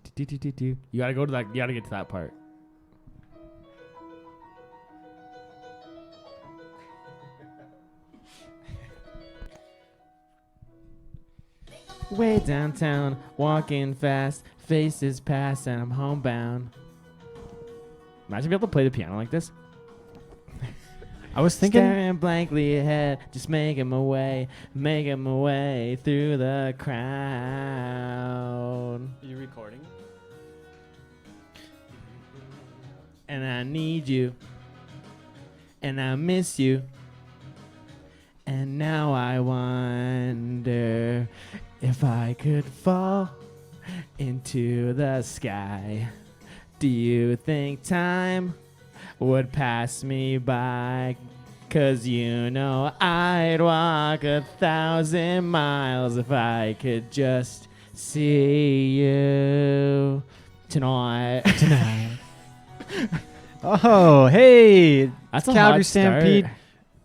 You gotta go to that. You gotta get to that part. Way downtown, walking fast, faces pass, and I'm homebound. Imagine being able to play the piano like this. I was thinking, Staring blankly ahead, just making my way through the crowd. Are you recording? And I need you, and I miss you, and now I wonder if I could fall into the sky. Do you think time would pass me by? 'Cause you know I'd walk 1,000 miles if I could just see you tonight. Oh, hey. That's a Calgary hot start. Stampede,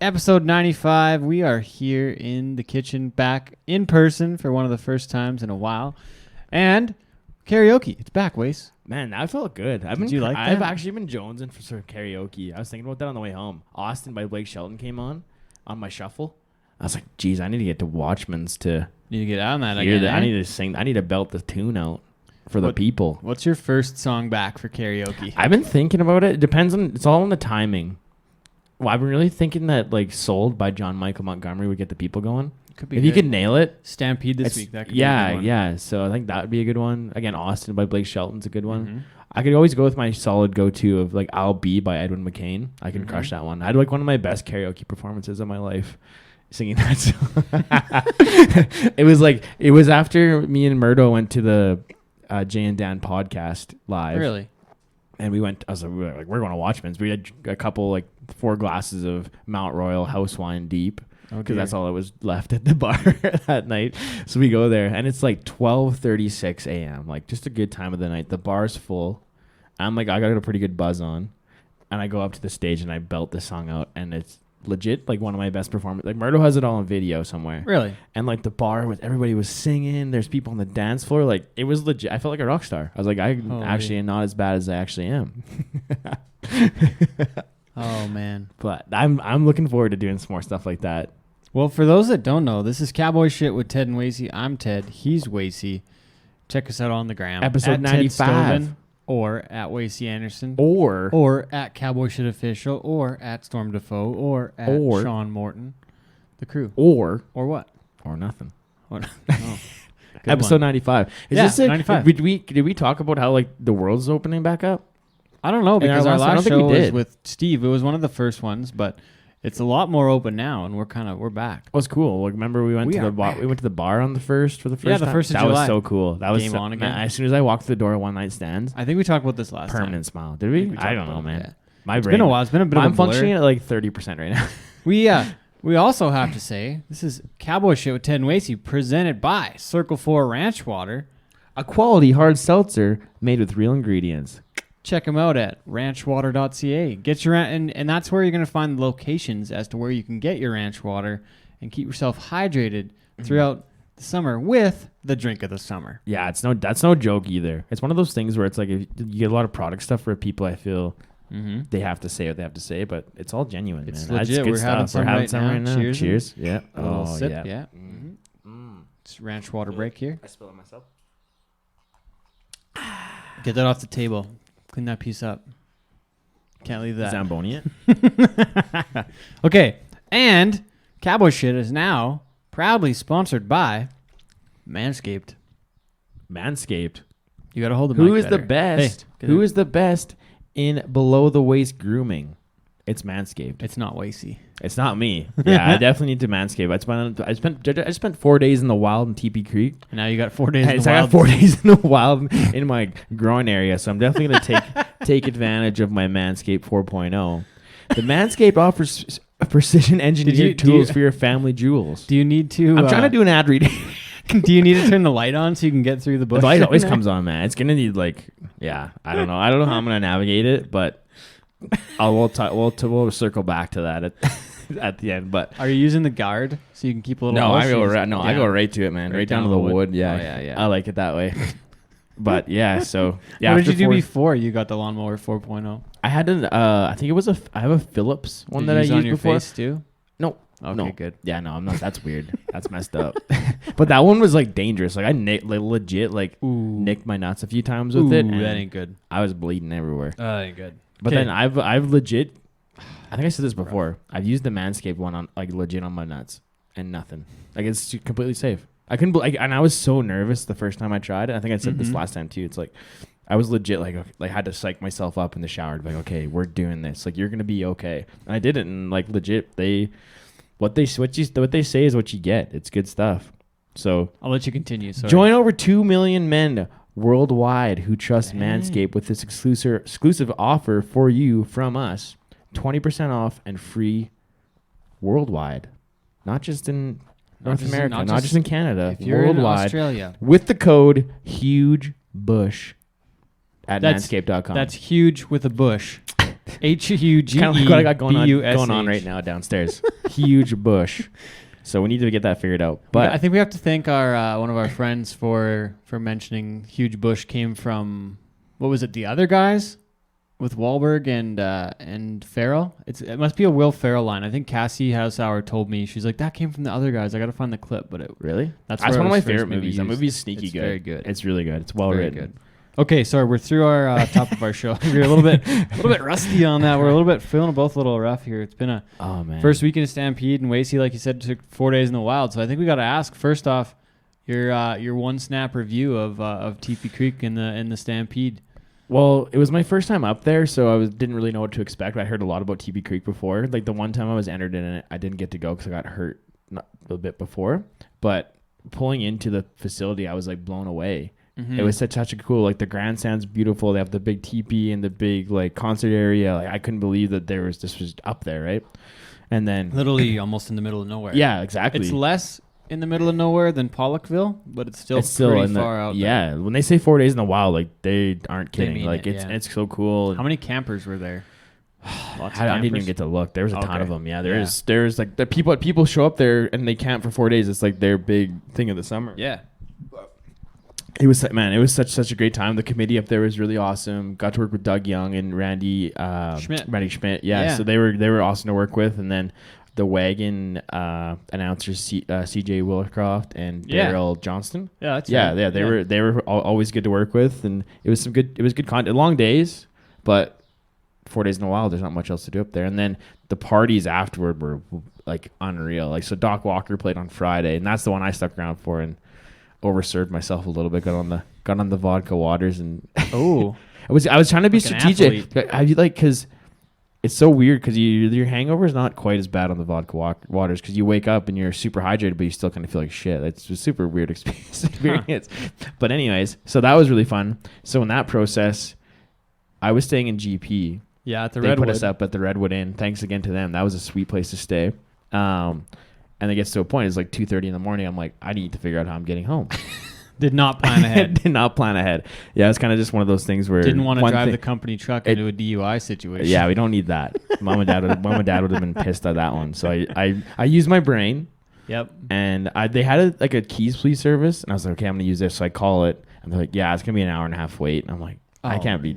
episode 95. We are here in the kitchen, back in person for one of the first times in a while. And karaoke. It's back, Wace. Man, that felt good. Did you like I've that? actually been jonesing for some karaoke. I was thinking about that on the way home. Austin by Blake Shelton came on my shuffle. I was like, geez, I need to get to Watchman's to Need to get on that hear again. that. eh? I need to sing. I need to belt the tune out for the people. What's your first song back for karaoke? I've been thinking about it. It depends on. It's all on the timing. Well, I've been really thinking that like "Sold" by John Michael Montgomery would get the people going. Could be If good. you could nail it, Stampede this it's- week. That could be a good one. yeah. So I think that would be a good one. Again, Austin by Blake Shelton's a good one. Mhm. I could always go with my solid go-to of like "I'll Be" by Edwin McCain. I can Mhm. crush that one. I had like one of my best karaoke performances of my life singing that song. It was after me and Murdo went to the Jay and Dan podcast live. Really? And we were going to Watchman's. We had a couple, like 4 glasses of Mount Royal house wine deep. Because that's all that was left at the bar that night. So we go there, and it's like 12:36 a.m. Like, just a good time of the night. The bar's full. I'm like, I got a pretty good buzz on. And I go up to the stage, and I belt this song out. And it's legit, like, one of my best performances. Like, Murdo has it all on video somewhere. Really? And, like, the bar, with everybody was singing. There's people on the dance floor. Like, it was legit. I felt like a rock star. I was like, I actually am not as bad as I actually am. Oh, man. But I'm looking forward to doing some more stuff like that. Well, for those that don't know, this is Cowboy Shit with Ted and Wacey. I'm Ted. He's Wacey. Check us out on the gram. Episode at 95. Ted Stovin, or at Wacey Anderson. Or at Cowboy Shit Official. Or at Storm Defoe. Or at Sean Morton. The crew. Or what? Or nothing. Oh, good Episode one. 95. Yeah, Is this 95. Did we talk about how like the world's opening back up? I don't know, because our our last one, I don't last think we show was did. with Steve. It was one of the first ones, but it's a lot more open now, and we're back. It was cool. Like, remember we went to the bar on the first for the first Yeah, the time? first of that July. was so cool. That was Game on again. man, as soon as I walked through the door, one night stands, I think we talked about this last permanent smile. Did I we? think we I talked don't know, about it, man. yeah. My It's brain. been a while. It's been a bit of a I'm blur. functioning at like 30% right now. We also have to say this is Cowboy Shit with Ted and Wacey, presented by Circle 4 Ranch Water. A quality hard seltzer made with real ingredients. Check them out at ranchwater.ca. Get your and that's where you're going to find the locations as to where you can get your ranch water and keep yourself hydrated throughout the summer with the drink of the summer. Yeah, that's no joke either. It's one of those things where it's like if you get a lot of product stuff for people. I feel they have to say what they have to say, but it's all genuine. It's man. legit. That's good We're having stuff. some right now. Cheers. Cheers. Yeah. A little sip. yeah. Yeah. It's ranch water break here. I spilled it myself. Get that off the table. Clean that piece up. Can't leave that. Zamboni it. Okay, and Cowboy Shit is now proudly sponsored by Manscaped. Manscaped. You got to hold the Who mic is the better. best? Hey, Who is the best in below the waist grooming? It's Manscaped. It's not Wacey. It's not me. Yeah, I definitely need to Manscape. I spent 4 days in the wild in TP Creek. And now you got 4 days in And the I wild. got 4 days in the wild in my groin area, so I'm definitely going to take advantage of my Manscaped 4.0. The Manscaped offers precision engineered tools for your family jewels. Do you need to... I'm trying to do an ad read. Do you need to turn the light on so you can get through the bush? The light always comes on, man. It's going to need I don't know. I don't know how I'm going to navigate it, but we'll circle back to that at the end. But Are you using the guard so you can keep a little... no, hush? I go right to it, man. Right down to the wood. Yeah, Oh, yeah. I like it that way. But yeah, so yeah. What did you do before you got the lawnmower 4.0? I had I think it was I have a Philips one that I used on your before. face too? No. Okay, no. good. Yeah, no, I'm not. That's weird. That's messed up. But that one was like dangerous. Like I legit nicked my nuts a few times with it. And that ain't good. I was bleeding everywhere. That ain't good. But then I've legit. I think I said this before. I've used the Manscaped one on like legit on my nuts and nothing. Like it's completely safe. I couldn't. And I was so nervous the first time I tried it. I think I said this last time too. It's like I was legit like had to psych myself up in the shower to be like, okay, we're doing this. Like you're gonna be okay. And I did it, and like legit what they say is what you get. It's good stuff. So I'll let you continue. Sorry. Join over 2 million men worldwide who trust Manscaped with this exclusive offer for you from us: 20% off and free worldwide, not just in North America, not just in Canada, if you're worldwide. in Australia, with the code HUGEBUSH at manscaped.com. That's huge with a bush. HUGE. Kind of like what I got going on right now downstairs. Huge bush. So we need to get that figured out. But I think we have to thank our one of our friends for mentioning huge bush came from, what was it, the other guys with Wahlberg and Farrell. It must be a Will Ferrell line. I think Cassie Hausauer told me, she's like, that came from the other guys. I got to find the clip, but really, that's one of my favorite movies. That movie is sneaky good. Very good. It's really good. It's well written. Good. Okay, sorry, we're through our top of our show. We're a little bit rusty on that. We're a little bit feeling both a little rough here. It's been a first weekend of Stampede, and Wacey, like you said, took 4 days in the wild. So I think we got to ask first off your one snap review of Teepee Creek in the Stampede. Well, it was my first time up there, so I didn't really know what to expect. I heard a lot about Teepee Creek before. Like the one time I was entered in it, I didn't get to go because I got hurt a bit before. But pulling into the facility, I was like blown away. Mm-hmm. It was such a cool, like the grandstand's beautiful. They have the big teepee and the big like concert area. Like I couldn't believe that this was up there, right? And then literally almost in the middle of nowhere. Yeah, exactly. It's less in the middle of nowhere than Pollockville, but it's still pretty far out. Yeah, when they say 4 days in the wild, like they aren't kidding. Like it's so cool. How many campers were there? I didn't even get to look. There was a ton of them. Yeah, there's like the people show up there and they camp for 4 days. It's like their big thing of the summer. Yeah. It was such a great time. The committee up there was really awesome. Got to work with Doug Young and Randy Schmidt. Yeah, so they were awesome to work with. And then the wagon announcers CJ Willercroft and Daryl Johnston. Yeah, that's right. They were always good to work with, and it was good content. Long days, but 4 days in a while, there's not much else to do up there. And then the parties afterward were like unreal. Like so, Doc Walker played on Friday, and that's the one I stuck around for and overserved myself a little bit. Got on the vodka waters, and I was trying to be strategic. Because it's so weird because your hangover is not quite as bad on the vodka waters because you wake up and you're super hydrated, but you still kind of feel like shit. It's a super weird experience. But anyways, so that was really fun. So in that process, I was staying in GP. Yeah, at the Redwood. They put us up at the Redwood Inn. Thanks again to them. That was a sweet place to stay. And it gets to a point, it's like 2:30 in the morning. I'm like, I need to figure out how I'm getting home. Did not plan ahead. Did not plan ahead. Yeah, it's kind of just one of those things where didn't want to drive the company truck into a DUI situation. Yeah, we don't need that. Mom and dad would have been pissed at that one. So I used my brain. Yep. And they had a keys please service, and I was like, okay, I'm gonna use this. So I call it, and they're like, yeah, it's gonna be an hour and a half wait. And I'm like, I can't be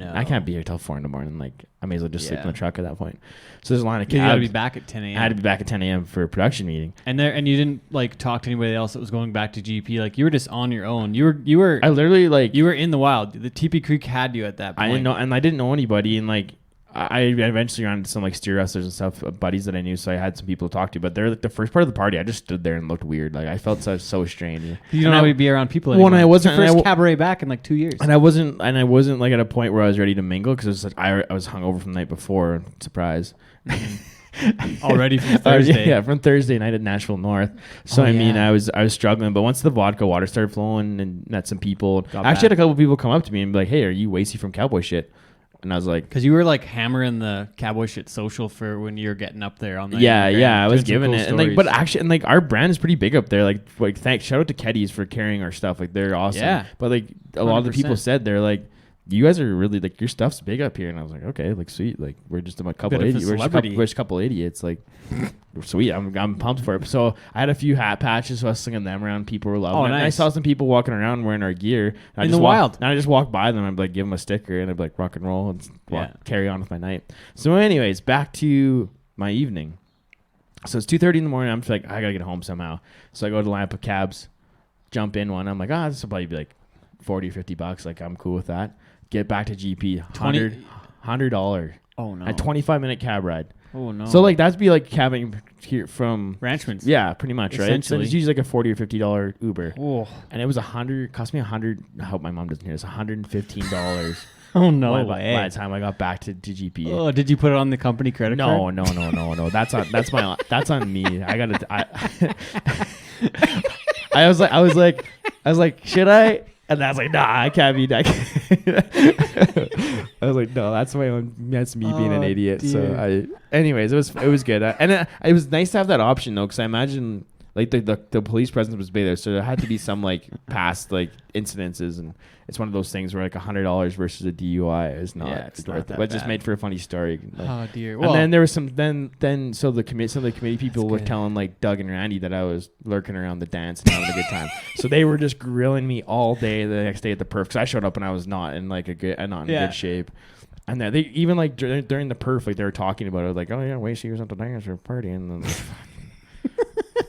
here till 4 a.m. Like I may as well just sleep in the truck at that point. So there's a line of cabs. You got to be back at 10 a.m. I had to be back at 10 a.m. for a production meeting. And you didn't like talk to anybody else that was going back to GP. Like you were just on your own. You were. I literally you were in the wild. The Teepee Creek had you at that point. I didn't know, and I didn't know anybody. And like I eventually ran into some like steer wrestlers and stuff, buddies that I knew. So I had some people to talk to. But they're like the first part of the party. I just stood there and looked weird. Like I felt so strange. You don't know to be around people anymore. When I wasn't first cabaret back in like 2 years. And I wasn't like at a point where I was ready to mingle because it was like I was hungover from the night before. Surprise. Already from Thursday. Yeah, from Thursday night at Nashville North. So I was struggling, but once the vodka water started flowing and met some people, I actually had a couple of people come up to me and be like, "Hey, are you Wacey from Cowboy Shit?" And I was like, because you were like hammering the Cowboy Shit social for when you're getting up there on the I was giving it, and like, but actually, and like our brand is pretty big up there. Like shout out to Keddies for carrying our stuff. Like they're awesome. Yeah, but like a lot of the people said they're like you guys are really like your stuff's big up here, and I was like, okay, like sweet, like we're just a couple idiots, we're just a couple idiots, like sweet. I'm pumped for it. So I had a few hat patches, so I was slinging them around. People were loving it. Nice. And I saw some people walking around wearing our gear in the wild. And I just walked by them. I'd like give them a sticker, and I'd be like rock and roll and carry on with my night. So anyways, back to my evening. So it's 2:30 in the morning. I'm just like, I gotta get home somehow. So I go to Lampa Cabs, jump in one. I'm like, this will probably be like $40 or $50. Like I'm cool with that. Get back to GP, $100. Oh no! A 25-minute cab ride. Oh no! So like that'd be like cabbing here from Ranchman's. Yeah, pretty much, right? So it's usually like a $40 or $50 Uber. Oh. And it was cost me $100. I hope my mom doesn't hear this. $115. Oh no! By the time I got back to GP. Oh, did you put it on the company credit card? No. That's on me. I was like, should I? And I was like, nah, I can't be that. I was like, no, that's me being an idiot. Dear. So anyways, it was good. And it was nice to have that option though, because I imagine like the police presence was big there, so there had to be some like past like incidences, and it's one of those things where like $100 versus a DUI is not worth it. But it just made for a funny story. Like, oh dear. Well, and then there was some some of the committee people were telling like Doug and Randy that I was lurking around the dance and having a good time. So they were just grilling me all day the next day at the perf, because I showed up and I was not in like good shape. And then they even like during the perf, like they were talking about it, like, oh yeah, Wacey was at the dance or party, and then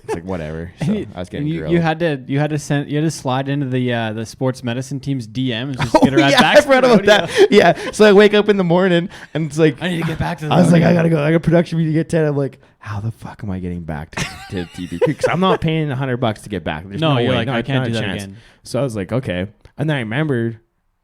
it's like whatever. So I was getting grilled. You had to slide into the sports medicine team's DMs just get around back. I read about that. Yeah. So I wake up in the morning and it's like I need to get back to. I was like, I gotta go. I got production meeting at 10. I'm like, how the fuck am I getting back to TP? Because I'm not paying $100 to get back. There's no you're way. Like, I can't do that again. So I was like, okay. And then I remembered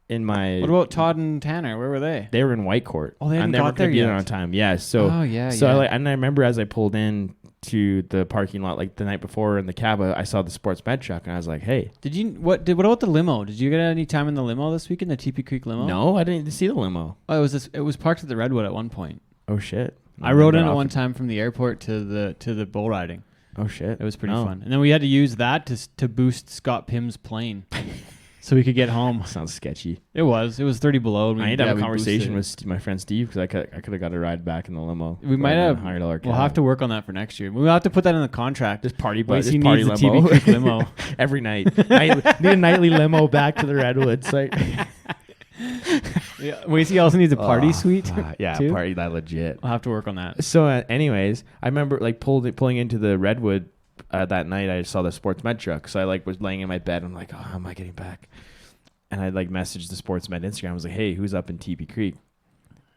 in my. What about Todd and Tanner? Where were they? They were in White Court. Oh, they hadn't got there yet. On time. Yeah. So. Oh yeah. So I remember as I pulled in to the parking lot like the night before in the cab, I saw the sports med truck and I was like, hey. What about the limo? Did you get any time in the limo this week, in the TP Creek limo? No, I didn't see the limo. Oh, it was parked at the Redwood at one point. Oh shit. I rode in at one time from the airport to the bull riding. Oh shit. It was pretty fun. And then we had to use that to boost Scott Pym's plane. So we could get home. Sounds sketchy. It was 30 below. I need to have a conversation with my friend Steve, because I could have got a ride back in the limo. We might have. $100 We'll have to work on that for next year. We'll have to put that in the contract. This party limo. TV Creek limo every night. Need a nightly limo back to the Redwood site. Wacey also needs a party suite. Yeah, too? Party that legit. I'll have to work on that. So, anyways, I remember like pulling into the Redwood that night. I saw the sports med truck, so I like was laying in my bed. I'm like, oh, how am I getting back? And I like messaged the sports med Instagram. I was like, hey, who's up in TP Creek?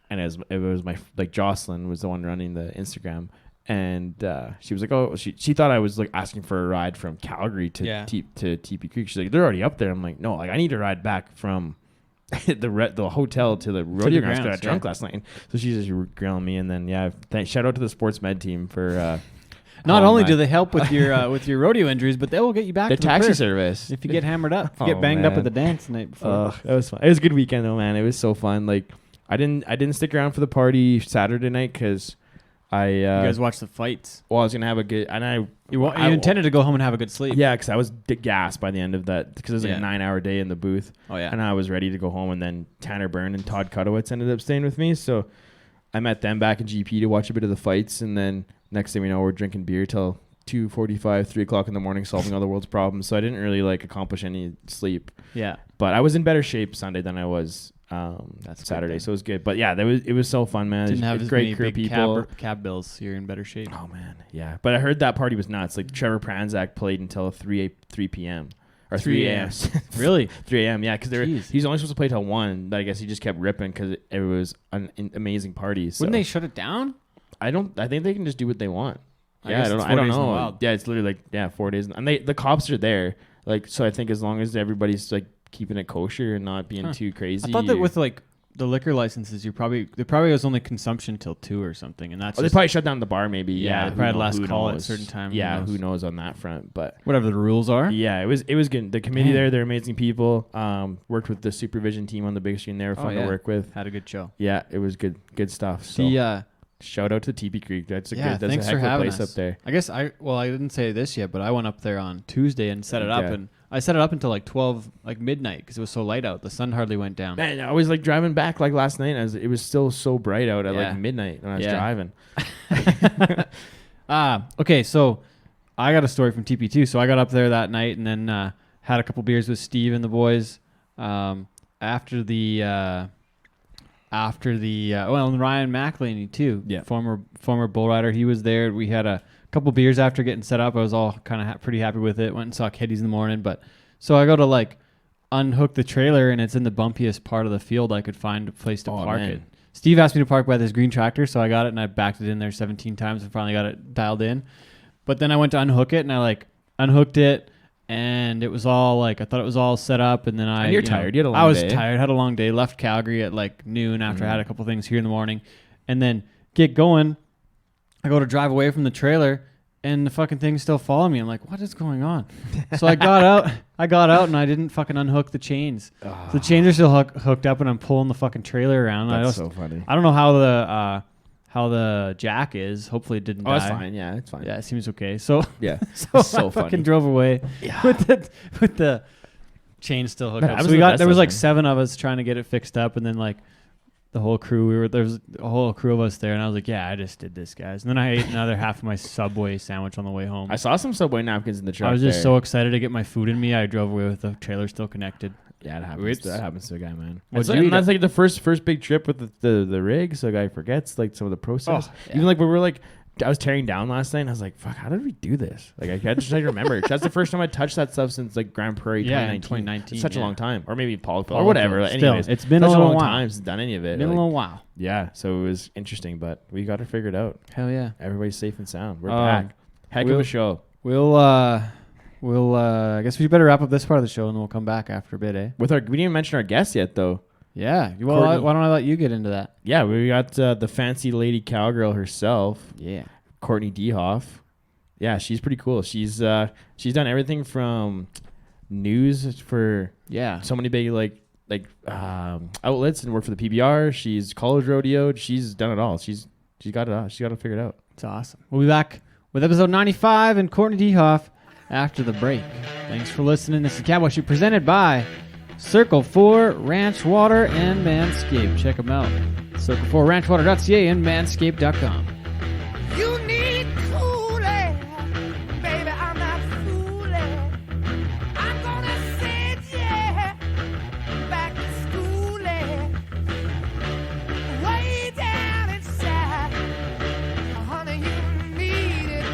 And it was my like Jocelyn was the one running the Instagram, and she was like, oh, she thought I was like asking for a ride from Calgary to TP Creek. She's like, they're already up there. I'm like, no, like I need a ride back from the hotel to the rodeo grounds. I got drunk last night. So she's just grilling me, and then shout out to the sports med team for. Not only do they help with your rodeo injuries, but they will get you back to the taxi service if you get hammered up, if you get banged up at the dance the night before. That was fun. It was a good weekend though, man. It was so fun. Like I didn't stick around for the party Saturday night because you guys watched the fights. Well, I was gonna have a good, and you intended to go home and have a good sleep. Yeah, because I was gassed by the end of that, because it was like a 9-hour day in the booth. Oh yeah, and I was ready to go home, and then Tanner Byrne and Todd Cudowitz ended up staying with me, so I met them back in GP to watch a bit of the fights, and then next thing we know, we're drinking beer till 2:45, 3 o'clock in the morning, solving all the world's problems. So I didn't really like accomplish any sleep. Yeah, but I was in better shape Sunday than I was Saturday, so it was good. But yeah, it was so fun, man. Didn't have great crew people. Cab bills. You're in better shape. Oh man, yeah. But I heard that party was nuts. Like Trevor Pranzak played until 3 p.m. or 3 a.m. Really? 3 a.m. Yeah, because he's only supposed to play till 1, but I guess he just kept ripping because it was an amazing party. So. Wouldn't they shut it down? I think they can just do what they want. I don't know. Yeah, it's literally like 4 days, and the cops are there. Like, so I think as long as everybody's like keeping it kosher and not being too crazy. I thought that with like the liquor licenses, there probably was only consumption till 2 or something, and that's. They probably shut down the bar, maybe. Yeah, they probably had last call at a certain time. Yeah, who knows on that front, but whatever the rules are. Yeah, it was good. The committee they're amazing people. Worked with the supervision team on the big screen. They were fun to work with. Had a good show. Yeah, it was good stuff. So. Shout out to TP Creek. That's a heck of a place up there. I guess I didn't say this yet, but I went up there on Tuesday and set it up, and I set it up until like 12, like midnight, because it was so light out. The sun hardly went down. Man, I was like driving back like last night. It was still so bright out at like midnight when I was driving. Okay, so I got a story from TP2. So I got up there that night and then had a couple beers with Steve and the boys. After the and Ryan McElhaney too. Yeah, former bull rider. He was there. We had a couple beers after getting set up. I was all kind of pretty happy with it. Went and saw Kitties in the morning, but so I go to like unhook the trailer and it's in the bumpiest part of the field I could find a place to park it. Steve asked me to park by this green tractor, so I got it and I backed it in there 17 times and finally got it dialed in. But then I went to unhook it and I like unhooked it and it was all like I thought it was all set up and then and you're tired. You had a long day. I was tired, had a long day, left Calgary at like noon after I had a couple things here in the morning and then get going. I go to drive away from the trailer and the fucking thing's still following me. I'm like, what is going on? So I got out and I didn't fucking unhook the chains. So the chains are still hooked up and I'm pulling the fucking trailer around. That's so funny. I don't know how the jack is. Hopefully it didn't die. Oh, it's fine. Yeah, it's fine. Yeah, it seems okay. So yeah, so I fucking drove away with the chain still hooked up. So there was like 7 of us trying to get it fixed up and then like the whole crew, there was a whole crew of us there, and I was like, yeah, I just did this, guys. And then I ate another half of my Subway sandwich on the way home. I saw some Subway napkins in the truck. I was just so excited to get my food in me. I drove away with the trailer still connected. Yeah, that happens to a guy, man. That's like the first big trip with the rig, so a guy forgets like some of the process. Even like when we were like, I was tearing down last night and I was like, fuck, how did we do this? Like I just trying to remember. That's the first time I touched that stuff since like Grand Prairie 2019. It's such a long time. Or maybe Paul or whatever. Anyways, it's been such a long while. time since done any of it. Been a little while. Yeah, so it was interesting, but we got it figured out. Hell yeah. Everybody's safe and sound. We're back. Heck of a show. We'll I guess we better wrap up this part of the show and then we'll come back after a bit, eh? We didn't even mention our guest yet though. Yeah. Well, why don't I let you get into that? Yeah, we got the fancy Lady Cowgirl herself. Yeah. Courtenay DeHoff. Yeah, she's pretty cool. She's done everything from news for so many big like outlets and worked for the PBR. She's college rodeoed. She's done it all. She's got it all. She got it figured out. It's awesome. We'll be back with episode 95 and Courtenay DeHoff after the break. Thanks for listening. This is Cowboy Shoot presented by Circle 4 Ranch Water and Manscaped. Check them out. Circle4ranchwater.ca and manscaped.com. You need cooling, baby, I'm not fooling. I'm gonna send you back to schooling. Way down inside, honey, you need it.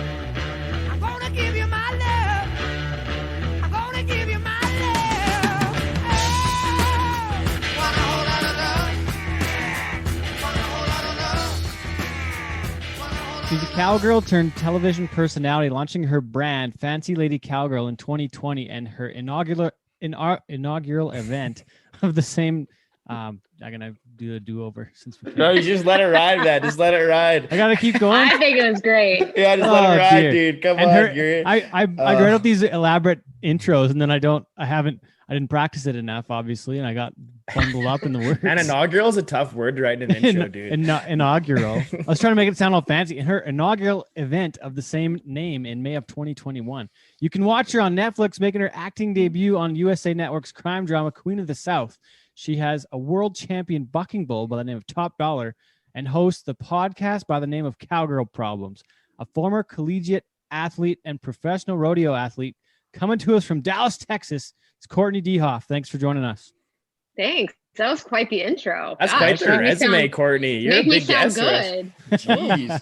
I'm gonna give you my love. I'm gonna give you my love. Oh, want a whole lot of love. Want a whole lot of love. She's a cowgirl turned television personality, launching her brand Fancy Lady Cowgirl in 2020 and her inaugural event of the same. I'm gonna do a do-over since we No, you just let it ride, man. Just let it ride. I gotta keep going. I think it was great. Yeah, just let it ride, dude. Come on. I write up these elaborate intros and then I didn't practice it enough, obviously, and I got bundled up in the words. And inaugural is a tough word to write in an intro, dude. Inaugural. I was trying to make it sound all fancy. In her inaugural event of the same name in May of 2021. You can watch her on Netflix, making her acting debut on USA Network's crime drama Queen of the South. She has a world champion bucking bull by the name of Top Dollar and hosts the podcast by the name of Cowgirl Problems. A former collegiate athlete and professional rodeo athlete coming to us from Dallas, Texas. It's Courtenay DeHoff. Thanks for joining us. Thanks. That was quite the intro. That's quite the resume, Courtenay. You're a big guest. Good. Jeez.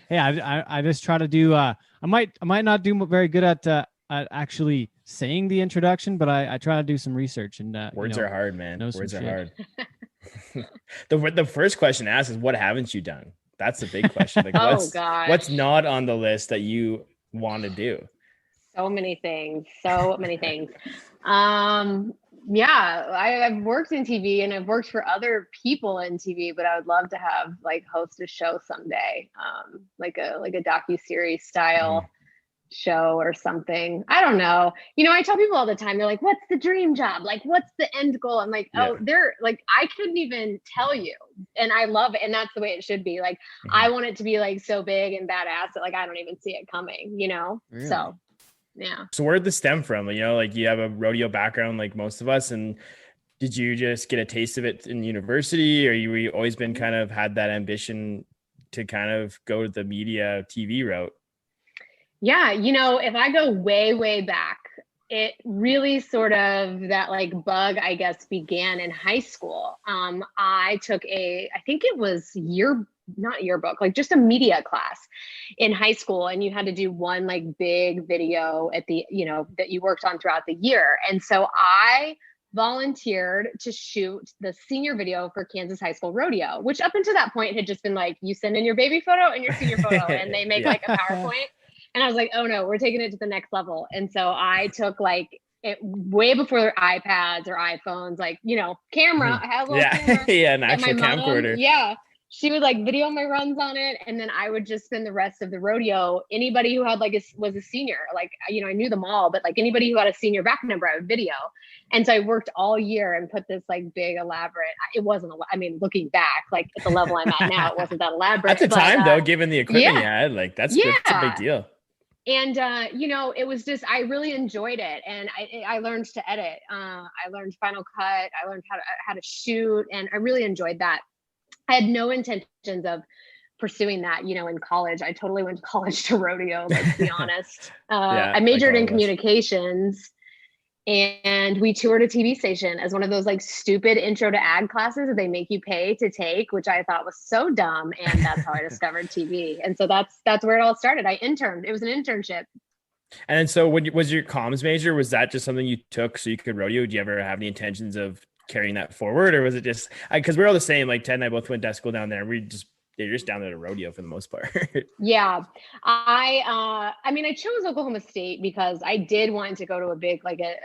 Hey, I just try to do. I might not do very good at actually saying the introduction, but I try to do some research and words are hard, man. Words are hard. hard. The first question asked is, what haven't you done? That's the big question. Like, God. What's not on the list that you want to do? So many things. Yeah, I've worked in TV and I've worked for other people in TV, but I would love to have host a show someday, like a docuseries style show or something. I don't know. I tell people all the time, they're like, what's the dream job? Like, what's the end goal? I'm like, oh, they're like, I couldn't even tell you. And I love it. And that's the way it should be. Like, I want it to be so big and badass that I don't even see it coming, Really? So Yeah. So where did this stem from? You know, like you have a rodeo background like most of us, and did you just get a taste of it in university, or you always been kind of had that ambition to kind of go to the media TV route? Yeah, if I go way, way back, it really sort of that like bug, I guess, began in high school. I took I think it was not yearbook, like just a media class in high school. And you had to do one like big video at the, that you worked on throughout the year. And so I volunteered to shoot the senior video for Kansas High School Rodeo, which up until that point had just been like, you send in your baby photo and your senior photo, and they make like a PowerPoint. And I was like, oh no, we're taking it to the next level. And so I took like it way before iPads or iPhones, like, camera. I had a little camera. Yeah, an actual camcorder. Yeah. She would like video my runs on it. And then I would just spend the rest of the rodeo. Anybody who had was a senior, like, I knew them all, but like anybody who had a senior back number, I would video. And so I worked all year and put this like big elaborate, it wasn't, looking back, like at the level I'm at now, it wasn't that elaborate. At the time though, given the equipment you had, like that's a big deal. And, it was just, I really enjoyed it. And I learned to edit. I learned Final Cut. I learned how to shoot. And I really enjoyed that. I had no intentions of pursuing that, in college. I totally went to college to rodeo, let's be honest. I majored in communications, and we toured a TV station as one of those like stupid intro to ad classes that they make you pay to take, which I thought was so dumb. And that's how I discovered TV. And so that's where it all started. I interned. It was an internship. And then, so was your comms major, was that just something you took so you could rodeo? Did you ever have any intentions of carrying that forward, or was it just because we're all the same? Like Ted and I both went to school down there. They're just down there to rodeo for the most part. Yeah. I chose Oklahoma State because I did want to go to a big, like a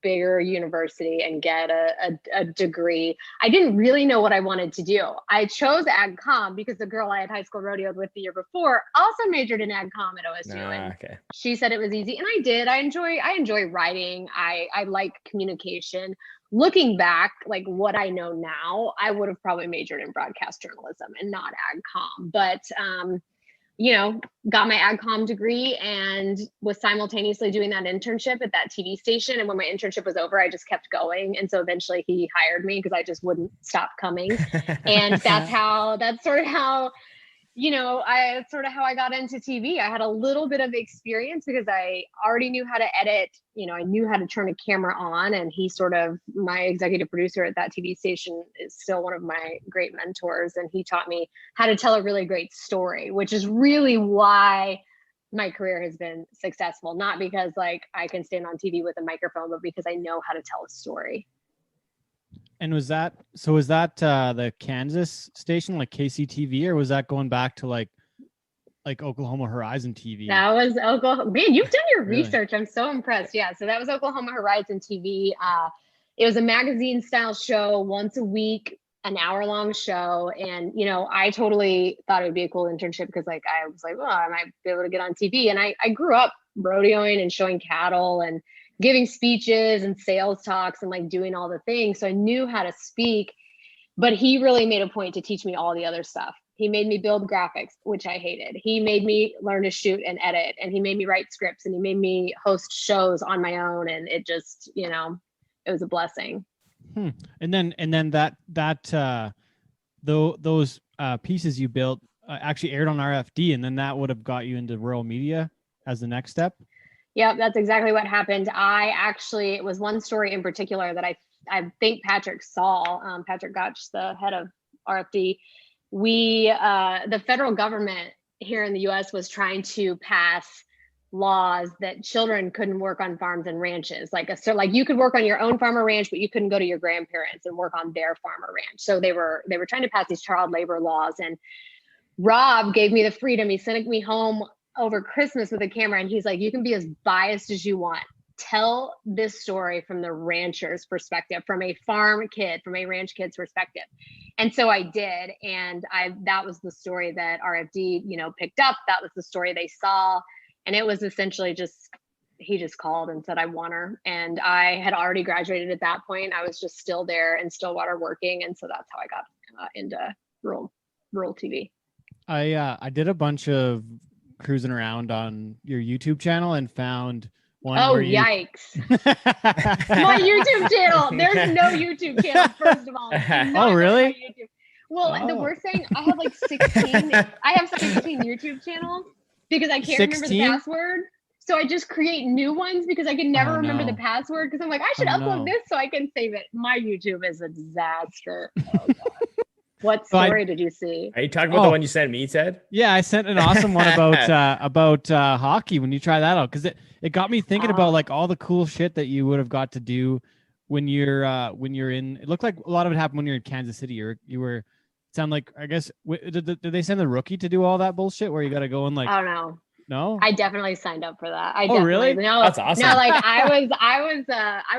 bigger university and get a degree. I didn't really know what I wanted to do. I chose ag comm because the girl I had high school rodeoed with the year before also majored in ag comm at OSU. And she said it was easy. And I did. I enjoy writing. I like communication. Looking back, like what I know now, I would have probably majored in broadcast journalism and not ag comm. But got my ag comm degree and was simultaneously doing that internship at that TV station. And when my internship was over, I just kept going. And so eventually he hired me because I just wouldn't stop coming. And that's sort of how I got into TV. I had a little bit of experience because I already knew how to edit. I knew how to turn a camera on, and my executive producer at that TV station is still one of my great mentors. And he taught me how to tell a really great story, which is really why my career has been successful. Not because like I can stand on TV with a microphone, but because I know how to tell a story. And was that the Kansas station, like KCTV, or was that going back to like Oklahoma Horizon TV? That was Oklahoma. Man, you've done your Really? research. I'm so impressed. Yeah, so that was Oklahoma Horizon TV. It was a magazine style show once a week, an hour-long show. And, I totally thought it would be a cool internship because like I was like, well, I might be able to get on TV. And I grew up rodeoing and showing cattle and giving speeches and sales talks and like doing all the things. So I knew how to speak, but he really made a point to teach me all the other stuff. He made me build graphics, which I hated. He made me learn to shoot and edit, and he made me write scripts, and he made me host shows on my own. And it just, it was a blessing. And then those pieces you built actually aired on RFD, and then that would have got you into rural media as the next step. Yep, that's exactly what happened. It was one story in particular that I think Patrick saw. Patrick Gotch, the head of RFD. The federal government here in the U.S. was trying to pass laws that children couldn't work on farms and ranches. Like you could work on your own farm or ranch, but you couldn't go to your grandparents and work on their farm or ranch. So they were trying to pass these child labor laws. And Rob gave me the freedom. He sent me home over Christmas with a camera, and he's like, you can be as biased as you want. Tell this story from the rancher's perspective, from a farm kid, from a ranch kid's perspective. And so I did. And that was the story that RFD, picked up. That was the story they saw. And it was essentially he just called and said, I want her. And I had already graduated at that point. I was just still there in Stillwater working. And so that's how I got into rural TV. I did a bunch of cruising around on your YouTube channel and found one. Oh, where you... yikes. My YouTube channel. There's no YouTube channel, first of all. Oh, really? Well, the worst thing, I have like 16. I have 16 YouTube channels because I can't remember the password. So I just create new ones because I can never remember the password because I'm like, I should upload this so I can save it. My YouTube is a disaster. Oh, God. What story did you see? Are you talking about the one you sent me, Ted? Yeah, I sent an awesome one about hockey when you try that out, because it got me thinking about like all the cool shit that you would have got to do when you're in. It looked like a lot of it happened when you're in Kansas City. You were sound like, I guess, did they send the rookie to do all that bullshit where you got to go and like? Oh no. No, I definitely signed up for that. Really? No, that's awesome. No, like I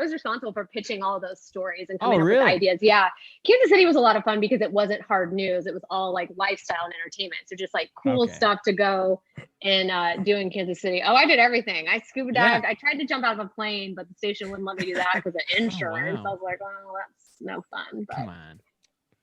was responsible for pitching all of those stories and coming up with ideas. Yeah, Kansas City was a lot of fun because it wasn't hard news. It was all like lifestyle and entertainment. So just like cool stuff to go and do in Kansas City. Oh, I did everything. I scuba dived. I tried to jump out of a plane, but the station wouldn't let me do that because of insurance. I was like, oh, that's no fun. But, come on.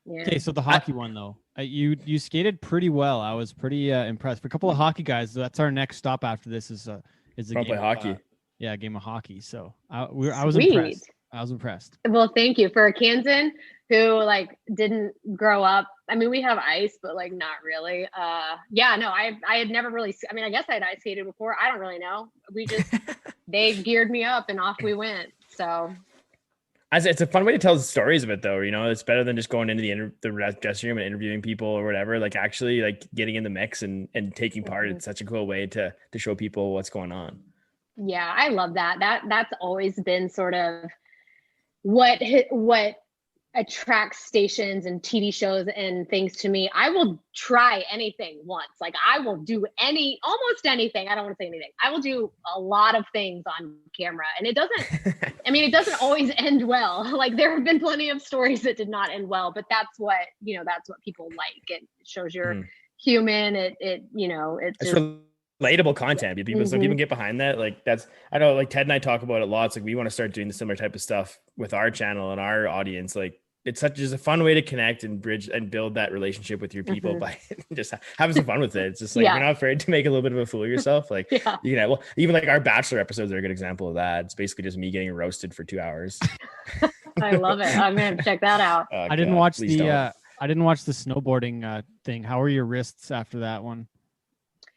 Yeah. Okay, so the hockey one though, you skated pretty well. I was pretty impressed. For a couple of hockey guys, that's our next stop after this is a game play hockey. A game of hockey. So I was impressed. I was impressed. Well, thank you for a Kansan who like didn't grow up. I mean, we have ice, but like not really. I had never really. I mean, I guess I'd ice skated before. I don't really know. We just they geared me up and off we went. So. It's a fun way to tell stories of it, though. You know, it's better than just going into the dressing room and interviewing people or whatever. Like actually, like getting in the mix and taking part. It's such a cool way to show people what's going on. Yeah, I love that. That's always been sort of what attracts stations and TV shows and things to me. I will try anything once. Like I will do almost anything. I don't want to say anything. I will do a lot of things on camera, and it doesn't always end well. Like there have been plenty of stories that did not end well, but that's what people like. It shows you're human. It's just relatable content. Some people get behind that. Like I know like Ted and I talk about it lots. Like we want to start doing the similar type of stuff with our channel and our audience. Like it's just a fun way to connect and bridge and build that relationship with your people by just having some fun with it. It's just like you're not afraid to make a little bit of a fool of yourself. Like even like our Bachelor episodes are a good example of that. It's basically just me getting roasted for 2 hours. I love it. I'm gonna check that out. I didn't watch the snowboarding thing. How were your wrists after that one?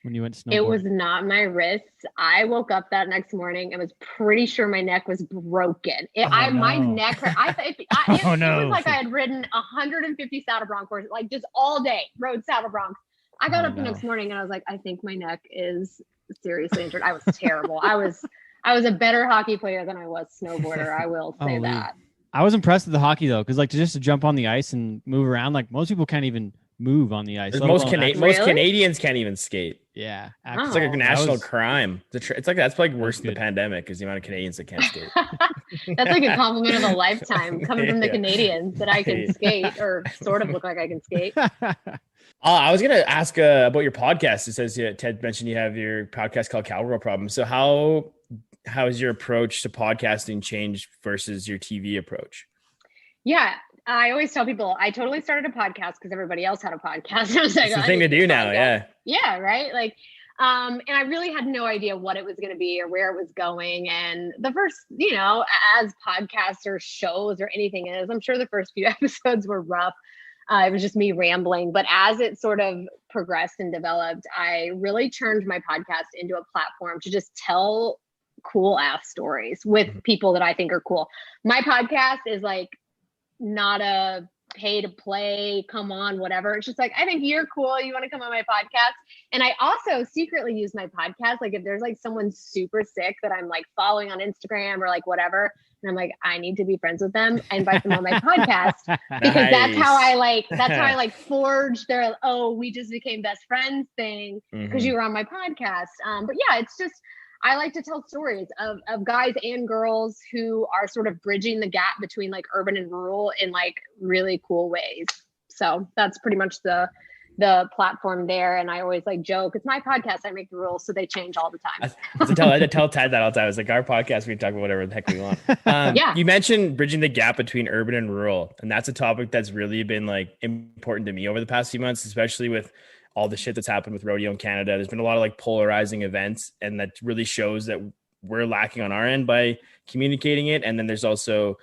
When you went snowboarding? It was not my wrists. I woke up that next morning and was pretty sure my neck was broken. My neck hurt. It was like I had ridden 150 saddle bronc courses, like just all day, rode saddle broncs. I got up the next morning and I was like, I think my neck is seriously injured. I was terrible. I was a better hockey player than I was snowboarder. I will say that. I was impressed with the hockey though, because like just to jump on the ice and move around, like most people can't even move on the ice. Most Canadians can't even skate. Yeah, it's like a national crime. It's like that's like worse than the pandemic is the amount of Canadians that can't skate. That's like a compliment of a lifetime coming from the Canadians that I can skate or sort of look like I can skate. I was gonna ask about your podcast. It says Ted mentioned you have your podcast called Cowgirl Problems. So how has your approach to podcasting changed versus your TV approach? Yeah. I always tell people I totally started a podcast because everybody else had a podcast. I was like, it's the thing to do now. Yeah. Yeah. Right. Like, and I really had no idea what it was going to be or where it was going. And the first, as podcasts or shows or anything is, I'm sure the first few episodes were rough. It was just me rambling. But as it sort of progressed and developed, I really turned my podcast into a platform to just tell cool ass stories with people that I think are cool. My podcast is like, not a pay to play, come on, whatever. It's just like, I think you're cool. You want to come on my podcast? And I also secretly use my podcast. Like if there's like someone super sick that I'm like following on Instagram or like whatever, and I'm like, I need to be friends with them. I invite them on my podcast because that's how I forge their, we just became best friends thing because you were on my podcast. But yeah, it's just, I like to tell stories of guys and girls who are sort of bridging the gap between like urban and rural in like really cool ways. So that's pretty much the platform there. And I always like joke, it's my podcast. I make the rules, so they change all the time. I tell Ted that all the time. It's like our podcast, we can talk about whatever the heck we want. You mentioned bridging the gap between urban and rural. And that's a topic that's really been like important to me over the past few months, especially with all the shit that's happened with rodeo in Canada. There's been a lot of like polarizing events, and that really shows that we're lacking on our end by communicating it. And then there's also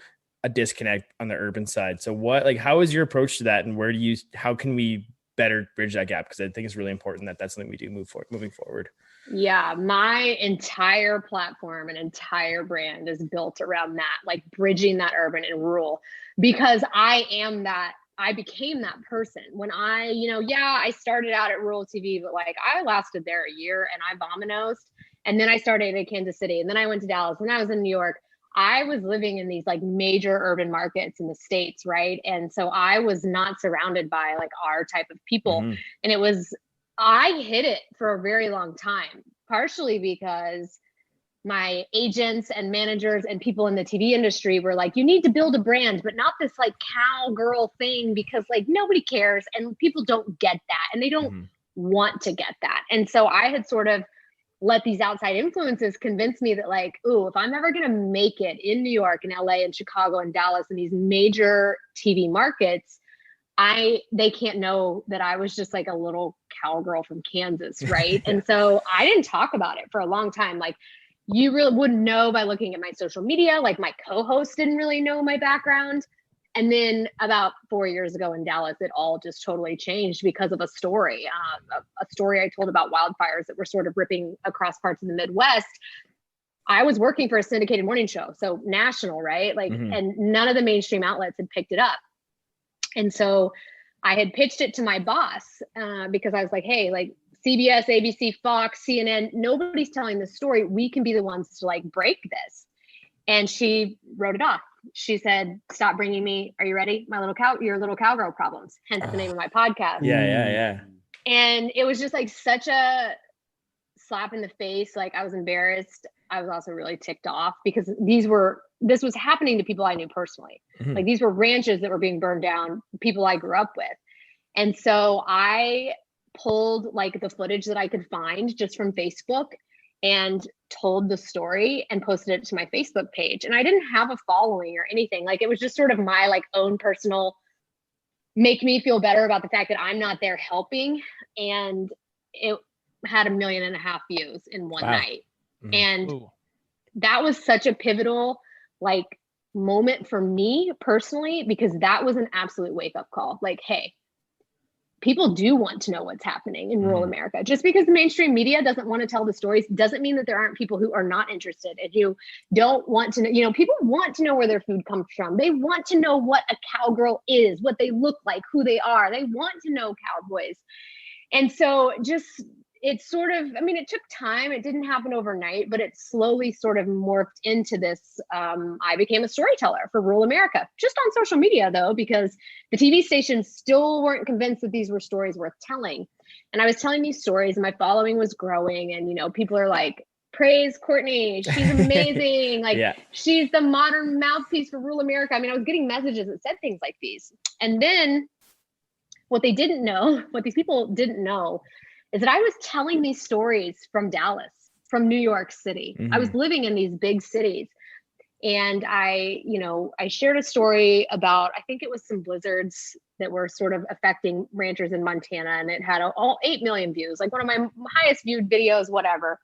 a disconnect on the urban side. So how is your approach to that, and how can we better bridge that gap? Because I think it's really important that that's something we do moving forward. Yeah, my entire platform and entire brand is built around that, like bridging that urban and rural, because I became that person when I started out at rural TV, but like I lasted there a year and I vominosed. And then I started in Kansas City, and then I went to Dallas. When I was in New York, I was living in these like major urban markets in the States, right? And so I was not surrounded by like our type of people. Mm-hmm. And I hid it for a very long time, partially because my agents and managers and people in the TV industry were like, you need to build a brand, but not this like cowgirl thing, because like nobody cares and people don't get that and they don't want to get that. And so I had sort of let these outside influences convince me that like, ooh, if I'm ever going to make it in New York and LA and Chicago and Dallas and these major TV markets, they can't know that I was just like a little cowgirl from Kansas, right? And so I didn't talk about it for a long time. Like you really wouldn't know by looking at my social media. Like my co-host didn't really know my background. And then about 4 years ago in Dallas, it all just totally changed because of a story I told about wildfires that were sort of ripping across parts of the Midwest. I was working for a syndicated morning show, so national, right? Like, and none of the mainstream outlets had picked it up. And so I had pitched it to my boss because I was like, hey, like CBS, ABC, Fox, CNN, nobody's telling this story. We can be the ones to like break this. And she wrote it off. She said, stop bringing me, are you ready? Your little cowgirl problems, hence the name of my podcast. Yeah. And it was just like such a slap in the face. Like I was embarrassed. I was also really ticked off because this was happening to people I knew personally. Like these were ranches that were being burned down, people I grew up with. And so I pulled like the footage that I could find just from Facebook and told the story and posted it to my Facebook page. And I didn't have a following or anything. Like it was just sort of my like own personal, make me feel better about the fact that I'm not there helping. And it had 1.5 million views in one night. And that was such a pivotal like moment for me personally, because that was an absolute wake up call. Like, hey, people do want to know what's happening in rural America. Just because the mainstream media doesn't want to tell the stories doesn't mean that there aren't people who are not interested and who don't want to know. People want to know where their food comes from. They want to know what a cowgirl is, what they look like, who they are. They want to know cowboys. And so it took time. It didn't happen overnight, but it slowly sort of morphed into this. I became a storyteller for rural America, just on social media though, because the TV stations still weren't convinced that these were stories worth telling. And I was telling these stories and my following was growing, and, people are like, praise Courtenay. She's amazing. She's the modern mouthpiece for rural America. I mean, I was getting messages that said things like these. And then what these people didn't know is that I was telling these stories from Dallas, from New York City. I was living in these big cities. And I shared a story about, I think it was some blizzards that were sort of affecting ranchers in Montana. And it had all 8 million views, like one of my highest viewed videos, whatever.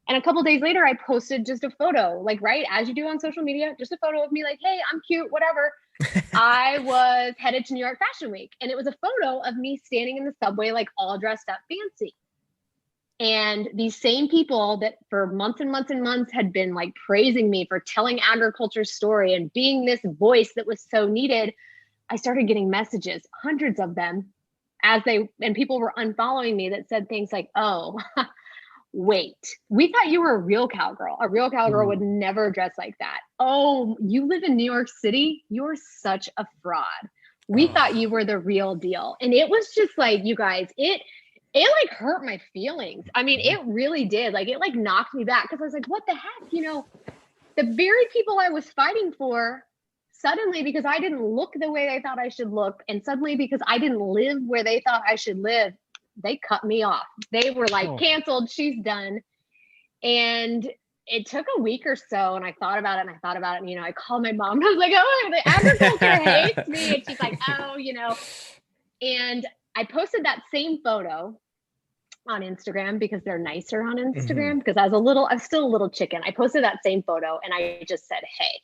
And a couple of days later, I posted just a photo, like, right, as you do on social media, just a photo of me like, hey, I'm cute, whatever. I was headed to New York Fashion Week, and it was a photo of me standing in the subway, like all dressed up fancy. And these same people that for months and months and months had been like praising me for telling agriculture's story and being this voice that was so needed, I started getting messages, hundreds of them, and people were unfollowing me that said things like, oh, wait, we thought you were a real cowgirl. A real cowgirl would never dress like that. Oh, you live in New York City? You're such a fraud. We thought you were the real deal. And it was just like, you guys, it like hurt my feelings. I mean, it really did. Like, it like knocked me back because I was like, what the heck? The very people I was fighting for, suddenly because I didn't look the way they thought I should look, and suddenly because I didn't live where they thought I should live, they cut me off. They were like, canceled, she's done. And it took a week or so, and I thought about it, and I called my mom, and I was like, oh, the agriculture hates me. And she's like, oh, and I posted that same photo on Instagram because they're nicer on Instagram because I was still a little chicken. I posted that same photo and I just said, hey,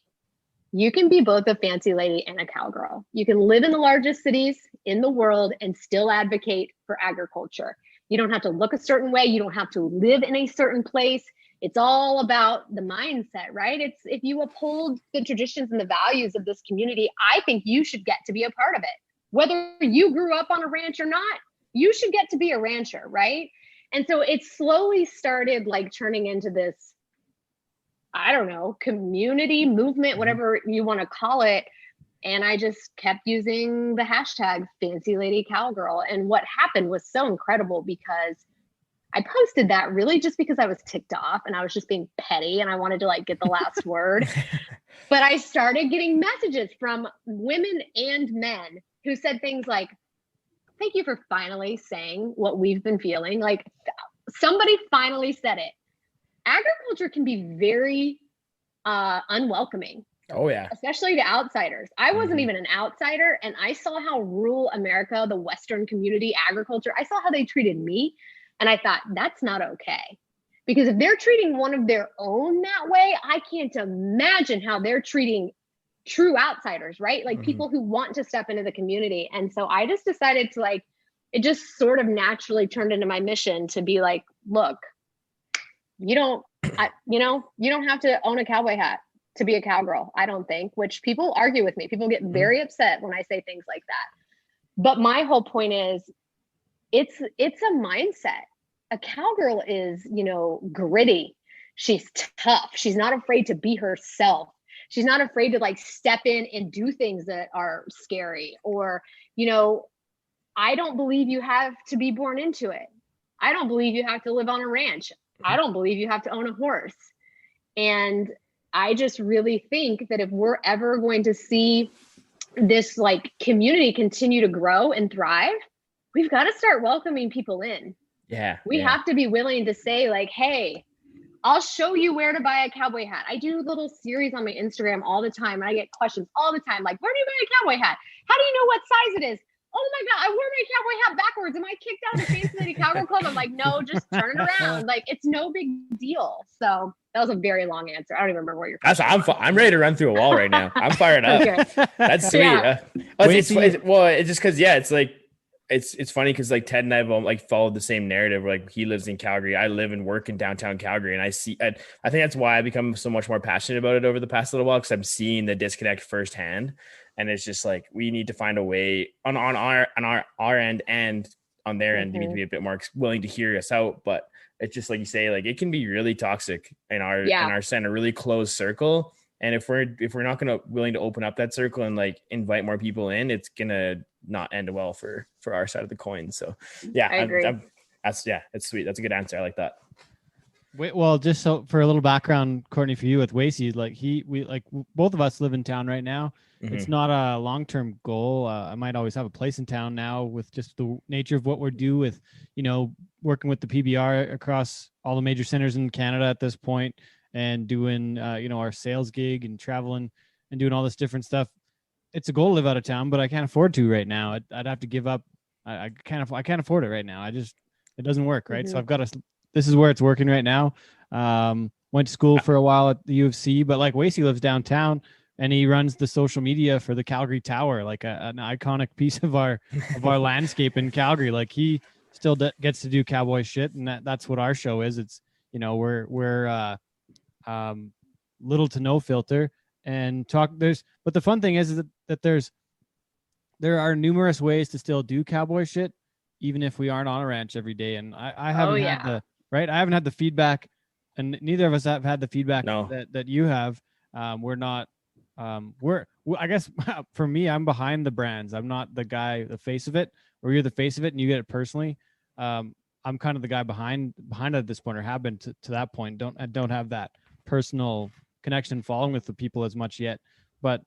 you can be both a fancy lady and a cowgirl. You can live in the largest cities in the world and still advocate for agriculture. You don't have to look a certain way. You don't have to live in a certain place. It's all about the mindset, right? It's if you uphold the traditions and the values of this community, I think you should get to be a part of it. Whether you grew up on a ranch or not, you should get to be a rancher, right? And so it slowly started like turning into this, I don't know, community movement, whatever you want to call it. And I just kept using the hashtag Fancy Lady Cowgirl. And what happened was so incredible because I posted that really just because I was ticked off and I was just being petty and I wanted to like get the last word. But I started getting messages from women and men who said things like, thank you for finally saying what we've been feeling. Like somebody finally said it. Agriculture can be very unwelcoming. Oh yeah. Especially to outsiders. I wasn't even an outsider and I saw how rural America, the Western community, agriculture, I saw how they treated me. And I thought, that's not okay. Because if they're treating one of their own that way, I can't imagine how they're treating true outsiders, right? Like people who want to step into the community. And so I just decided to like, it just sort of naturally turned into my mission to be like, look, you don't have to own a cowboy hat to be a cowgirl, I don't think, which people argue with me. People get very upset when I say things like that. But my whole point is it's a mindset. A cowgirl is, gritty. She's tough. She's not afraid to be herself. She's not afraid to like step in and do things that are scary or, I don't believe you have to be born into it. I don't believe you have to live on a ranch. I don't believe you have to own a horse. And I just really think that if we're ever going to see this like community continue to grow and thrive, we've got to start welcoming people in. Yeah. We have to be willing to say like, hey, I'll show you where to buy a cowboy hat. I do little series on my Instagram all the time. And I get questions all the time. Like, where do you buy a cowboy hat? How do you know what size it is? Oh my God, I wear my cowboy hat backwards. Am I kicked out of the Fancy Lady Cowgirl Club? I'm like, no, just turn it around. Like, it's no big deal. So that was a very long answer. I don't even remember what you're. I'm ready to run through a wall right now. I'm fired up. Okay. That's sweet. Yeah. It's just because it's like it's funny because like Ted and I have like followed the same narrative. Like he lives in Calgary, I live and work in downtown Calgary, and I think that's why I become so much more passionate about it over the past little while because I'm seeing the disconnect firsthand. And it's just like we need to find a way on our end and on their end to be a bit more willing to hear us out. But it's just like you say, like it can be really toxic in our center, really closed circle. And if we're not willing to open up that circle and like invite more people in, it's gonna not end well for our side of the coin. So yeah, I agree. It's sweet. That's a good answer. I like that. Wait, well, just so for a little background, Courtney, for you with Wacey, like both of us live in town right now. It's not a long-term goal. I might always have a place in town now with just the nature of what we're doing with, working with the PBR across all the major centers in Canada at this point and doing, our sales gig and traveling and doing all this different stuff. It's a goal to live out of town, but I can't afford to right now. I'd have to give up. I can't afford it right now. It doesn't work. Right. So I've got this is where it's working right now. Went to school for a while at the U of C, but like Wacey lives downtown. And he runs the social media for the Calgary Tower, like an iconic piece of our landscape in Calgary. Like he still gets to do cowboy shit, and that's what our show is. It's we're little to no filter and talk. But the fun thing is that there are numerous ways to still do cowboy shit, even if we aren't on a ranch every day. And I haven't had I haven't had the feedback, and neither of us have had the feedback that you have. We're not. I guess for me, I'm behind the brands. I'm not the guy, the face of it, or you're the face of it and you get it personally. I'm kind of the guy behind it at this point, or have been to that point. I don't have that personal connection following with the people as much yet, but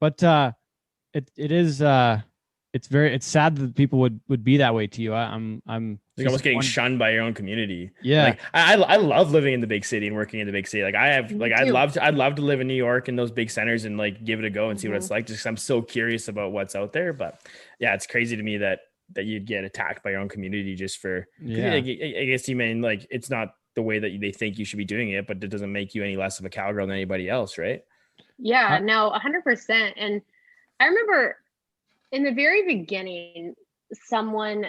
it is it's sad that people would be that way to you. I'm like almost getting shunned by your own community. Yeah. Like I love living in the big city and working in the big city. Like I'd love to live in New York and those big centers and like give it a go and see what it's like, just 'cause I'm so curious about what's out there. But yeah, it's crazy to me that that you'd get attacked by your own community just for, Yeah. I guess you mean like, it's not the way that they think you should be doing it, but it doesn't make you any less of a cowgirl than anybody else, right? Yeah, no, 100%. And I remember in the very beginning, someone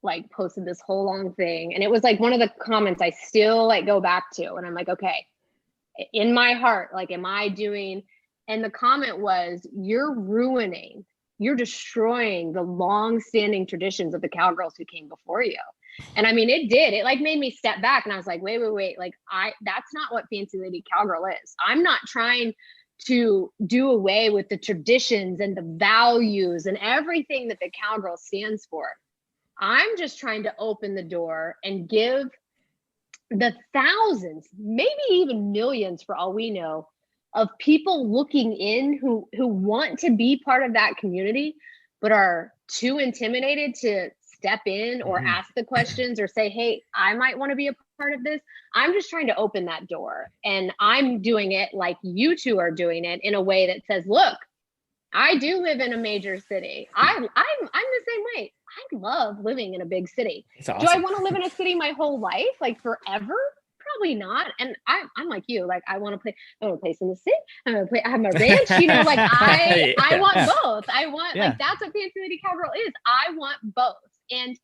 like posted this whole long thing, and it was like one of the comments I still like go back to, and I'm like, okay, in my heart, like, am I doing? And the comment was, you're destroying the long-standing traditions of the cowgirls who came before you. And I mean, it did. It like made me step back, and I was like, wait. Like, that's not what Fancy Lady Cowgirl is. I'm not trying to do away with the traditions and the values and everything that the cowgirl stands for. I'm just trying to open the door and give the thousands, maybe even millions for all we know, of people looking in who want to be part of that community, but are too intimidated to step in or ask the questions or say, hey, I might want to be a part of this. I'm just trying to open that door, and I'm doing it like you two are doing it, in a way that says, look, I do live in a major city. I'm the same way. I love living in a big city. It's awesome. Do I want to live in a city my whole life, like forever? Probably not. And I'm like you, like, I want to have a place in the city. I have my ranch, you know, like I want both. I want, like, that's what Fancy Lady Cowgirl is. I want both. And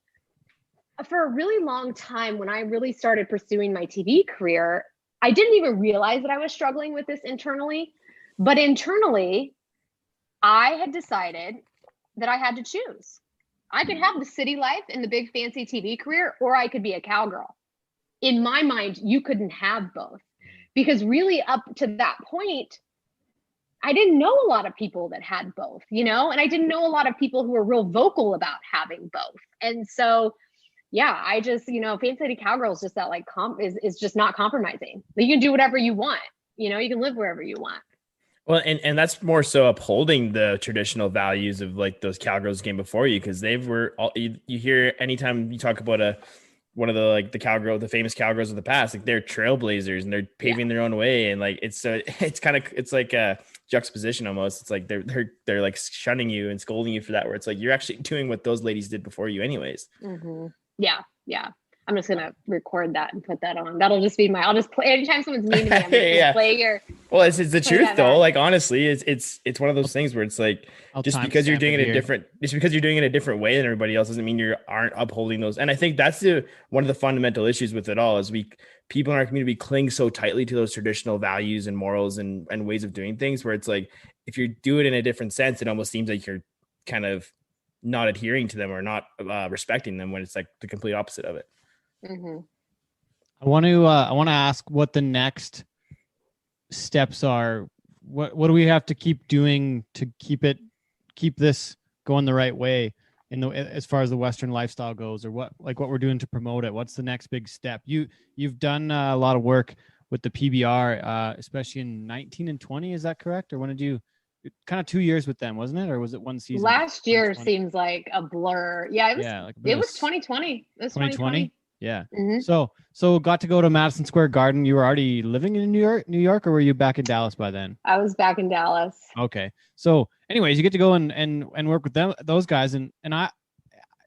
for a really long time, when I really started pursuing my TV career, I didn't even realize that I was struggling with this internally. But internally, I had decided that I had to choose. I could have the city life and the big fancy TV career, or I could be a cowgirl. In my mind, you couldn't have both, because really up to that point, I didn't know a lot of people that had both, you know, and I didn't know a lot of people who were real vocal about having both. And so, yeah, I just, you know, Fancy Lady Cowgirl is just that, like, is just not compromising. You can do whatever you want, you know, you can live wherever you want. Well, and that's more so upholding the traditional values of like those cowgirls came before you, because they were all, you hear anytime you talk about one of the, like, the famous cowgirls of the past, like, they're trailblazers and they're paving their own way, and like it's like a juxtaposition almost. It's like they're like shunning you and scolding you for that, where it's like you're actually doing what those ladies did before you anyways. Yeah. I'm just gonna record that and put that on. That'll just be I'll just play anytime someone's mean to me. I'm gonna play your. Well, it's the truth though. Like, honestly, it's one of those things where it's like, just because you're doing it a different way than everybody else doesn't mean you aren't upholding those. And I think that's one of the fundamental issues with it all, is people in our community cling so tightly to those traditional values and morals and ways of doing things, where it's like, if you do it in a different sense, it almost seems like you're kind of not adhering to them or not respecting them, when it's like the complete opposite of it. Mm-hmm. I want to ask what the next steps are. What do we have to keep doing to keep this going the right way as far as the Western lifestyle goes, or what we're doing to promote it? What's the next big step? You've done a lot of work with the PBR, especially in 19 and 20. Is that correct? Or when did you? Kind of 2 years with them, wasn't it? Or was it one season? Last year seems like a blur. Yeah, it was. Yeah, it was 2020. It was 2020. Yeah. Mm-hmm. So got to go to Madison Square Garden. You were already living in New York, or were you back in Dallas by then? I was back in Dallas. Okay. So anyways, you get to go and work with those guys. And I,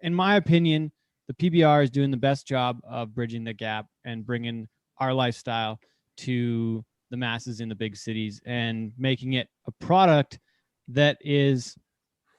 in my opinion, the PBR is doing the best job of bridging the gap and bringing our lifestyle to the masses in the big cities and making it a product that is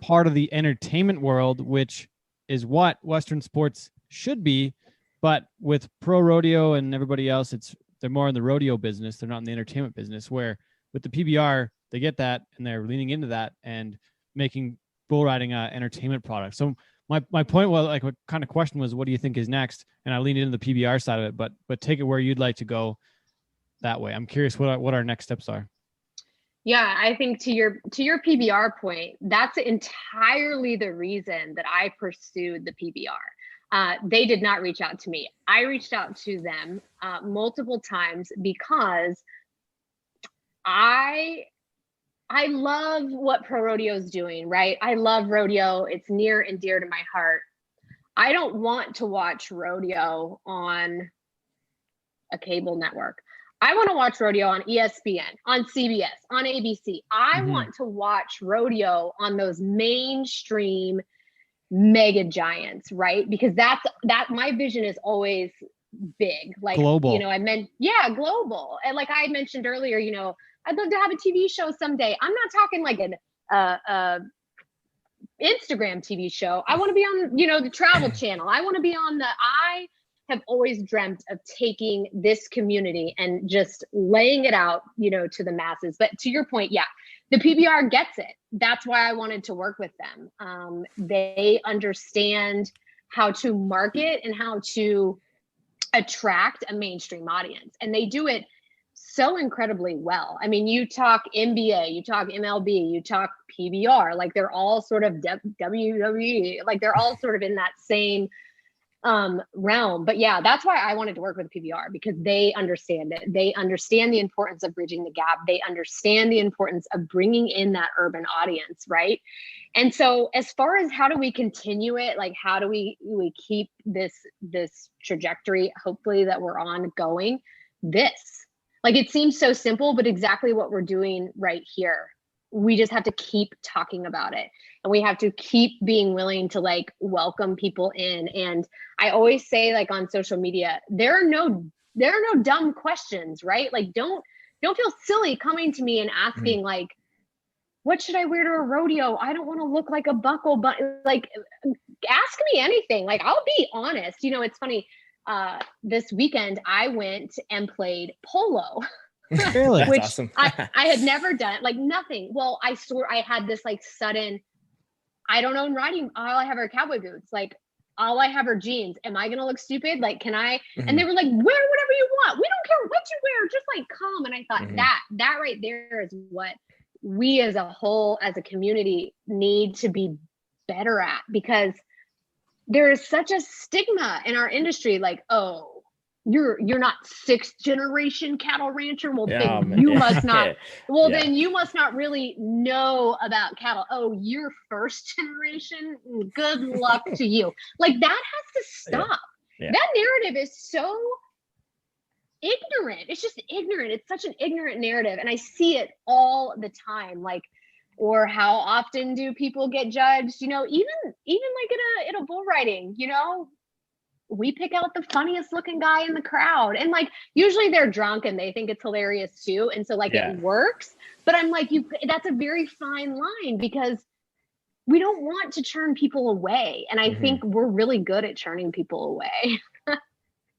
part of the entertainment world, which is what Western sports should be. But with pro rodeo and everybody else, they're more in the rodeo business. They're not in the entertainment business, where with the PBR, they get that and they're leaning into that and making bull riding an entertainment product. So my point was, like, what kind of question was, what do you think is next? And I leaned into the PBR side of it, but take it where you'd like to go that way. I'm curious what our next steps are. Yeah, I think to your PBR point, that's entirely the reason that I pursued the PBR. They did not reach out to me. I reached out to them multiple times because I love what pro rodeo is doing, right? I love rodeo. It's near and dear to my heart. I don't want to watch rodeo on a cable network. I want to watch rodeo on ESPN, on CBS, on ABC. I want to watch rodeo on those mainstream mega giants, right? Because that my vision is always big, like global. You know, global. And like I mentioned earlier, you know, I'd love to have a TV show someday. I'm not talking like an Instagram TV show. I want to be on, you know, the Travel Channel. I want to be on I have always dreamt of taking this community and just laying it out, you know, to the masses. But to your point, yeah, the PBR gets it. That's why I wanted to work with them. They understand how to market and how to attract a mainstream audience, and they do it so incredibly well. I mean, you talk NBA, you talk MLB, you talk PBR, like they're all sort of WWE, like they're all sort of in that same realm. But yeah, that's why I wanted to work with PBR, because they understand it. They understand the importance of bridging the gap. They understand the importance of bringing in that urban audience, right? And so as far as how do we continue it, like how do we keep this trajectory, hopefully, that we're on going, like it seems so simple, but exactly what we're doing right here. We just have to keep talking about it, and we have to keep being willing to like welcome people in. And I always say, like on social media, there are no dumb questions, right? Like don't feel silly coming to me and asking like, what should I wear to a rodeo? I don't want to look like a buckle, but like ask me anything. Like I'll be honest. You know, it's funny. This weekend I went and played polo. Really? Which awesome. I had never done, like nothing. Well, I had this like sudden, I don't own riding. All I have are cowboy boots. Like all I have are jeans. Am I going to look stupid? Like, can I? And they were like, wear whatever you want. We don't care what you wear. Just like come. And I thought that right there is what we as a whole, as a community, need to be better at, because there is such a stigma in our industry. Like, oh, you're not sixth generation cattle rancher. Well, then you must not. Well, then you must not really know about cattle. Oh, you're first generation. Good luck to you. Like that has to stop. Yeah. That narrative is so ignorant. It's just ignorant. It's such an ignorant narrative, and I see it all the time. Like, or how often do people get judged? You know, even like in a bull riding, you know, we pick out the funniest looking guy in the crowd, and like usually they're drunk and they think it's hilarious too, and so like it works. But I'm like, that's a very fine line, because we don't want to turn people away, and I think we're really good at turning people away.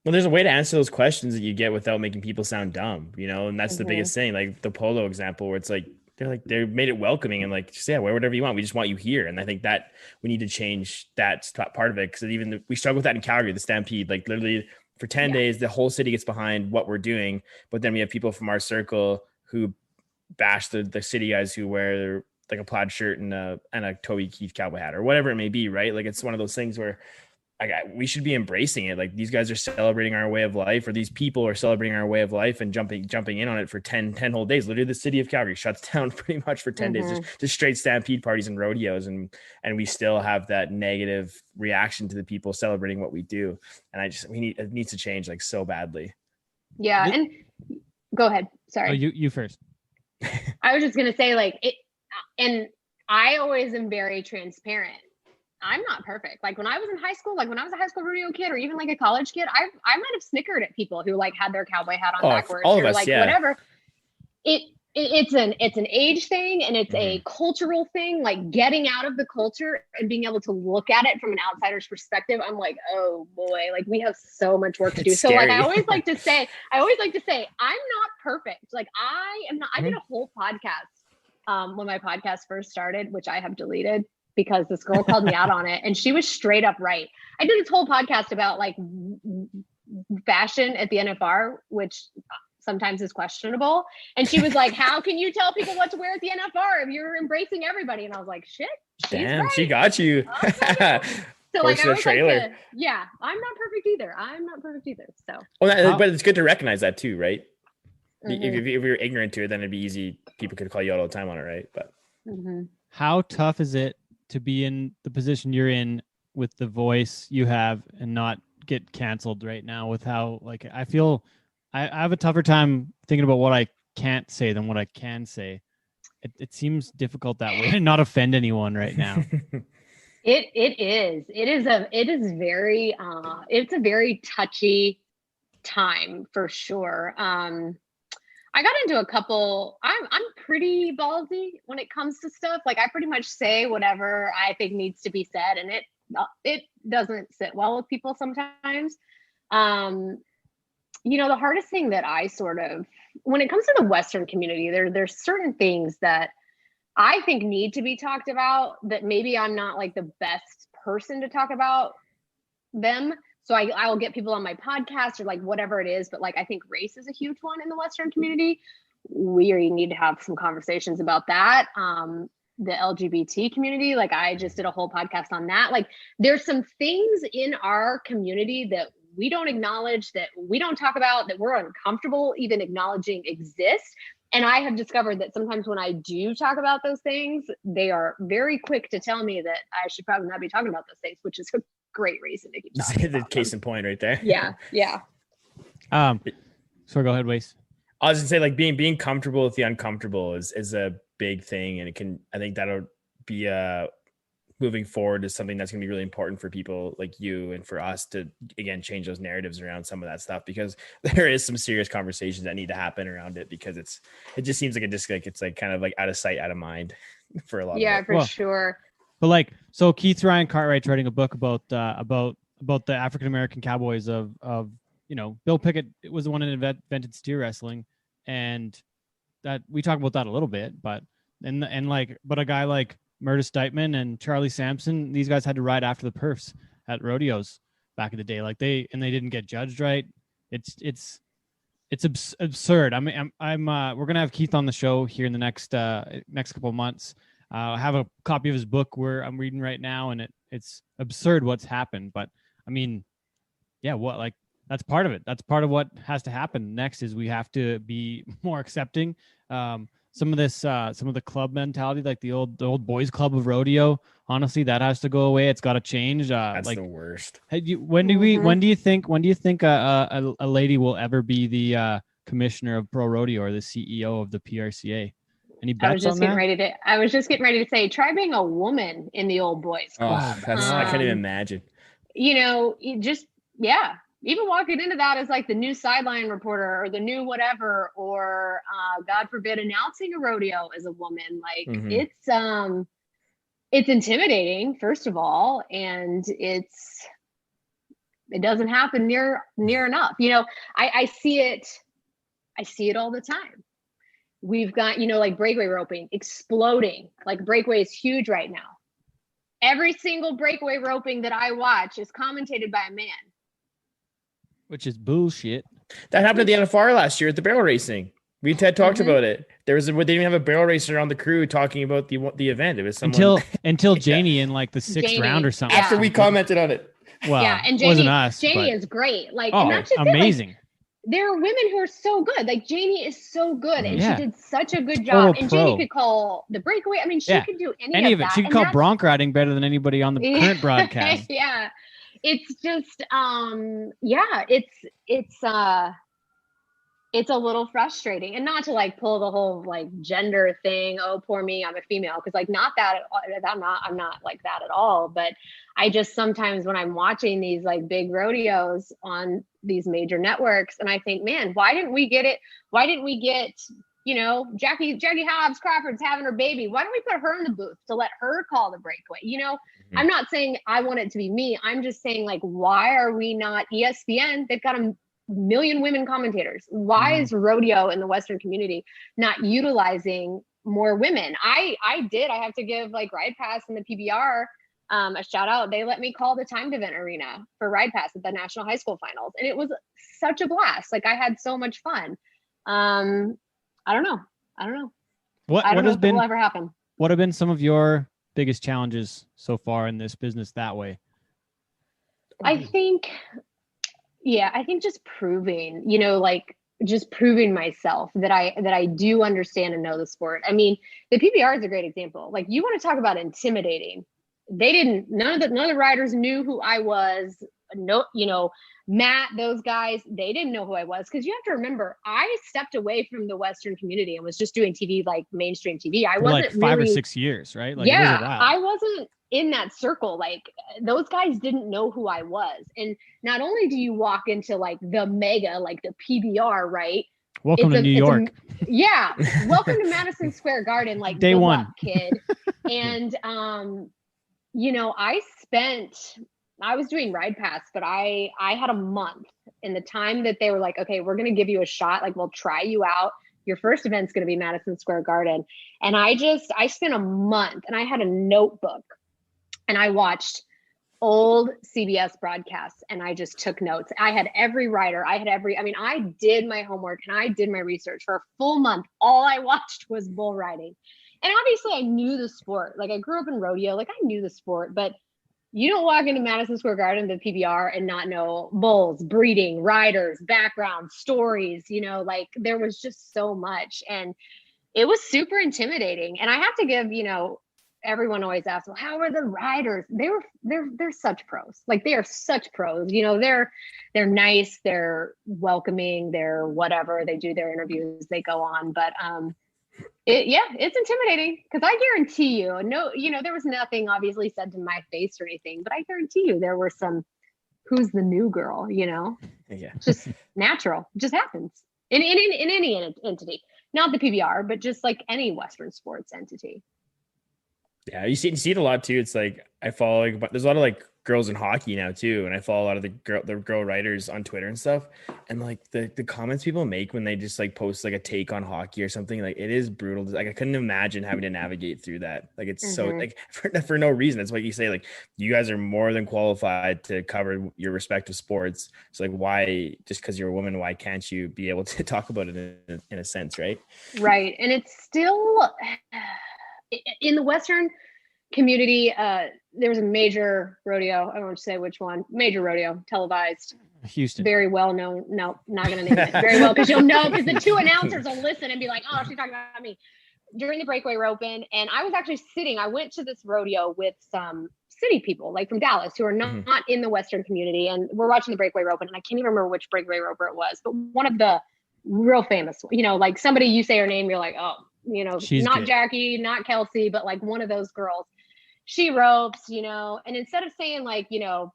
Well, there's a way to answer those questions that you get without making people sound dumb, you know, and that's the biggest thing. Like the polo example, where it's like they made it welcoming and like, just wear whatever you want. We just want you here. And I think that we need to change that part of it, because even we struggle with that in Calgary, the Stampede. Like literally for 10 days, the whole city gets behind what we're doing, but then we have people from our circle who bash the city guys who wear like a plaid shirt and a Toby Keith cowboy hat or whatever it may be, right? Like it's one of those things where we should be embracing it. Like these guys are celebrating our way of life, or these people are celebrating our way of life and jumping in on it for 10 whole days. Literally the city of Calgary shuts down pretty much for 10 days, just straight stampede parties and rodeos. And we still have that negative reaction to the people celebrating what we do. And it needs to change like so badly. Yeah. And go ahead. Sorry. Oh, you first. I was just going to say like it, and I always am very transparent. I'm not perfect. Like when I was in high school, like when I was a high school rodeo kid, or even like a college kid, I might have snickered at people who like had their cowboy hat on backwards, all of or us, like whatever. It's an age thing, and it's a cultural thing. Like getting out of the culture and being able to look at it from an outsider's perspective, I'm like, oh boy, like we have so much work to do. So like I always like to say, I'm not perfect. Like I am not. I did a whole podcast when my podcast first started, which I have deleted, because this girl called me out on it, and she was straight up right. I did this whole podcast about like fashion at the NFR, which sometimes is questionable. And she was like, how can you tell people what to wear at the NFR if you're embracing everybody? And I was like, shit. Damn, she got you. So like, I was like, I'm not perfect either. So. Well, but it's good to recognize that too, right? If you're ignorant to it, then it'd be easy. People could call you out all the time on it, right? But how tough is it to be in the position you're in with the voice you have and not get canceled right now? With how, like, I feel I have a tougher time thinking about what I can't say than what I can say. It seems difficult that way, and not offend anyone right now. It's a very touchy time for sure. I got into a couple. I'm pretty ballsy when it comes to stuff. Like I pretty much say whatever I think needs to be said, and it doesn't sit well with people sometimes. The hardest thing that I sort of, when it comes to the Western community, there's certain things that I think need to be talked about that maybe I'm not like the best person to talk about them. So I will get people on my podcast or like whatever it is. But like, I think race is a huge one in the Western community. We need to have some conversations about that. The LGBT community, like I just did a whole podcast on that. Like there's some things in our community that we don't acknowledge, that we don't talk about, that we're uncomfortable even acknowledging exist. And I have discovered that sometimes when I do talk about those things, they are very quick to tell me that I should probably not be talking about those things, which is a great reason to keep talking about The case in point right there. Yeah. So go ahead, Wace. I was gonna say, like being comfortable with the uncomfortable is a big thing, and I think that'll be moving forward is something that's going to be really important for people like you and for us to, again, change those narratives around some of that stuff, because there is some serious conversations that need to happen around it, because it just seems like it's like kind of like out of sight, out of mind for a lot of it. For sure. But like, so Keith Ryan Cartwright's writing a book about the African-American cowboys of Bill Pickett was the one that invented steer wrestling, and that we talk about that a little bit, but a guy like Meredith Steitman and Charlie Sampson, these guys had to ride after the perfs at rodeos back in the day. Like they didn't get judged right. It's absurd. I mean, we're going to have Keith on the show here in the next couple of months. I have a copy of his book where I'm reading right now, and it's absurd what's happened. But I mean, yeah, that's part of it. That's part of what has to happen next is we have to be more accepting. Some of the club mentality, like the old boys club of rodeo, honestly, that has to go away. It's got to change. That's the worst. When do you think a lady will ever be the commissioner of pro rodeo or the CEO of the PRCA? Any bets I was just getting ready to say, try being a woman in the old boys club. I can't even imagine. Even walking into that as like the new sideline reporter or the new whatever, or God forbid, announcing a rodeo as a woman, like it's intimidating, first of all, and it doesn't happen near enough. I see it all the time. We've got, like breakaway roping exploding. Like breakaway is huge right now. Every single breakaway roping that I watch is commentated by a man. Which is bullshit. That happened at the NFR last year at the barrel racing. We had talked about it. They didn't even have a barrel racer on the crew talking about the event. It was someone until Janie in like the sixth round or something. After we commented on it. Well, and Janie, wasn't us. Janie is great. Like, and that's just amazing. Like, there are women who are so good. Like Janie is so good, and she did such a good Total job. And pro. Janie could call the breakaway. I mean, she could do any of that. She could call bronc riding better than anybody on the current broadcast. Yeah. It's just, it's a little frustrating, and not to like pull the whole like gender thing. Oh, poor me, I'm a female. Cause like not that I'm not like that at all. But I just, sometimes when I'm watching these like big rodeos on these major networks, and I think, man, why didn't we get it? Why didn't we get, Jackie Hobbs Crawford's having her baby. Why don't we put her in the booth to let her call the breakaway? I'm not saying I want it to be me. I'm just saying, like, why are we not ESPN? They've got a million women commentators. Why is rodeo in the Western community not utilizing more women? I have to give like Ride Pass and the PBR a shout out. They let me call the timed event arena for Ride Pass at the National High School Finals. And it was such a blast. Like I had so much fun. I don't know. What will ever happen. What have been some of your biggest challenges so far in this business that way? I think just proving, proving myself that I do understand and know the sport. I mean, the PBR is a great example. Like, you want to talk about intimidating. None of the riders knew who I was. No, Matt, those guys, they didn't know who I was. Cause you have to remember, I stepped away from the Western community and was just doing TV, like mainstream TV. I wasn't like 5 or 6 years, right? Like, yeah, I in that circle, like those guys didn't know who I was. And not only do you walk into like the mega, like the PBR, right? Welcome to New York. Yeah. Welcome to Madison Square Garden. Like Day one, luck, kid. And, you know, I was doing Ride Pass, but I had a month in the time that they were like, okay, we're going to give you a shot. Like, we'll try you out. Your first event's going to be Madison Square Garden. And I spent a month and I had a notebook and I watched old CBS broadcasts and I just took notes. I had every rider. I did my homework and I did my research for a full month. All I watched was bull riding. And obviously I knew the sport. Like I grew up in rodeo, like I knew the sport, but you don't walk into Madison Square Garden, the PBR, and not know bulls, breeding, riders, background, stories, you know, like there was just so much. And it was super intimidating. And I have to give, you know, everyone always asks, well, how are the riders? They're such pros. Like they are such pros. You know, they're nice, they're welcoming, they're whatever. They do their interviews, they go on. But it's intimidating because I guarantee you, no, you know, there was nothing obviously said to my face or anything, but I guarantee you there were some, who's the new girl, you know? Yeah. Just natural, it just happens in any entity, not the PBR, but just like any Western sports entity. Yeah, you see it a lot too. It's like I follow like there's a lot of like girls in hockey now too, and I follow a lot of the girl writers on Twitter and stuff. And like the comments people make when they just like post like a take on hockey or something, like it is brutal. Like I couldn't imagine having to navigate through that. Like it's so like for no reason. That's what you say. Like you guys are more than qualified to cover your respective sports. So like why just because you're a woman, why can't you be able to talk about it in a sense, right? Right, and it's still. In the Western community, there was a major rodeo. I won't say which one. Major rodeo, televised. Houston. Very well known. No, not going to name it. Very well, because you'll know, because the two announcers will listen and be like, oh, she's talking about me. During the Breakaway Roping, and I was actually I went to this rodeo with some city people, like from Dallas, who are not in the Western community. And we're watching the Breakaway Roping, and I can't even remember which Breakaway Roper it was, but one of the real famous, you know, like somebody you say her name, you're like, oh, you know, she's not good. Jackie, not Kelsey, but like one of those girls. She ropes, you know, and instead of saying like, you know,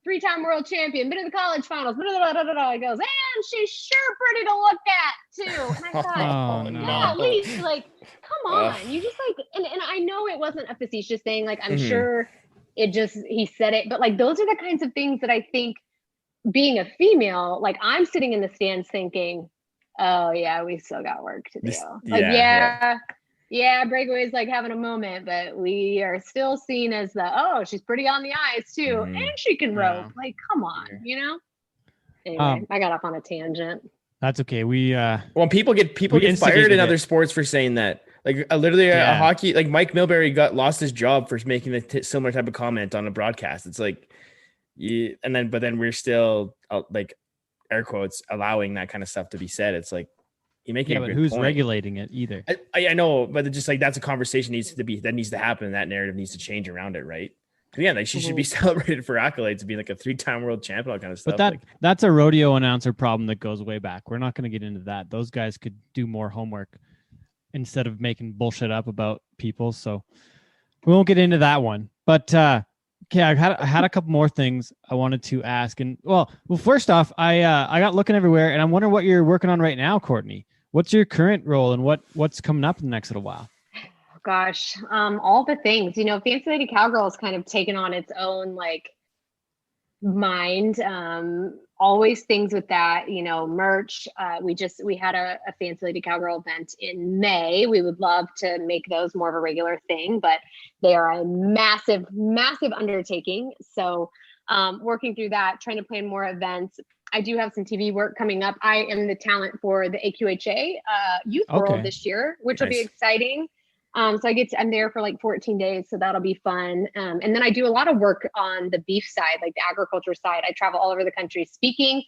3-time world champion, been in the college finals, it goes, and she's sure pretty to look at too. And I thought, at least like, come on, you just like, and I know it wasn't a facetious thing. Like I'm sure it just, he said it, but like those are the kinds of things that I think being a female, like I'm sitting in the stands thinking, oh yeah, we still got work to do. Like Breakaway's like having a moment, but we are still seen as she's pretty on the ice too, and she can rope. Like, come on, you know. Anyway, I got off on a tangent. That's okay. We well, people get fired in other sports for saying that. Like literally a hockey, like Mike Milbury lost his job for making a similar type of comment on a broadcast. It's like, but then we're still like, air quotes, allowing that kind of stuff to be said. It's like you make but who's regulating it either? I know, but it's just like that's a conversation needs to happen. And that narrative needs to change around it, right? Yeah, like she should be celebrated for accolades, being like a 3-time world champion, all kind of stuff. But that's a rodeo announcer problem that goes way back. We're not going to get into that. Those guys could do more homework instead of making bullshit up about people. So we won't get into that one. But okay, I had a couple more things I wanted to ask, and well, first off, I got looking everywhere, and I'm wondering what you're working on right now, Courtney. What's your current role, and what's coming up in the next little while? Gosh, all the things. You know, Fancy Lady Cowgirl has kind of taken on its own like mind. Always things with that, you know, merch. We had a Fancy Lady Cowgirl event in May. We would love to make those more of a regular thing, but they are a massive, massive undertaking. So working through that, trying to plan more events. I do have some TV work coming up. I am the talent for the AQHA Youth World this year, which will be exciting. So I'm there for like 14 days. So that'll be fun. And then I do a lot of work on the beef side, like the agriculture side. I travel all over the country speaking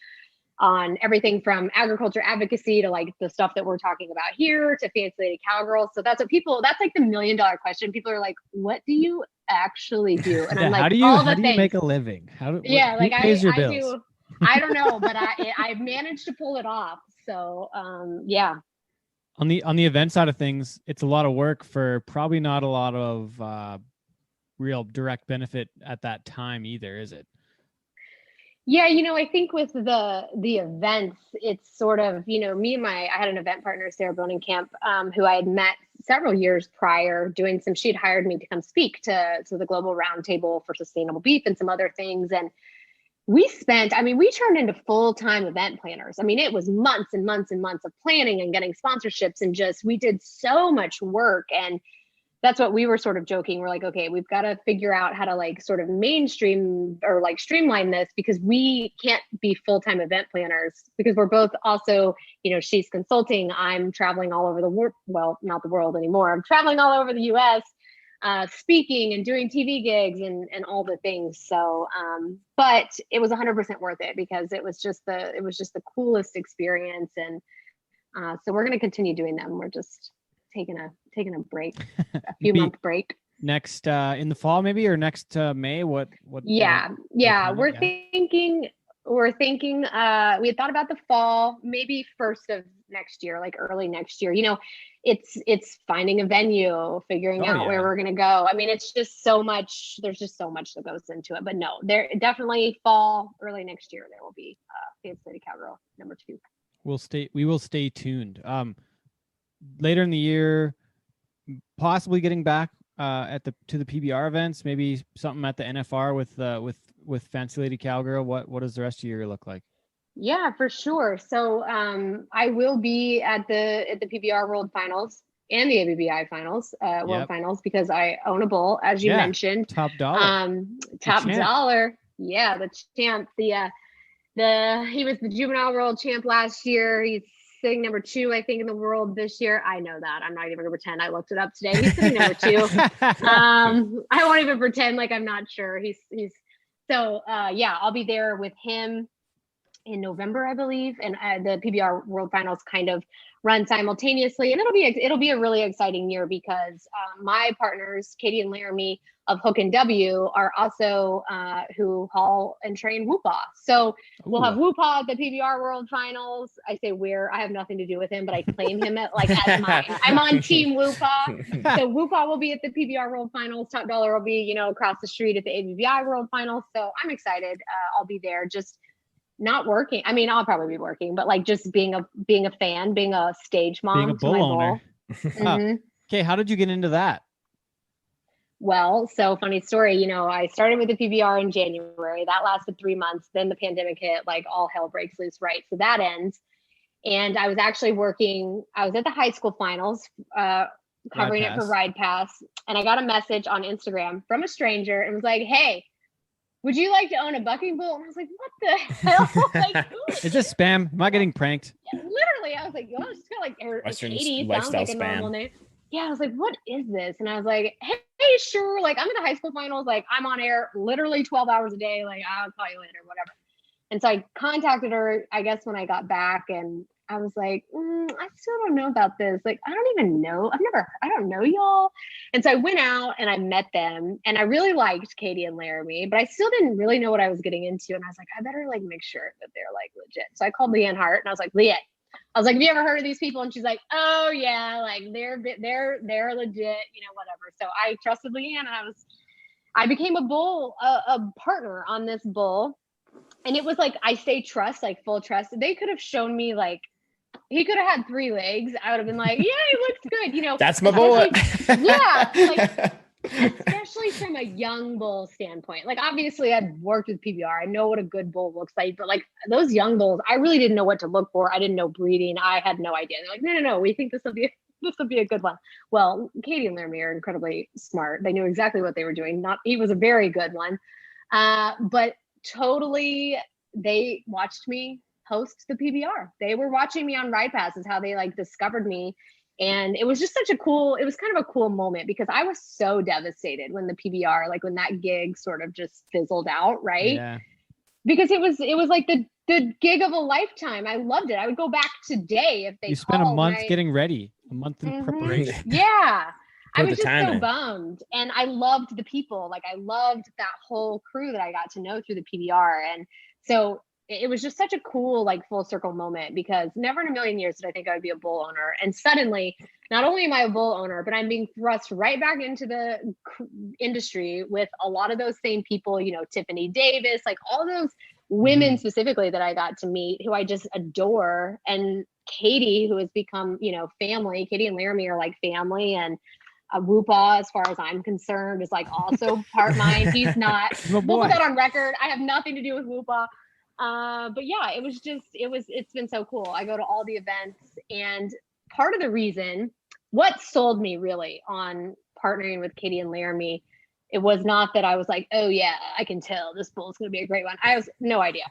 on everything from agriculture advocacy to like the stuff that we're talking about here to Fancy Lady Cowgirl. So that's like the $1 million question. People are like, what do you actually do? And I'm like, how do you make a living? Who pays your bills? I don't know, but I've managed to pull it off. So yeah. On the event side of things, it's a lot of work for probably not a lot of real direct benefit at that time either, is it? Yeah, I think with the events, it's sort of, me and I had an event partner, Sarah Bonenkamp, who I had met several years prior doing she had hired me to come speak to the Global Roundtable for Sustainable Beef and some other things. And we turned into full-time event planners. I mean, it was months and months and months of planning and getting sponsorships, and we did so much work. And that's what we were sort of joking. We're like, okay, we've got to figure out how to like sort of mainstream or like streamline this, because we can't be full-time event planners, because we're both also, she's consulting. I'm traveling all over the world. Well, not the world anymore. I'm traveling all over the US, speaking and doing TV gigs and all the things. So, but it was 100% worth it, because it was just the coolest experience. And so we're going to continue doing them. We're just taking a break, a few month break. Next in the fall, maybe, or next May. What? Yeah. We're thinking. We had thought about the fall, maybe first of next year, like early next year. It's finding a venue, figuring out where we're gonna go. I mean, it's just so much. There's just so much that goes into it. But no, there definitely fall, early next year. There will be Lady Cowgirl #2. We will stay tuned. Later in the year, possibly getting back to the PBR events, maybe something at the NFR with Fancy Lady Cowgirl. What does the rest of the year look like? Yeah, for sure. So I will be at the PBR World Finals and the ABBI Finals, World Finals, because I own a bull, as you mentioned. Top dollar. Top dollar. Yeah, the champ. He was the juvenile world champ last year. He's sitting #2, I think, in the world this year. I know that. I'm not even gonna pretend. I looked it up today. He's sitting #2. I won't even pretend like I'm not sure. So I'll be there with him in November, I believe, and the PBR World Finals kind of run simultaneously, and it'll be a really exciting year, because my partners, Katie and Laramie of Hook and W, are also who haul and train Whoopah. So we'll have Whoopah at the PBR World Finals. I say I have nothing to do with him, but I claim him as mine. I'm on Team Whoopah. So Whoopah will be at the PBR World Finals. Top dollar will be, across the street at the ABBI World Finals. So I'm excited. I'll be there. Just not working. I mean, I'll probably be working, but like just being a fan, being a stage mom, being a bull owner. Mm-hmm. Okay, how did you get into that? Well, so funny story. I started with the PBR in January. That lasted 3 months. Then the pandemic hit. Like all hell breaks loose, right? So that ends. And I was actually working. I was at the high school finals, covering it for Ride Pass, and I got a message on Instagram from a stranger, and was like, "Hey, would you like to own a bucking bull?" And I was like, what the hell? Is this spam? Am I getting pranked? Yeah, literally, I was like, oh, it's kind of like Western Katie, sounds lifestyle like a spam. normal name. Yeah, I was like, what is this? And I was like, hey, sure. Like, I'm in the high school finals. Like, I'm on air literally 12 hours a day. Like, I'll call you later, whatever. And so I contacted her, I guess, when I got back, and I was like, I still don't know about this. Like, I don't even know. I don't know y'all. And so I went out and I met them, and I really liked Katie and Laramie, but I still didn't really know what I was getting into. And I was like, I better like make sure that they're like legit. So I called Leanne Hart, and I was like, Leanne, have you ever heard of these people? And she's like, oh yeah, like they're legit, whatever. So I trusted Leanne, and I became a partner on this bull. And it was like, I say trust, like full trust. They could have shown me like, he could have had 3 legs. I would have been like, yeah, he looks good. That's my bullet. Yeah. Like, especially from a young bull standpoint. Like, obviously I've worked with PBR. I know what a good bull looks like, but like those young bulls, I really didn't know what to look for. I didn't know breeding. I had no idea. They're like, no, we think this will be a good one. Well, Katie and Laramie are incredibly smart. They knew exactly what they were doing. He was a very good one. But totally, they watched me host the PBR. They were watching me on Ride Pass, is how they like discovered me. And it was just it was kind of a cool moment, because I was so devastated when the PBR, like when that gig sort of just fizzled out, right? Yeah. Because it was like the gig of a lifetime. I loved it. I would go back today if they You spent a month getting ready, a month in preparation. Yeah. I Put was the just time so in. bummed. And I loved the people. Like, I loved that whole crew that I got to know through the PBR. And so it was just such a cool, like, full circle moment, because never in a million years did I think I would be a bull owner. And suddenly not only am I a bull owner, but I'm being thrust right back into the industry with a lot of those same people, you know, Tiffany Davis, like all those women specifically that I got to meet who I just adore. And Katie, who has become, you know, family. Katie and Laramie are like family. And Whoopaw, as far as I'm concerned, is like also part mine. He's not. We'll put that on record. I have nothing to do with Whoopaw. But yeah, it's been so cool. I go to all the events, and part of the reason, what sold me really on partnering with Katie and Laramie, it was not that I was like, oh yeah, I can tell this bull is going to be a great one. I was no idea.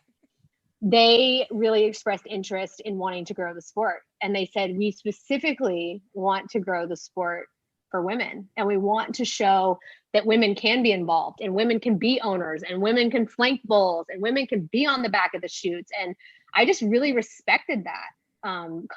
They really expressed interest in wanting to grow the sport. And they said, we specifically want to grow the sport for women. And we want to show that women can be involved, and women can be owners, and women can flank bulls, and women can be on the back of the chutes. And I just really respected that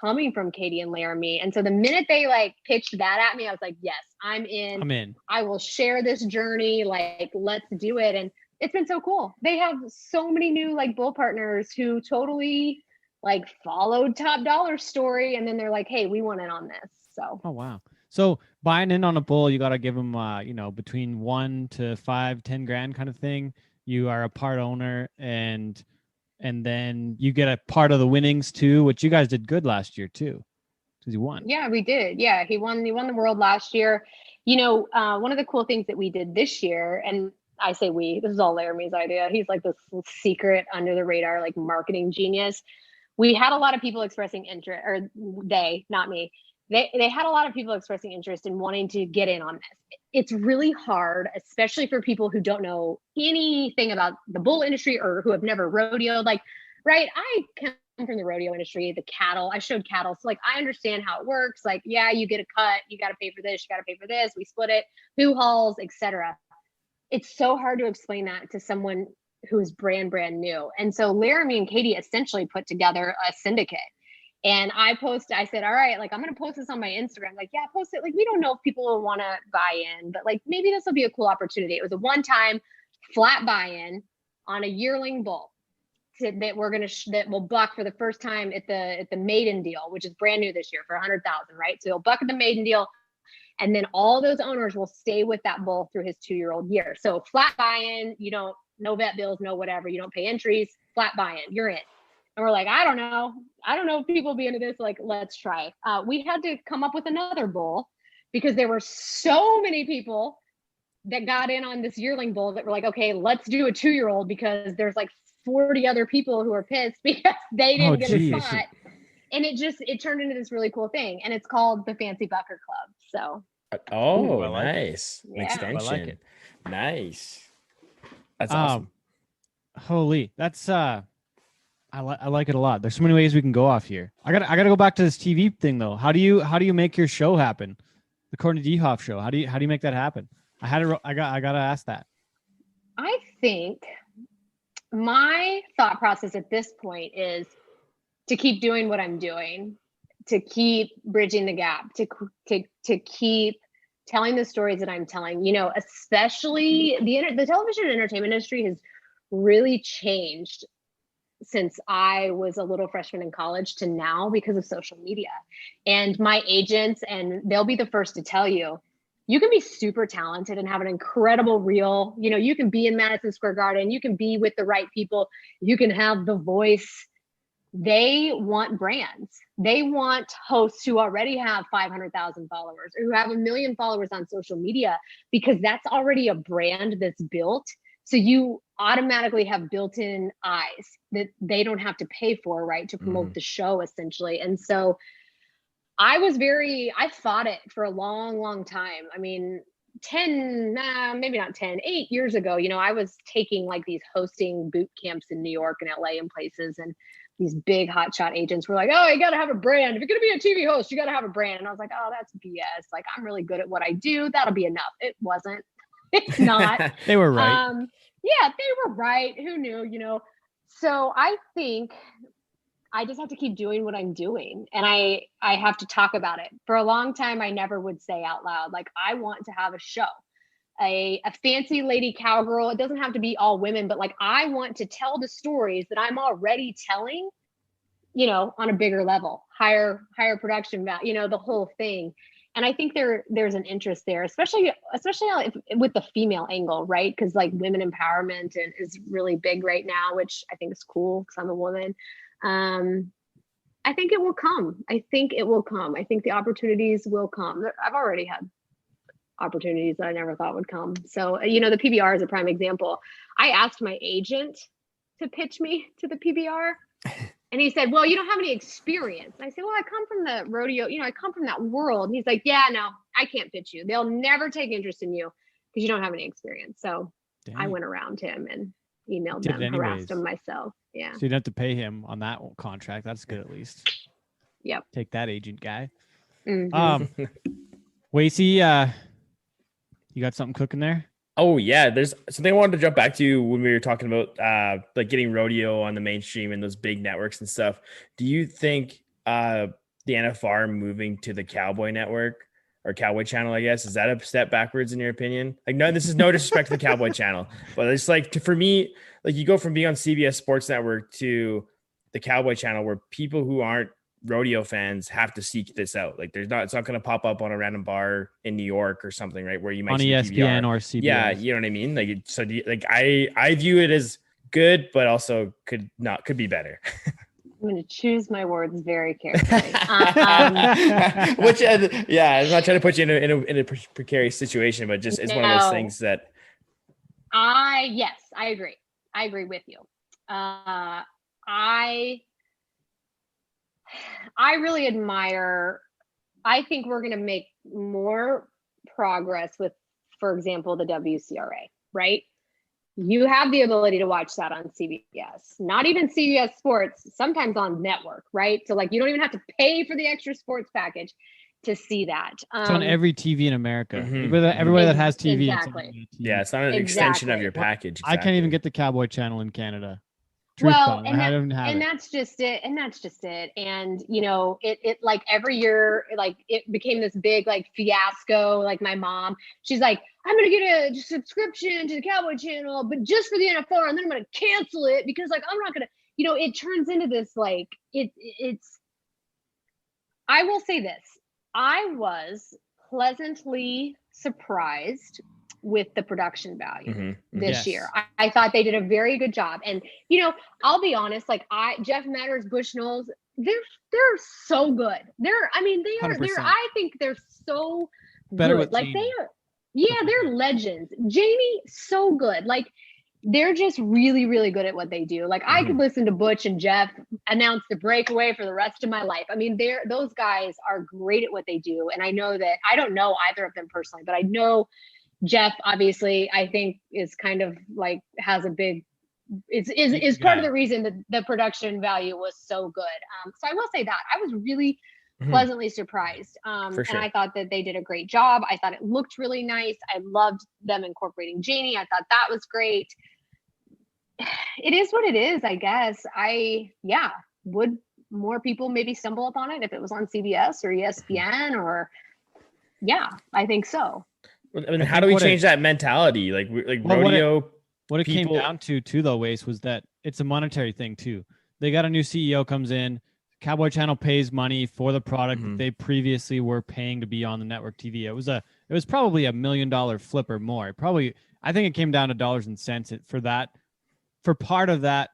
coming from Katie and Laramie. And so the minute they like pitched that at me, I was like, yes, I'm in. I will share this journey. Like, let's do it. And it's been so cool. They have so many new like bull partners who totally like followed Top Dollar's story. And then they're like, hey, we want in on this. So, oh, wow. So buying in on a bull, you got to give them, you know, between 1 to 5, 10 grand kind of thing. You are a part owner, and then you get a part of the winnings too, which you guys did good last year too, because you won. Yeah, we did. Yeah, he won the world last year. You know, one of the cool things that we did this year, and I say we, this is all Laramie's idea. He's like this secret under the radar, like marketing genius. We had a lot of people expressing interest, or they, not me. They had a lot of people expressing interest in wanting to get in on this. It's really hard, especially for people who don't know anything about the bull industry or who have never rodeoed. Like, right, I come from the rodeo industry, the cattle. I showed cattle. So like, I understand how it works. Like, yeah, you get a cut, you got to pay for this, you got to pay for this. We split it, who hauls, etc. It's so hard to explain that to someone who is brand new. And so Laramie and Katie essentially put together a syndicate. And I said, all right, like, I'm going to post this on my Instagram. Like, yeah, post it. Like, we don't know if people will want to buy in, but like, maybe this will be a cool opportunity. It was a one-time flat buy-in on a yearling bull that we're going to, that will buck for the first time at the maiden deal, which is brand new this year for 100,000, right? So he'll buck at the maiden deal. And then all those owners will stay with that bull through his 2-year-old year. So flat buy-in, you don't, no vet bills, no whatever. You don't pay entries, flat buy-in, you're in. And we're like, I don't know if people will be into this. Like, let's try. We had to come up with another bull because there were so many people that got in on this yearling bull that were like, okay, let's do a 2-year-old because there's like 40 other people who are pissed because they didn't get a spot. And it turned into this really cool thing. And it's called the Fancy Bucker Club. So. Oh, I like nice. It. Extension. I like it. Nice. That's awesome. Holy, that's I like it a lot. There's so many ways we can go off here. I gotta go back to this TV thing though. How do you make your show happen? The Courtenay DeHoff show. How do you make that happen? I gotta ask that. I think my thought process at this point is to keep doing what I'm doing, to keep bridging the gap, to keep telling the stories that I'm telling. You know, especially the television and entertainment industry has really changed since I was a little freshman in college to now because of social media. And my agents, and they'll be the first to tell you, you can be super talented and have an incredible reel. You know, you can be in Madison Square Garden, you can be with the right people, you can have the voice. They want brands. They want hosts who already have 500,000 followers or who have 1 million followers on social media, because that's already a brand that's built. So you automatically have built-in eyes that they don't have to pay for, right, to promote the show essentially. And so I fought it for a long time. I mean, 8 years ago, you know, I was taking like these hosting boot camps in New York and LA and places, and these big hotshot agents were like, oh, you got to have a brand. If you're going to be a TV host, you got to have a brand. And I was like, oh, that's BS. Like, I'm really good at what I do. That'll be enough. It wasn't. It's not. They were right. Yeah, they were right. Who knew, you know? So I think I just have to keep doing what I'm doing. And I have to talk about it. For a long time, I never would say out loud, like, I want to have a show, a fancy Lady Cowgirl. It doesn't have to be all women, but like, I want to tell the stories that I'm already telling on a bigger level, higher production value, the whole thing. And I think there's an interest there, especially with the female angle, right? Because like women empowerment is really big right now, which I think is cool because I'm a woman. I think it will come. I think the opportunities will come. I've already had opportunities that I never thought would come. So, the PBR is a prime example. I asked my agent to pitch me to the PBR. And he said, well, you don't have any experience. And I said, well, I come from the rodeo, I come from that world. And he's like, yeah, no, I can't pitch you. They'll never take interest in you because you don't have any experience. So dang. I went around him and emailed them, harassed them myself. Yeah. So you don't have to pay him on that contract. That's good at least. Yep. Take that, agent guy. Mm-hmm. Wacey, you got something cooking there? Oh yeah, there's something I wanted to jump back to when we were talking about like getting rodeo on the mainstream and those big networks and stuff. Do you think the NFR moving to the Cowboy Network or Cowboy Channel, I guess, is that a step backwards in your opinion? Like, no, this is no disrespect to the Cowboy Channel, but it's like for me, like you go from being on CBS Sports Network to the Cowboy Channel, where people who aren't rodeo fans have to seek this out. Like it's not going to pop up on a random bar in New York or something, right? Where you might on see ESPN PBR. or CBS. Yeah, you know what I mean? Like, so I view it as good, but also could be better. I'm going to choose my words very carefully. Which, I'm not trying to put you in a precarious situation, but just it's one of those things that. Yes, I agree. I agree with you. I really admire, I think we're going to make more progress with, for example, the WCRA, right? You have the ability to watch that on CBS, not even CBS Sports, sometimes on network, right? So like, you don't even have to pay for the extra sports package to see that. It's on every TV in America. Mm-hmm. Everywhere that has TV. Exactly. It's yeah, it's not an extension of your package. Exactly. I can't even get the Cowboy Channel in Canada. And that's just it. And it like every year, like it became this big like fiasco. Like my mom, she's like, I'm gonna get a subscription to the Cowboy Channel, but just for the NFR, and then I'm gonna cancel it because like I'm not gonna, it turns into this like it's. I will say this: I was pleasantly surprised with the production value this year. I thought they did a very good job. And, I'll be honest, like Jeff Matters, Bush Knowles, they're so good. I think they're so better good. With Like Jamie. they're legends. Jamie, so good. Like they're just really, really good at what they do. Like I could listen to Butch and Jeff announce the breakaway for the rest of my life. I mean, those guys are great at what they do. And I know that I don't know either of them personally, but I know Jeff, obviously, I think is kind of like has a big is part of the reason that the production value was so good. So I will say that I was really pleasantly surprised. For sure. And I thought that they did a great job. I thought it looked really nice. I loved them incorporating Janie. I thought that was great. It is what it is, I guess. Would more people maybe stumble upon it if it was on CBS or ESPN or I think so. I mean, how do we change that mentality? Like rodeo. What it came down to too, though, Wace, was that it's a monetary thing too. They got a new CEO comes in. Cowboy Channel pays money for the product that they previously were paying to be on the network TV. It was probably $1 million flip or more. I think it came down to dollars and cents for that. For part of that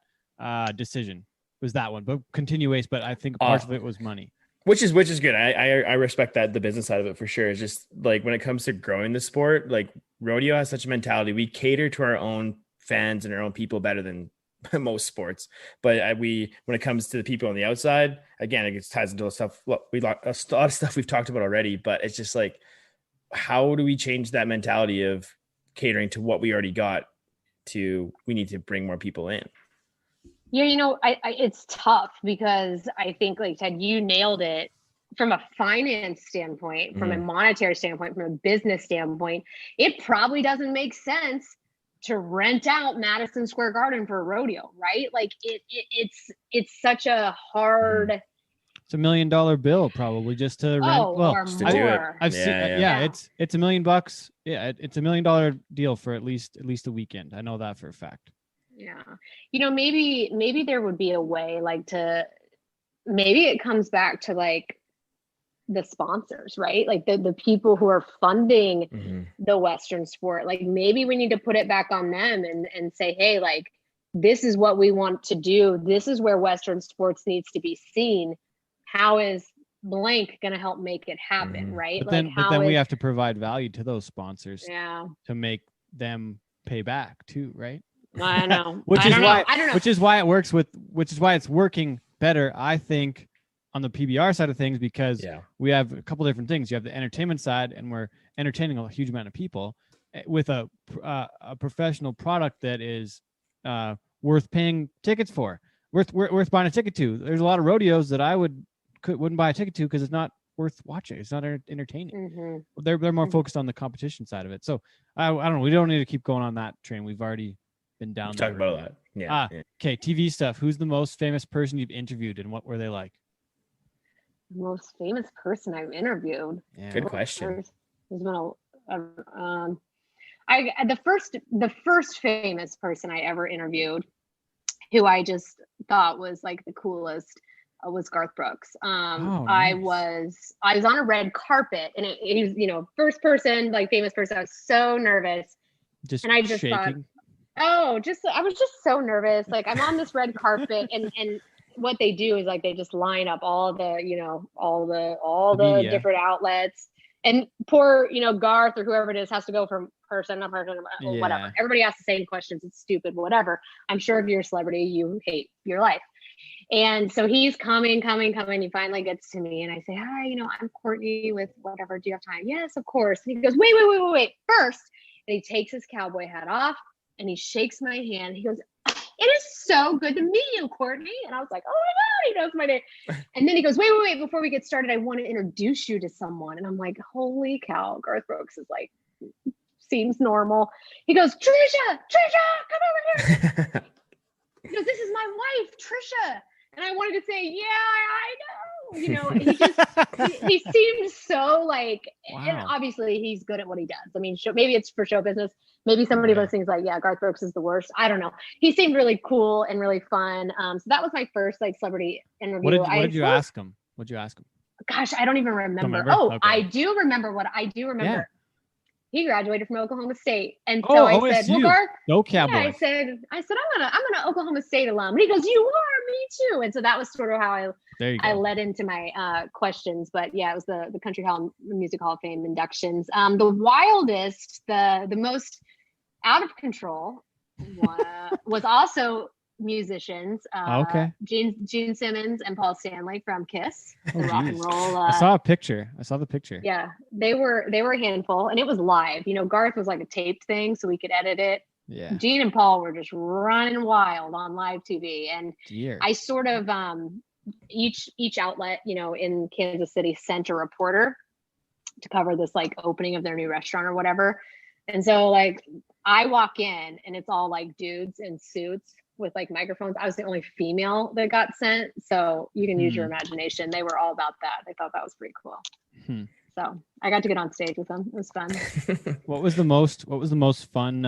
decision was that one, but continuation. But I think part of it was money. Which is good. I respect that, the business side of it for sure. It's just like when it comes to growing the sport, like rodeo has such a mentality. We cater to our own fans and our own people better than most sports. But when it comes to the people on the outside, again, it ties into stuff. A lot of stuff we've talked about already. But it's just like, how do we change that mentality of catering to what we already got to we need to bring more people in? Yeah, it's tough because I think, like Ted, you nailed it from a finance standpoint, from a monetary standpoint, from a business standpoint. It probably doesn't make sense to rent out Madison Square Garden for a rodeo, right? Like it's such a hard. It's $1 million bill probably just to rent. Or just to do it. more. I've seen. It's $1 million. Yeah, it's $1 million deal for at least a weekend. I know that for a fact. Yeah. Maybe there would be a way like to maybe it comes back to like the sponsors, right? Like the people who are funding the Western sport. Like maybe we need to put it back on them and say, hey, like this is what we want to do. This is where Western sports needs to be seen. How is blank going to help make it happen, right? But then we have to provide value to those sponsors to make them pay back too, right? I know. Which is why it's working better, I think, on the PBR side of things, because we have a couple different things. You have the entertainment side, and we're entertaining a huge amount of people with a professional product that is worth paying tickets for, worth buying a ticket to. There's a lot of rodeos that I wouldn't buy a ticket to because it's not worth watching. It's not entertaining. They're more focused on the competition side of it. So I don't know. We don't need to keep going on that train. We've already been down there. Talk about that. Yeah. Okay. TV stuff. Who's the most famous person you've interviewed, and what were they like? Most famous person I've interviewed. Yeah. Good question. There's been the first famous person I ever interviewed, who I just thought was like the coolest, was Garth Brooks. Nice. I was on a red carpet, and he was, first person, like famous person. I was so nervous, and I just shaking. I was just so nervous. Like I'm on this red carpet, and what they do is like they just line up all the media, different outlets, and poor Garth or whoever it is has to go from person to person, whatever. Everybody asks the same questions. It's stupid, whatever. I'm sure if you're a celebrity, you hate your life. And so he's coming. He finally gets to me, and I say, hi, I'm Courtney with whatever. Do you have time? Yes, of course. And he goes, wait. First, and he takes his cowboy hat off and he shakes my hand. He goes, it is so good to meet you, Courtney. And I was like, oh my God, he knows my name. And then he goes, wait, before we get started, I want to introduce you to someone. And I'm like, holy cow, Garth Brooks is like, seems normal. He goes, Trisha, come over here. He goes, this is my wife, Trisha. And I wanted to say, yeah, I know. He seemed so like, and obviously he's good at what he does. I mean, maybe it's for show business. Maybe somebody listening is like, yeah, Garth Brooks is the worst. I don't know. He seemed really cool and really fun. So that was my first like celebrity interview. What did you ask him? What'd you ask him? Gosh, I don't even remember. Oh, okay. I do remember Yeah. He graduated from Oklahoma State, and so I said, "Well, Garth, go Cowboys." Yeah, I said, I'm an Oklahoma State alum." And he goes, "You are, me too." And so that was sort of how I led into my questions. But yeah, it was the Country Music Hall of Fame inductions. The wildest, the most out of control was also musicians. Gene Simmons and Paul Stanley from Kiss, the rock and roll. I saw the picture. Yeah, they were a handful, and it was live. Garth was like a taped thing, so we could edit it. Yeah, Gene and Paul were just running wild on live TV, and I sort of each outlet, in Kansas City sent a reporter to cover this like opening of their new restaurant or whatever, and so like I walk in and it's all like dudes in suits with like microphones. I was the only female that got sent, so you can use your imagination. They were all about that. I thought that was pretty cool. So I got to get on stage with them. It was fun. What was the most fun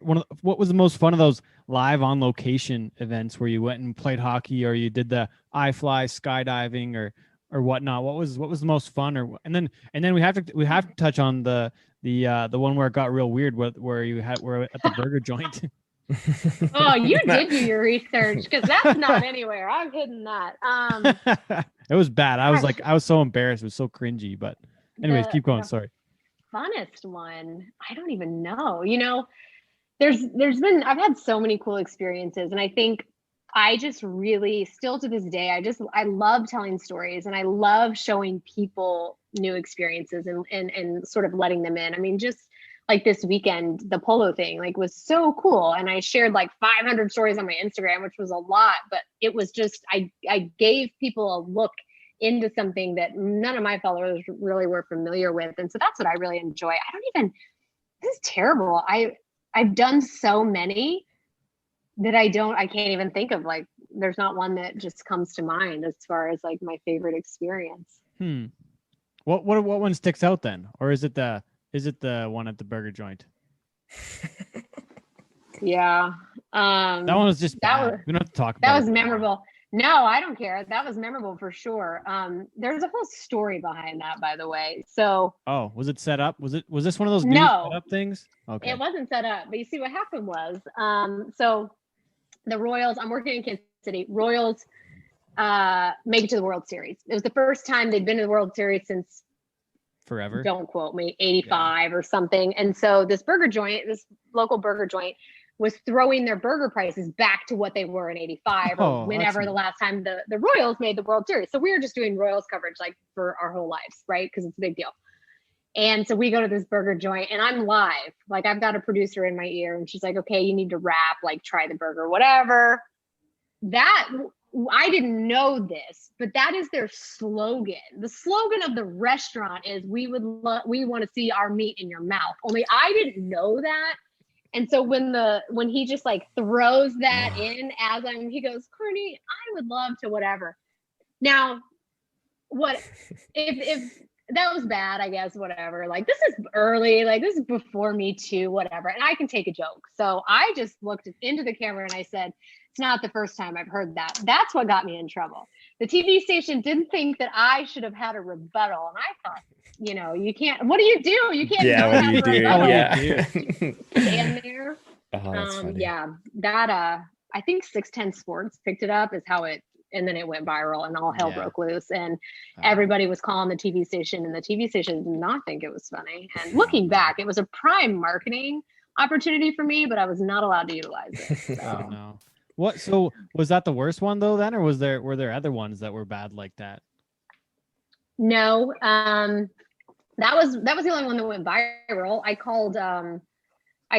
what was the most fun of those live on location events where you went and played hockey, or you did the iFly skydiving or whatnot? What was the most fun? And then we have to touch on the one where it got real weird, where we're at the burger joint. Oh, you did do your research, because that's not anywhere. I'm hitting that. It was bad. I was so embarrassed. It was so cringy. But anyways, keep going. Sorry. Funnest one, I don't even know. I've had so many cool experiences, and I think I just really, still to this day, I love telling stories, and I love showing people new experiences and sort of letting them in. I mean, just like this weekend, the polo thing was so cool. And I shared like 500 stories on my Instagram, which was a lot, but it was just, I gave people a look into something that none of my followers really were familiar with. And so that's what I really enjoy. This is terrible. I've done so many that I can't even think of, like, there's not one that just comes to mind as far as like my favorite experience. What one sticks out then? Or is it the one at the burger joint? Yeah. That one was just bad. We don't have to talk about that. That it. was memorable. No, I don't care. That was memorable for sure. There's a whole story behind that, by the way. So Oh, was it set up? Was this one of those new No. set up things? Okay. it wasn't set up, but you see what happened was, so the Royals, I'm working in Kansas City, Royals make it to the World Series. It was the first time they'd been to the World Series since, Forever. don't quote me, 85 or something. And so this local burger joint was throwing their burger prices back to what they were in 85 or whenever the last time the Royals made the World Series. So we were just doing Royals coverage like for our whole lives, right? Because it's a big deal. And so we go to this burger joint and I'm live. Like I've got a producer in my ear and she's like, okay, you need to rap, like try the burger, whatever. That, I didn't know this, but that is their slogan. The slogan of the restaurant is we want to see our meat in your mouth. Only I didn't know that. And so when he just like throws that in as he goes, Courtney, I would love to whatever. Now, what if that was bad, I guess, whatever. Like this is early, like this is before Me Too, whatever. And I can take a joke. So I just looked into the camera and I said, it's not the first time I've heard that. That's what got me in trouble. The TV station didn't think that I should have had a rebuttal. And I thought, you can't, what do? You can't what do you do? Yeah. Stand there. That's funny. Yeah, that I think 610 Sports picked it up is how and then it went viral and all hell broke loose and everybody was calling the TV station and the TV station did not think it was funny. And looking back, it was a prime marketing opportunity for me, but I was not allowed to utilize it. So. Oh no. What? So was that the worst one though then, or were there other ones that were bad like that? No, that was the only one that went viral. I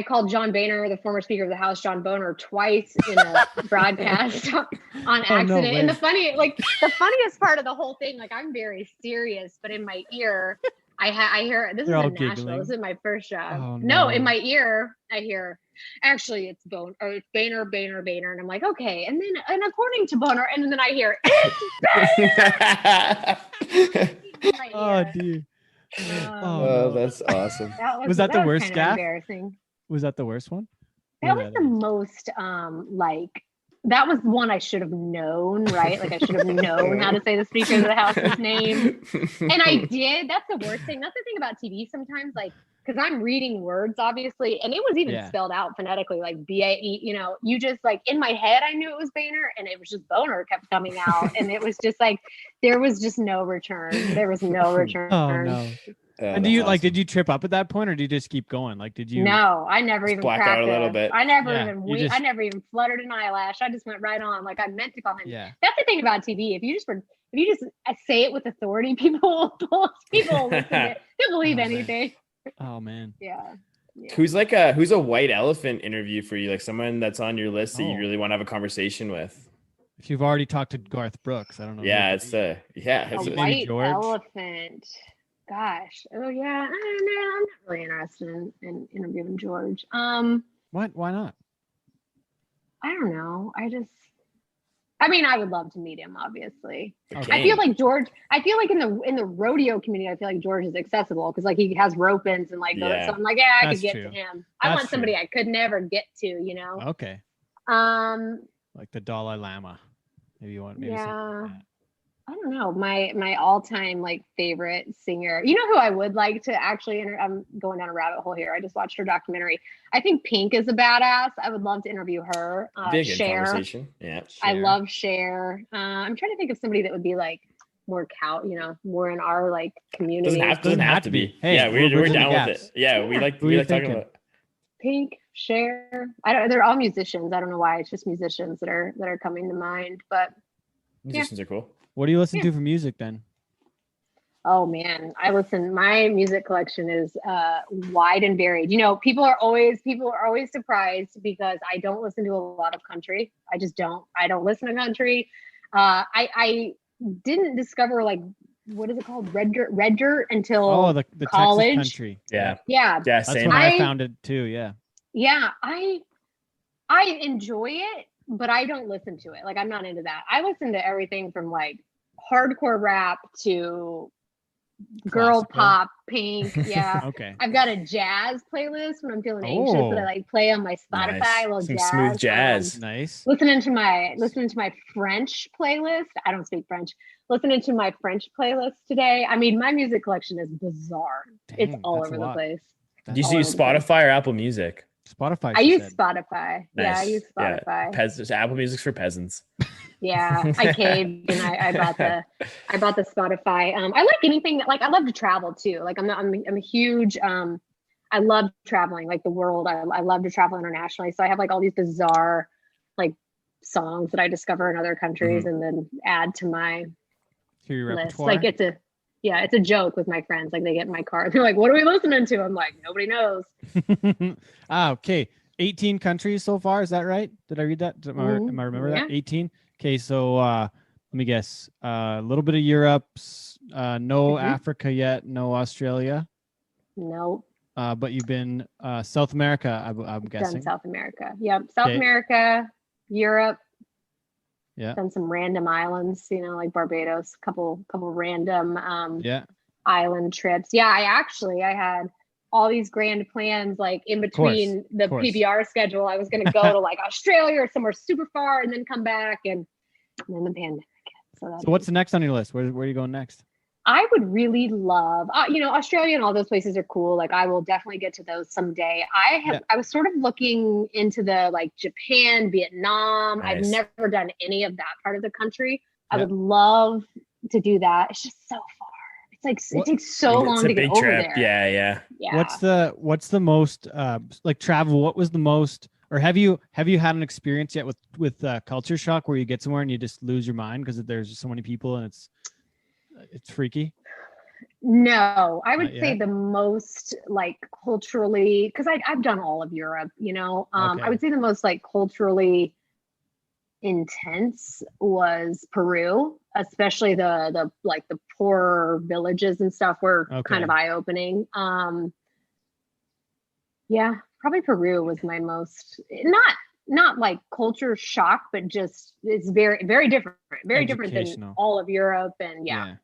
called John Boehner, the former Speaker of the House, John Boehner, twice in a broadcast on accident. No and the funniest part of the whole thing, like I'm very serious, but in my ear, I hear this is in Nashville. This is my first job. Oh, no, in my ear, I hear actually it's Boehner, and I'm like, okay. And according to Boehner, and then I hear it's Oh dear. That's awesome. Was that the worst kind of gaffe? Embarrassing. Was that the worst one? That was the most that was one I should have known, right? Like I should have known how to say the Speaker of the House's name. And I did. That's the worst thing. That's the thing about TV sometimes, like, because I'm reading words, obviously, and it was even spelled out phonetically, like B-A-E, you just like in my head, I knew it was Boehner and it was just Boner kept coming out. And it was just like, there was just no return. There was no return. Oh no. And did you trip up at that point or did you just keep going? Like, did you? No, I never even black cracked out a little bit. I never I never even fluttered an eyelash. I just went right on. Like I meant to call him. Yeah. That's the thing about TV. If you just say it with authority, people will listen to it. They'll believe anything. Oh man. Yeah. Who's a white elephant interview for you? Like someone that's on your list that you really want to have a conversation with? If you've already talked to Garth Brooks, I don't know. Yeah, it's a white elephant. Gosh. Oh yeah. I'm not really interested in interviewing George. What? Why not? I don't know. I would love to meet him, obviously. Okay. I feel like in the rodeo community, I feel like George is accessible because like he has rope ins and like so I'm like, I could get to him. I want somebody I could never get to, Okay. Like the Dalai Lama. Maybe you want something like that. I don't know. My all-time like favorite singer. You know who I would like to actually I'm going down a rabbit hole here. I just watched her documentary. I think Pink is a badass. I would love to interview her. Cher. Conversation. Yeah. Cher. I love Cher. I'm trying to think of somebody that would be like more more in our like community. Doesn't have to be. Hey, yeah, we're down with it. Yeah, we like talking about Pink, Cher. They're all musicians. I don't know why. It's just musicians that are coming to mind. But musicians are cool. What do you listen to for music then? Oh man, my music collection is wide and varied. People are always surprised because I don't listen to a lot of country. I just don't. I don't listen to country. I didn't discover like what is it called? Red dirt until the college. Texas country. Yeah. That's same. when I found it too. Yeah. Yeah, I enjoy it, but I don't listen to it. Like I'm not into that. I listen to everything from like hardcore rap to girl Classical. pop, Pink. Yeah. Okay. I've got a jazz playlist when I'm feeling anxious that I like play on my Spotify. Nice. A little Some jazz. smooth jazz. Nice. Listening to my French playlist. I don't speak French. Listening to my French playlist today. I mean, my music collection is bizarre. It's Dang, all that's a over the lot. place. Do you all use over the place. Spotify or Apple Music? Spotify. I she use said. Spotify. Yeah, I Nice. use Spotify. Apple Music's for peasants. Yeah, I caved and I bought the Spotify. I like anything that, like, I love to travel too. Like I'm a huge I love traveling like the world. I love to travel internationally. So I have like all these bizarre like songs that I discover in other countries and then add to my Hear your list. repertoire. Like it's a joke with my friends. Like they get in my car, they're like, "What are we listening to?" I'm like, "Nobody knows." Okay. 18 countries so far. Is that right? Did I read that? Am I remember that? 18. Okay. So let me guess. A little bit of Europe. No Africa yet. No Australia. Nope. But you've been South America. I'm guessing. Done South America. Yep. South Okay. America, Europe. Yeah. Done some random islands, like Barbados, couple random Yeah. island trips. Yeah, I had all these grand plans like in between the PBR schedule. I was going to go to like Australia or somewhere super far and then come back and then the pandemic. So what's the next on your list? Where are you going next? I would really love, Australia and all those places are cool. Like I will definitely get to those someday. I was sort of looking into the like Japan, Vietnam. Nice. I've never done any of that part of the country. I would love to do that. It's just so far. It's like, it takes so long to get over there. Yeah. What's the most like travel? What was the most, or have you had an experience yet with culture shock where you get somewhere and you just lose your mind because there's so many people and it's freaky? No, I would say the most like culturally, because I've done all of Europe, I would say the most like culturally intense was Peru, especially the poorer villages and stuff were kind of eye-opening. Yeah, probably Peru was my most, not like culture shock, but just it's very, very different, different than all of Europe. And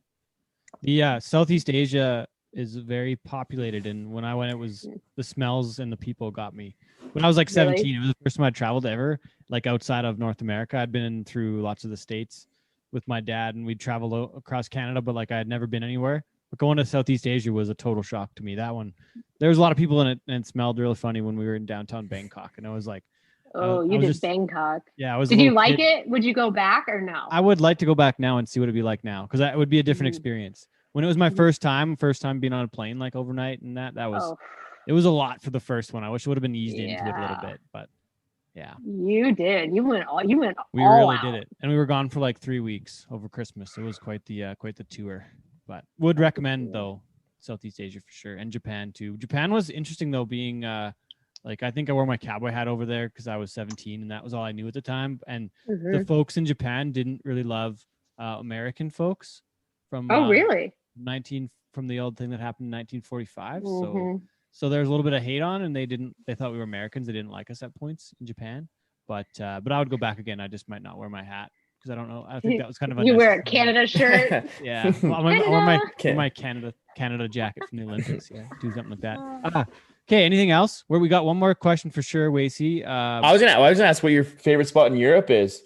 the Southeast Asia is very populated, and when I went, it was the smells and the people got me. When I was like 17, It was the first time I traveled ever, like outside of North America. I'd been through lots of the states with my dad, and we'd travel across Canada, but like I had never been anywhere. But going to Southeast Asia was a total shock to me. That one, there was a lot of people in it, and it smelled really funny when we were in downtown Bangkok, and I was like, "Oh, you did Bangkok? Yeah, I was. Did you like it? Would you go back or no?" I would like to go back now and see what it'd be like now, because that would be a different experience. When it was my first time being on a plane like overnight, and that was. It was a lot for the first one. I wish it would have been eased into it a little bit, but yeah. You did. You went all. We really did it, and we were gone for like 3 weeks over Christmas. It was quite the tour, but would recommend though Southeast Asia for sure, and Japan too. Japan was interesting though, being like I think I wore my cowboy hat over there because I was 17, and that was all I knew at the time. And the folks in Japan didn't really love American folks from really from the old thing that happened in 1945. So there's a little bit of hate on, and they thought we were Americans. They didn't like us at points in Japan, but I would go back again. I just might not wear my hat because I don't know. I think that was kind of you wear a Canada shirt. Yeah, well, I wear my Canada jacket from the Olympics. Yeah, do something like that. Okay, anything else? We got one more question for sure, Wacey. I was gonna ask what your favorite spot in Europe is.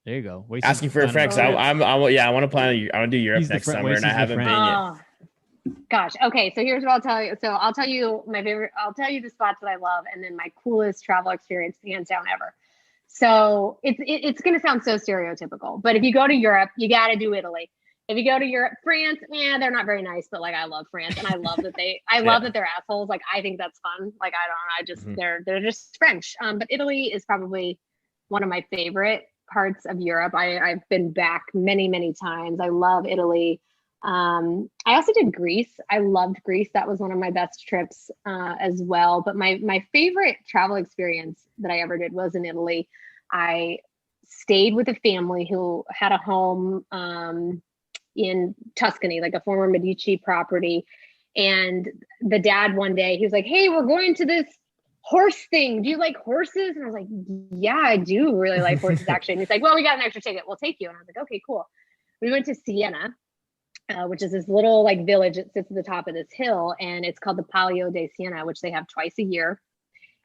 There you go. Wacey's asking for a friend. I want to plan. I want to do Europe next summer, and I haven't been yet. Gosh. Okay. So here's what I'll tell you. So I'll tell you my favorite. I'll tell you the spots that I love, and then my coolest travel experience, hands down, ever. So it's going to sound so stereotypical, but if you go to Europe, you got to do Italy. If you go to Europe, France, they're not very nice, but like I love France, and I love that love that they're assholes. Like I think that's fun. Like I just they're just French. But Italy is probably one of my favorite parts of Europe. I've been back many, many times. I love Italy. I also did Greece. I loved Greece. That was one of my best trips as well. But my favorite travel experience that I ever did was in Italy. I stayed with a family who had a home in Tuscany, like a former Medici property. And the dad one day, he was like, "Hey, we're going to this horse thing. Do you like horses?" And I was like, "Yeah, I do really like horses actually." And he's like, "Well, we got an extra ticket. We'll take you." And I was like, "Okay, cool." We went to Siena. which is this little like village that sits at the top of this hill, and it's called the Palio de Siena, which they have twice a year.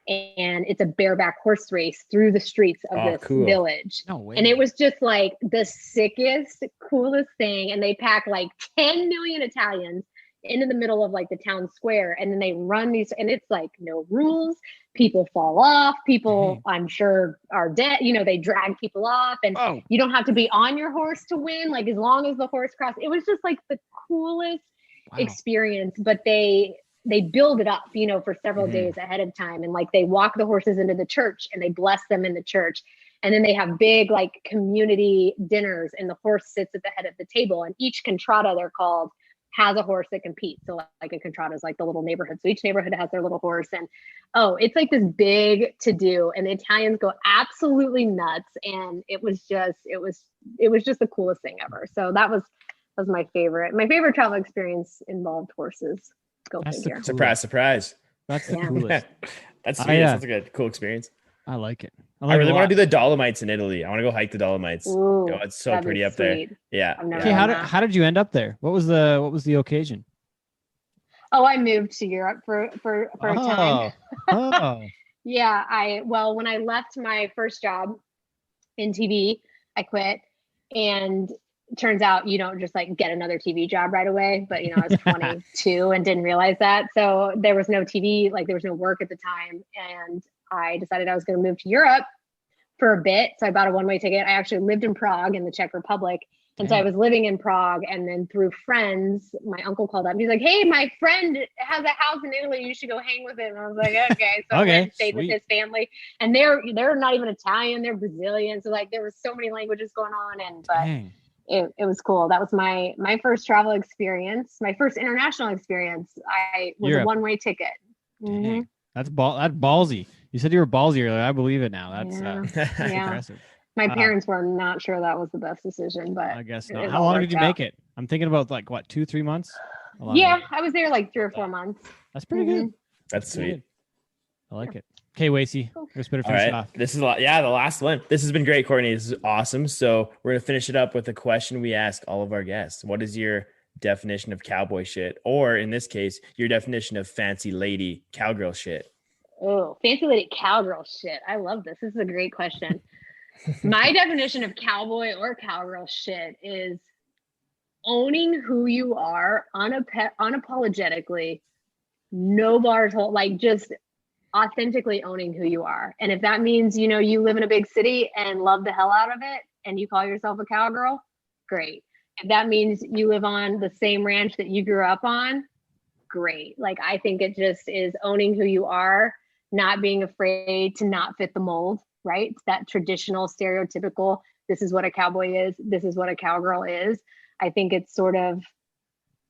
And it's a bareback horse race through the streets of this village. No way. And it was just like the sickest, coolest thing. And they pack like 10 million Italians into the middle of like the town square. And then they run these, and it's like no rules. People fall off. People, I'm sure, are dead. You know, they drag people off, and you don't have to be on your horse to win. Like as long as the horse crosses, it was just like the coolest experience. But they build it up, you know, for several days ahead of time. And like they walk the horses into the church and they bless them in the church. And then they have big like community dinners, and the horse sits at the head of the table, and each contrada, they're called, has a horse that competes. So like a contrada is like the little neighborhood. So each neighborhood has their little horse, and it's like this big to do, and the Italians go absolutely nuts. And it was just the coolest thing ever. So that was my favorite. My favorite travel experience involved horses. Go figure. Surprise. That's the coolest. That's sweet. That's a good, cool experience. I like it. I really want to do the Dolomites in Italy. I want to go hike the Dolomites. Ooh, it's so pretty up there. Yeah. Okay, how did you end up there? What was the occasion? Oh, I moved to Europe for a time. Yeah, when I left my first job in TV, I quit, and turns out you don't just like get another TV job right away. But you know, I was 22 and didn't realize that. So there was no TV, like there was no work at the time. And I decided I was going to move to Europe for a bit. So I bought a one-way ticket. I actually lived in Prague in the Czech Republic. And so I was living in Prague, and then through friends, my uncle called up. He's like, "Hey, my friend has a house in Italy. You should go hang with him." And I was like, "Okay." So I went and stayed with his family, and they're not even Italian; they're Brazilian. So like there was so many languages going on, but it was cool. That was my first travel experience, my first international experience. I was a one-way ticket. Mm-hmm. That's ballsy. You said you were ballsy earlier. I believe it now. That's impressive. My parents were not sure that was the best decision, but I guess not. How long did you make it? I'm thinking about like what, 2-3 months? Yeah, I was there like 3 or 4 months. That's pretty good. That's sweet. I like it. Okay, Wacey, let's better finish it off. This is the last one. This has been great, Courtney. This is awesome. So we're gonna finish it up with a question we ask all of our guests. What is your definition of cowboy shit? Or in this case, your definition of fancy lady cowgirl shit? Oh, fancy lady cowgirl shit. I love this. This is a great question. My definition of cowboy or cowgirl shit is owning who you are unapologetically, no bars hold, like just authentically owning who you are. And if that means, you know, you live in a big city and love the hell out of it and you call yourself a cowgirl, great. If that means you live on the same ranch that you grew up on, great. Like, I think it just is owning who you are, not being afraid to not fit the mold, right? It's that traditional, stereotypical, this is what a cowboy is, this is what a cowgirl is. I think it's sort of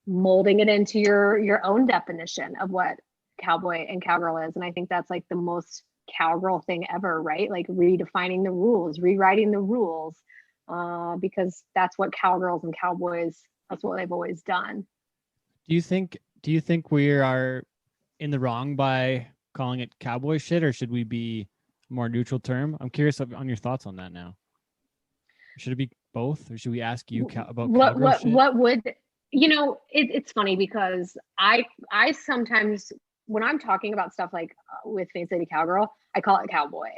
molding it into your own definition of what cowboy and cowgirl is. And I think that's like the most cowgirl thing ever, right? Like redefining the rules, rewriting the rules, because that's what cowgirls and cowboys, that's what they've always done. Do you think we are in the wrong by calling it cowboy shit, or should we be a more neutral term? I'm curious on your thoughts on that now. Should it be both, or should we ask you about what would, you know, it's funny because I sometimes, when I'm talking about stuff like with Fancy Lady Cowgirl, I call it cowboy.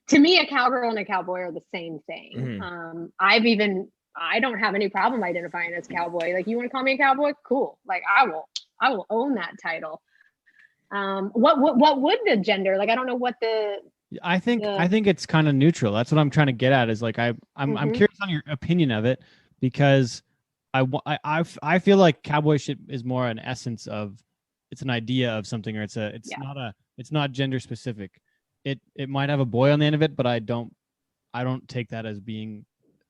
To me, a cowgirl and a cowboy are the same thing. Mm-hmm. I don't have any problem identifying as cowboy. Like, you want to call me a cowboy? Cool. Like, I will own that title. What would the gender, like, I don't know what I think it's kind of neutral. That's what I'm trying to get at, is like, I'm curious on your opinion of it, because I feel like cowboy shit is more an essence of, it's an idea of something, or it's not gender specific. It might have a boy on the end of it, but I don't take that as being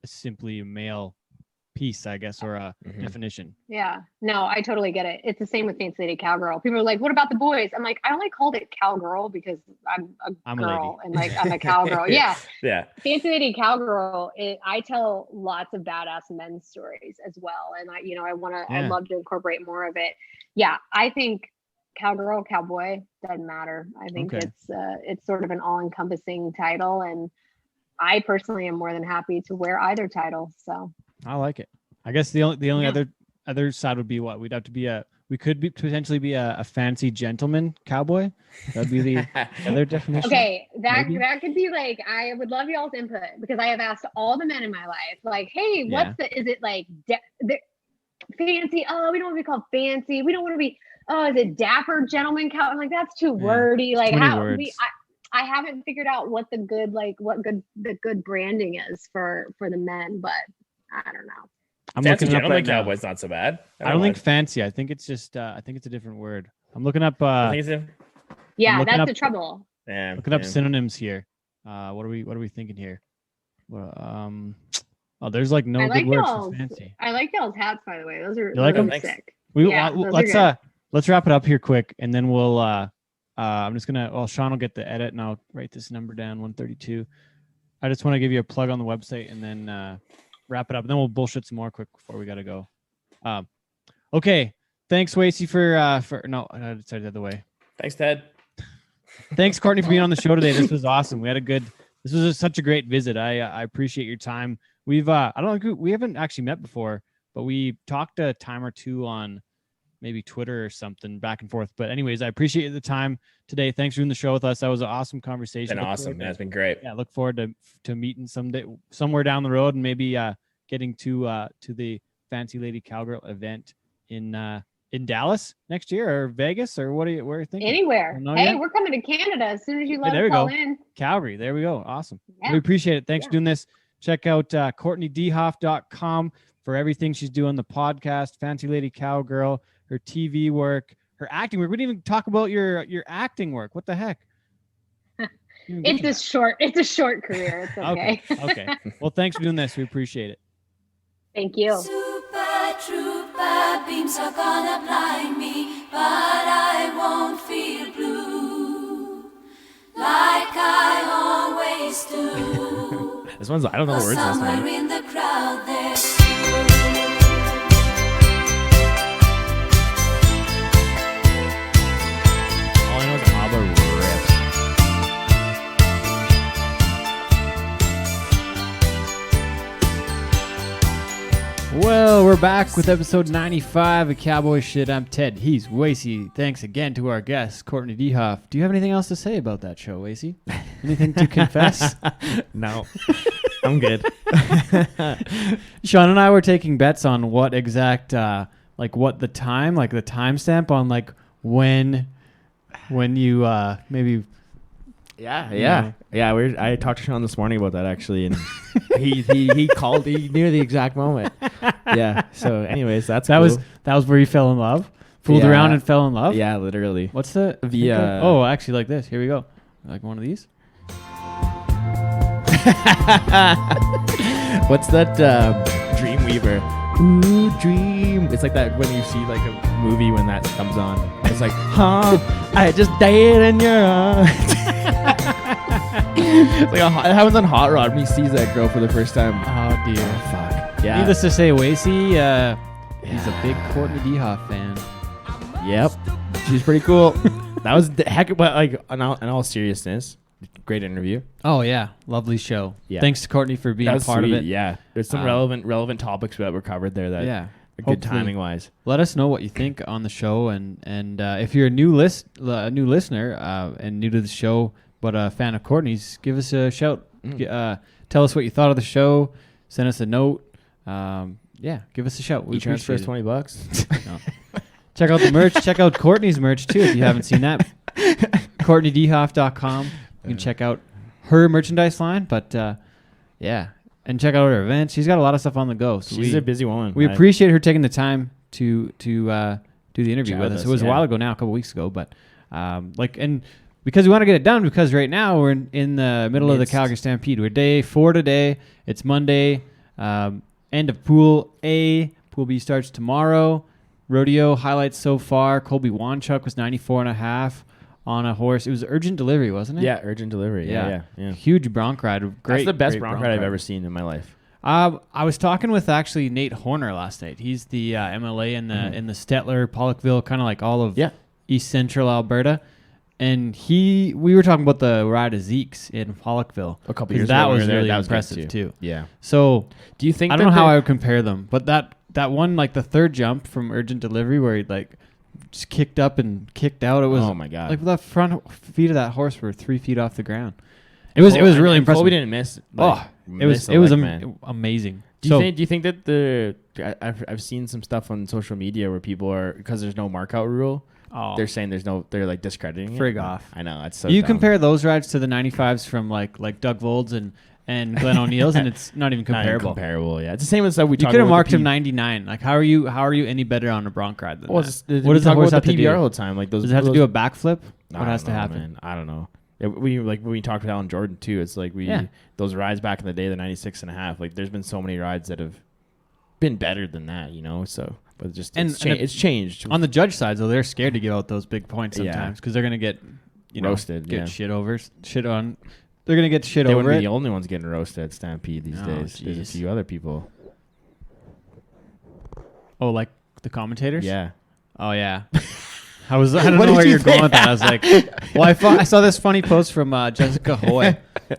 simply a male piece, I guess, or a definition. Yeah, no, I totally get it. It's the same with Fancy Lady Cowgirl. People are like, what about the boys? I'm like, I only called it cowgirl because I'm a girl and like I'm a cowgirl. Yeah. Fancy Lady Cowgirl, I tell lots of badass men's stories as well, and I'd love to incorporate more of it. Yeah, I think cowgirl, cowboy doesn't matter. I think it's sort of an all-encompassing title, and I personally am more than happy to wear either title. So I like it. I guess the only other other side would be what? We could potentially be a fancy gentleman cowboy. That'd be the other definition. Okay, that maybe? that could be like, I would love y'all's input because I have asked all the men in my life, like, hey, is it like fancy? Oh, we don't want to be called fancy. We don't want to be, is it dapper gentleman cow? I'm like, that's too wordy. Like I haven't figured out what the good branding is for the men, but I don't know. I'm fancy looking up gentleman right now. cowboy's not so bad. I don't think fancy. I think it's just. I think it's a different word. I'm looking up. Yeah, that's the trouble. Yeah, looking up synonyms here. What are we thinking here? Well, there's like no good words for fancy. I like y'all's hats, by the way. Those are like really sick. Let's wrap it up here quick, and then we'll. I'm just gonna. Well, Sean will get the edit, and I'll write this number down. 132. I just want to give you a plug on the website, and then. Wrap it up, and then we'll bullshit some more quick before we gotta go. Okay, thanks Wacey for no, I decided the other way. Thanks, Ted. Thanks Courtney for being on the show today. This was awesome. We had this was such a great visit. I appreciate your time. We've I don't know, we haven't actually met before, but we talked a time or two on maybe Twitter or something back and forth. But anyways, I appreciate the time today. Thanks for doing the show with us. That was an awesome conversation. Been awesome. It's been great. Yeah, look forward to meeting someday somewhere down the road, and maybe getting to the Fancy Lady Cowgirl event in Dallas next year, or Vegas, or where are you thinking? Anywhere. Hey, we're coming to Canada as soon as you let us all in. Calgary. There we go. Awesome. Yeah. We appreciate it. Thanks for doing this. Check out CourtenayDeHoff.com for everything she's doing, the podcast, Fancy Lady Cowgirl, her TV work, her acting work. We didn't even talk about your acting work. What the heck? It's a short career. It's okay. Okay. Well, thanks for doing this. We appreciate it. Thank you. Super trooper beams are gonna blind me, but I won't feel blue like I always do. This one's, I don't know the words. Somewhere in the crowd there. All I know is ABBA rips. Well, we're back with episode 95 of Cowboy Shit. I'm Ted. He's Wacey. Thanks again to our guest, Courtenay DeHoff. Do you have anything else to say about that show, Wacey? Anything to confess? No, I'm good. Sean and I were taking bets on what exact, what the time, like the timestamp on like when you maybe. Yeah. I talked to Sean this morning about that actually, and he called. He knew the exact moment. Yeah. So, anyways, that was where you fell in love. Fooled around and fell in love. Yeah, literally. What's the Oh, actually, like this. Here we go. Like one of these. What's that? Dreamweaver. Ooh, dream. It's like that when you see like a movie when that comes on. It's like, I just died in your arms. It's like it happens on Hot Rod when he sees that girl for the first time. Oh dear. Oh, fuck. Yeah. Needless to say, Wacey, he's a big Courtenay DeHoff fan. Yep. She's pretty cool. That was the heck. But like, in all seriousness, great interview. Oh yeah, lovely show. Yeah. Thanks to Courtenay for being a part of it. Yeah. There's some relevant topics that were covered there that are good timing wise. Let us know what you think on the show, and if you're a new listener and new to the show, but a fan of Courtenay's, give us a shout. Tell us what you thought of the show. Send us a note. Give us a shout. We transfer us appreciate $20. No. Check out the merch. Check out Courtenay's merch too if you haven't seen that. CourtenayDeHoff.com. You can check out her merchandise line, but and check out her events. She's got a lot of stuff on the go. So She's a busy woman. We appreciate her taking the time to do the interview with us. It was a while ago now, a couple weeks ago, but and because we want to get it done, because right now we're in the middle of the Calgary Stampede. We're day 4 today. It's Monday. End of Pool A. Pool B starts tomorrow. Rodeo highlights so far. Colby Wanchuk was 94.5 on a horse. It was urgent delivery, wasn't it? Yeah, urgent delivery. Yeah. Huge bronc ride. Great. That's the best bronc ride I've ever seen in my life. I was talking with actually Nate Horner last night. He's the MLA in the Stettler, Pollockville, kind of like all of East Central Alberta. And we were talking about the ride of Zeke's in Pollockville a couple years ago. That ago. was really that was impressive too. Yeah. So do you think I don't know how I would compare them, but that that one, like the third jump from Urgent Delivery where he like just kicked up and kicked out. It was oh my god! like the front feet of that horse were 3 feet off the ground. It was really impressive. Colby didn't miss. It was amazing. Do you think that I've seen some stuff on social media where people are, because there's no markout rule. Oh, They're saying they're like discrediting frig it. off. I know, it's so you dumb. compare those rides to the 95s from like Doug Vold's and Glenn O'Neill's, and it's not even Not even comparable. comparable, yeah. It's the same as that we You talk could have about marked the him 99. Like, how are you any better on a bronc ride than that? What does the horse have to do all the time? Like those. Does it have to do a backflip? What has to know, happen? Man. I don't know. When we talked with Alan Jordan too, it's like those rides back in the day, the 96 and a half. Like, there's been so many rides that have been better than that, you know. So, but it's changed. On the judge side, though, they're scared to give out those big points sometimes because they're gonna get roasted, shit on. They're gonna get shit they over wouldn't it. be the only ones getting roasted at Stampede these days. Geez. There's a few other people. Oh, like the commentators? Yeah. Oh yeah. I don't know where you're going with that. I was like, well, I saw this funny post from Jessica Hoy,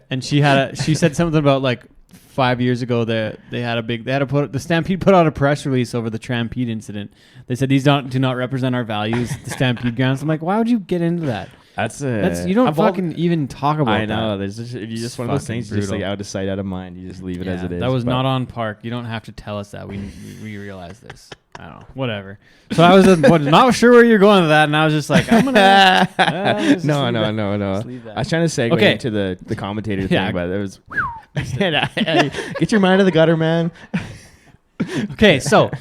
and she said something about like 5 years ago that the Stampede put out a press release over the Trampede incident. They said these do not represent our values at the Stampede grounds. I'm like, why would you get into that? That's you don't fucking even talk about that. I know. There's just one of those things, just like out of sight, out of mind. You just leave it as it is. That was not on Park. You don't have to tell us that. We realize this. I don't know. Whatever. So I was not sure where you're going with that, and I was just like, I'm gonna. No. I was trying to segue into the commentator thing, but it was. Get your mind out of the gutter, man. Okay, so.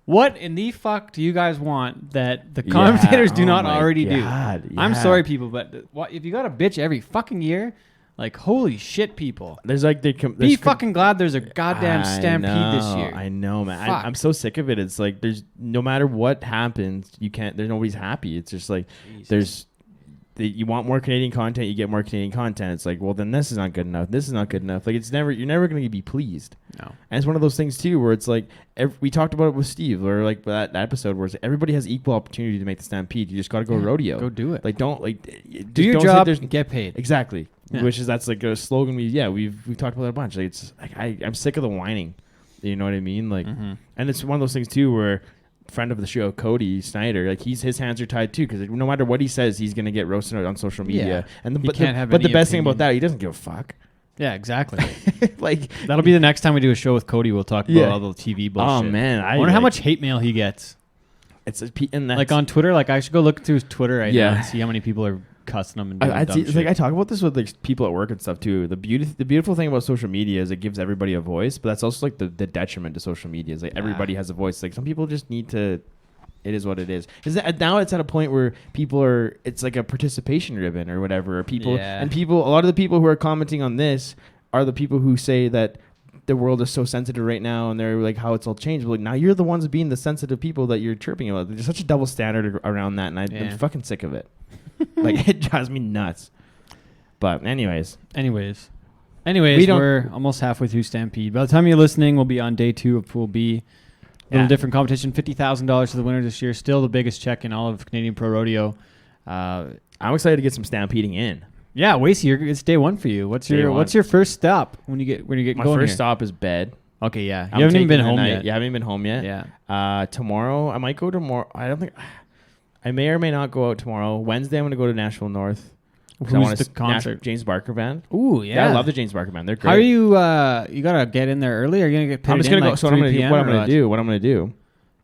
What in the fuck do you guys want that the commentators do not already do? I'm sorry, people, but if you got a bitch every fucking year, like, holy shit, people. There's like be fucking glad there's a goddamn Stampede this year. I know, man. I'm so sick of it. It's like there's no matter what happens, nobody's happy. It's just like you want more Canadian content, you get more Canadian content. It's like, well, then this is not good enough. This is not good enough. Like, you're never going to be pleased. No. And it's one of those things too, where it's like, we talked about it with Steve, or like that episode where everybody has equal opportunity to make the Stampede. You just got to go rodeo. Go do it. Like, do your job, get paid. Exactly. Yeah. That's like a slogan. We've talked about it a bunch. Like, it's like, I'm sick of the whining. You know what I mean? Like, and it's one of those things too, where friend of the show, Cody Snyder, like his hands are tied too, because no matter what he says, he's gonna get roasted on social media. And but the best thing about that, he doesn't give a fuck. Yeah, exactly. Like, that'll be the next time we do a show with Cody. We'll talk about all the TV bullshit. Oh man, I wonder how much hate mail he gets. And like on Twitter. Like, I should go look through his Twitter now and see how many people are cussing him and doing dumb shit. Like, I talk about this with like people at work and stuff too. The beautiful thing about social media is it gives everybody a voice, but that's also like the detriment to social media. Is like everybody has a voice. Like, some people just need to. It is what it is. Now it's at a point where it's like a participation ribbon or whatever. Or people a lot of the people who are commenting on this are the people who say that the world is so sensitive right now, and they're like, how it's all changed. But like, now you're the ones being the sensitive people that you're chirping about. There's such a double standard around that, and I'm fucking sick of it. Like, it drives me nuts. But anyways, we're almost halfway through Stampede. By the time you're listening, we'll be on day 2 of Pool B. A little different competition. $50,000 to the winner this year. Still the biggest check in all of Canadian Pro Rodeo. I'm excited to get some stampeding in. Yeah, Wacey, it's day 1 for you. What's your first stop when you get going? My first stop is bed. Okay, yeah. You haven't even been home yet. You haven't even been home yet. Yeah. Tomorrow I might go tomorrow. I don't think I may or may not go out tomorrow. Wednesday I'm going to go to Nashville North. Who's the concert? James Barker Band. Ooh, yeah. I love the James Barker Band. They're great. How are you? You gotta get in there early. Or are you gonna get paid? I'm just gonna go. So what I'm gonna do?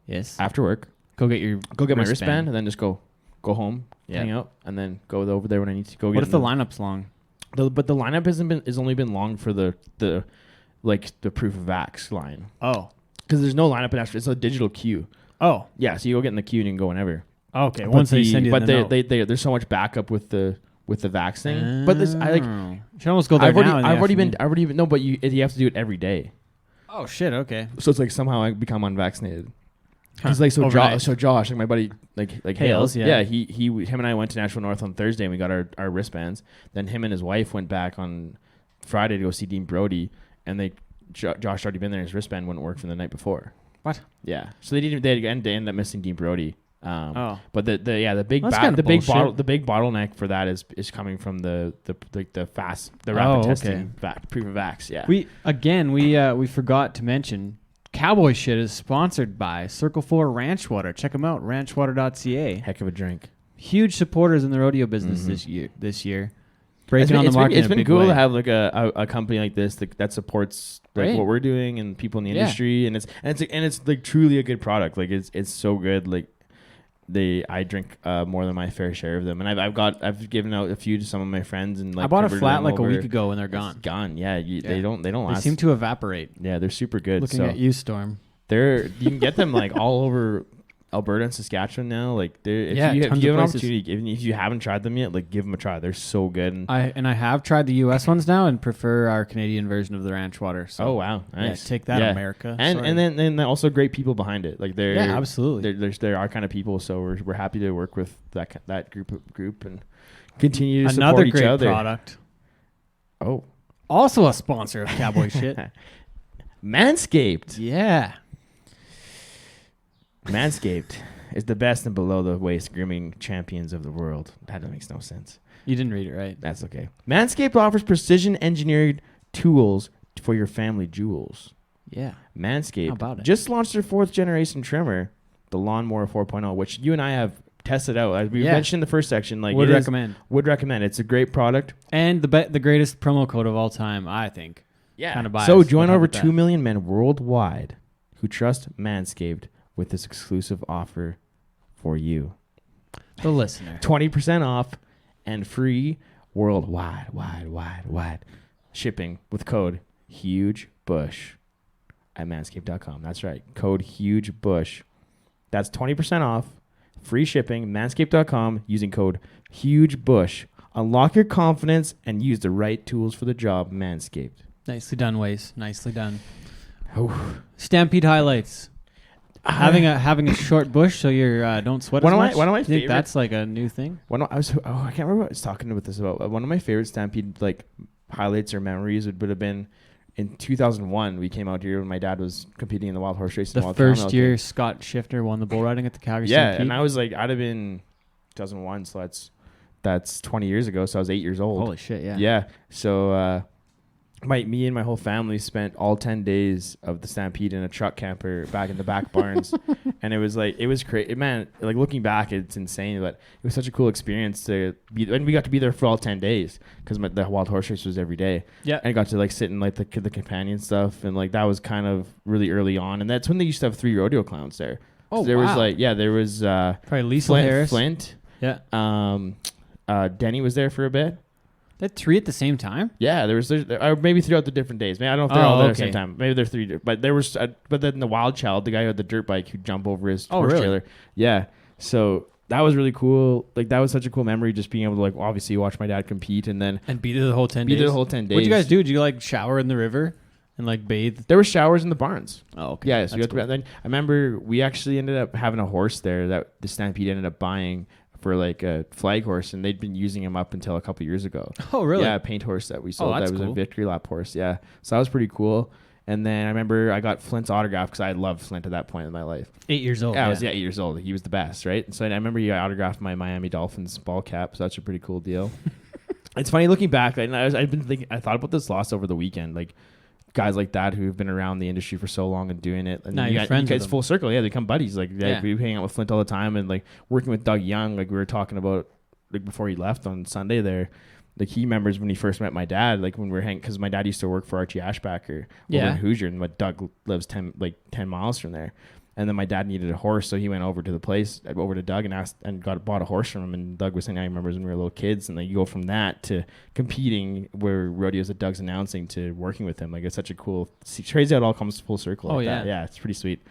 Yes. After work, go get my wristband, and then just go home, hang out, and then go over there when I need to go. What if the lineup's long? But the lineup has only been long for the proof of vax line. Oh, because there's no lineup in Ashford. It's a digital queue. Oh, yeah. So you go get in the queue and you can go whenever. Okay. Once they send you the note. There's so much backup with the vax thing. But this, you should almost go there I've already been. No, but you have to do it every day. Oh shit. Okay. So it's like somehow I become unvaccinated. Because like Josh, like my buddy, like Hales, him and I went to Nashville North on Thursday and we got our wristbands. Then him and his wife went back on Friday to go see Dean Brody, and Josh already been there. His wristband wouldn't work from the night before. What? Yeah, so they ended up missing Dean Brody. But the big bottleneck for that is coming from the rapid testing proof of vax. Yeah. We forgot to mention Cowboy Shit is sponsored by Circle 4 Ranch Water. Check them out, ranchwater.ca. Heck of a drink. Huge supporters in the rodeo business this year. Breaking on the market. It's been cool way. to have like a company like this that supports like Right. what we're doing and people in the Yeah. industry, and it's like truly a good product. Like it's so good. Like I drink more than my fair share of them, and I've given out a few to some of my friends, and like I bought a converted flat them like a over. week ago and they're It's gone. gone. Yeah, they don't They last. seem to evaporate. Yeah, they're super good. Looking so at you, Storm. you can get them like all over Alberta and Saskatchewan now. Like if Yeah, you tons have of an places. opportunity, if you haven't tried them yet, like give them a try. They're so good. And, I have tried the U.S. ones now and prefer our Canadian version of the ranch water. So oh wow, nice. yeah, take that, Yeah. America. And Sorry. and then also great people behind it. Like they're yeah, absolutely. they're our kind of people. So we're happy to work with that group and continue to Another support each great other. product. Oh, Also a sponsor of Cowboy Shit. Manscaped. Yeah. Manscaped is the best and below the waist grooming champions of the world. That makes no sense. You didn't read it right. That's okay. Manscaped offers precision engineered tools for your family jewels. Yeah. Manscaped How about it? just launched their 4th generation trimmer, the Lawnmower 4.0, which you and I have tested out. As we Yeah. mentioned in the first section, like Would it is- recommend. Would recommend. It's a great product. And the greatest promo code of all time, I think. Yeah. Kinda biased, So but join how over about that? 2 million men worldwide who trust Manscaped with this exclusive offer for you. The listener. 20% off and free worldwide wide shipping with code HUGEBUSH at manscaped.com. That's right. Code HUGEBUSH. That's 20% off, free shipping, manscaped.com, using code HUGEBUSH. Unlock your confidence and use the right tools for the job. Manscaped. Nicely done, Waze. Nicely done. Oh. Stampede highlights. Having a short bush so you don't sweat One as of my- much. one of my You think favorite- that's like a new thing? I can't remember what I was talking with this about. One of my favorite Stampede like highlights or memories would have been in 2001. We came out here when my dad was competing in the wild horse race. in The Wild first Cow year Milking. Scott Shifter won the bull riding at the Calgary Yeah, Stampede. and I was like, I'd have been 2001, so that's 20 years ago. So I was 8 years old. Holy shit, yeah. Yeah. So me and my whole family spent all 10 days of the Stampede in a truck camper back in the back barns. And it was crazy, man. Like looking back, it's insane, but it was such a cool experience to be, and we got to be there for all 10 days because the wild horse race was every day. Yeah. And I got to like sit in like the companion stuff. And like, that was kind of really early on. And that's when they used to have 3 rodeo clowns there. Oh, So there wow. was Probably Lisa Flint, Harris. Flint. Yeah. Denny was there for a bit. They had 3 at the same time? Yeah, there's or maybe throughout the different days. I don't know if they're all there at the same okay. time. Maybe they're 3, but there was. But then the wild child, the guy who had the dirt bike, who'd jump over his horse really? trailer. Yeah, so that was really cool. Like that was such a cool memory, just being able to like obviously watch my dad compete and then And beat it the whole 10 be days? there the whole 10 days. What'd you guys do? Did you like shower in the river and like bathe? There were showers in the barns. Oh, okay. Yeah, so you That's have to, then I remember we actually ended up having a horse there that the Stampede ended up buying for like a flag horse, and they'd been using him up until a couple years ago. Oh, really? Yeah, a paint horse that we sold. that's That was cool. a victory lap horse. Yeah, so that was pretty cool. And then I remember I got Flint's autograph because I loved Flint at that point in my life. 8 years old. Yeah, I was 8 years old. He was the best, right? And so I remember he autographed my Miami Dolphins ball cap. So that's a pretty cool deal. It's funny looking back. And I've been thinking. I thought about this loss over the weekend. Like guys like that who've been around the industry for so long and doing it. And Now you you're got, friends you with guys them. full circle. Yeah, they become buddies. Like Yeah. we hang out with Flint all the time, and like working with Doug Young. Like we were talking about like before he left on Sunday there. Like he remembers when he first met my dad, like when we were hanging, because my dad used to work for Archie Ashbacker over Yeah. in Hoosier, and Doug lives 10 miles from there. And then my dad needed a horse, so he went over to the place, over to Doug, and bought a horse from him. And Doug was saying, I remember when we were little kids, and then you go from that to competing where rodeos that Doug's announcing to working with him. Like it's such a cool. Crazy how it all comes full circle. Oh, like yeah. that. Yeah, it's pretty sweet.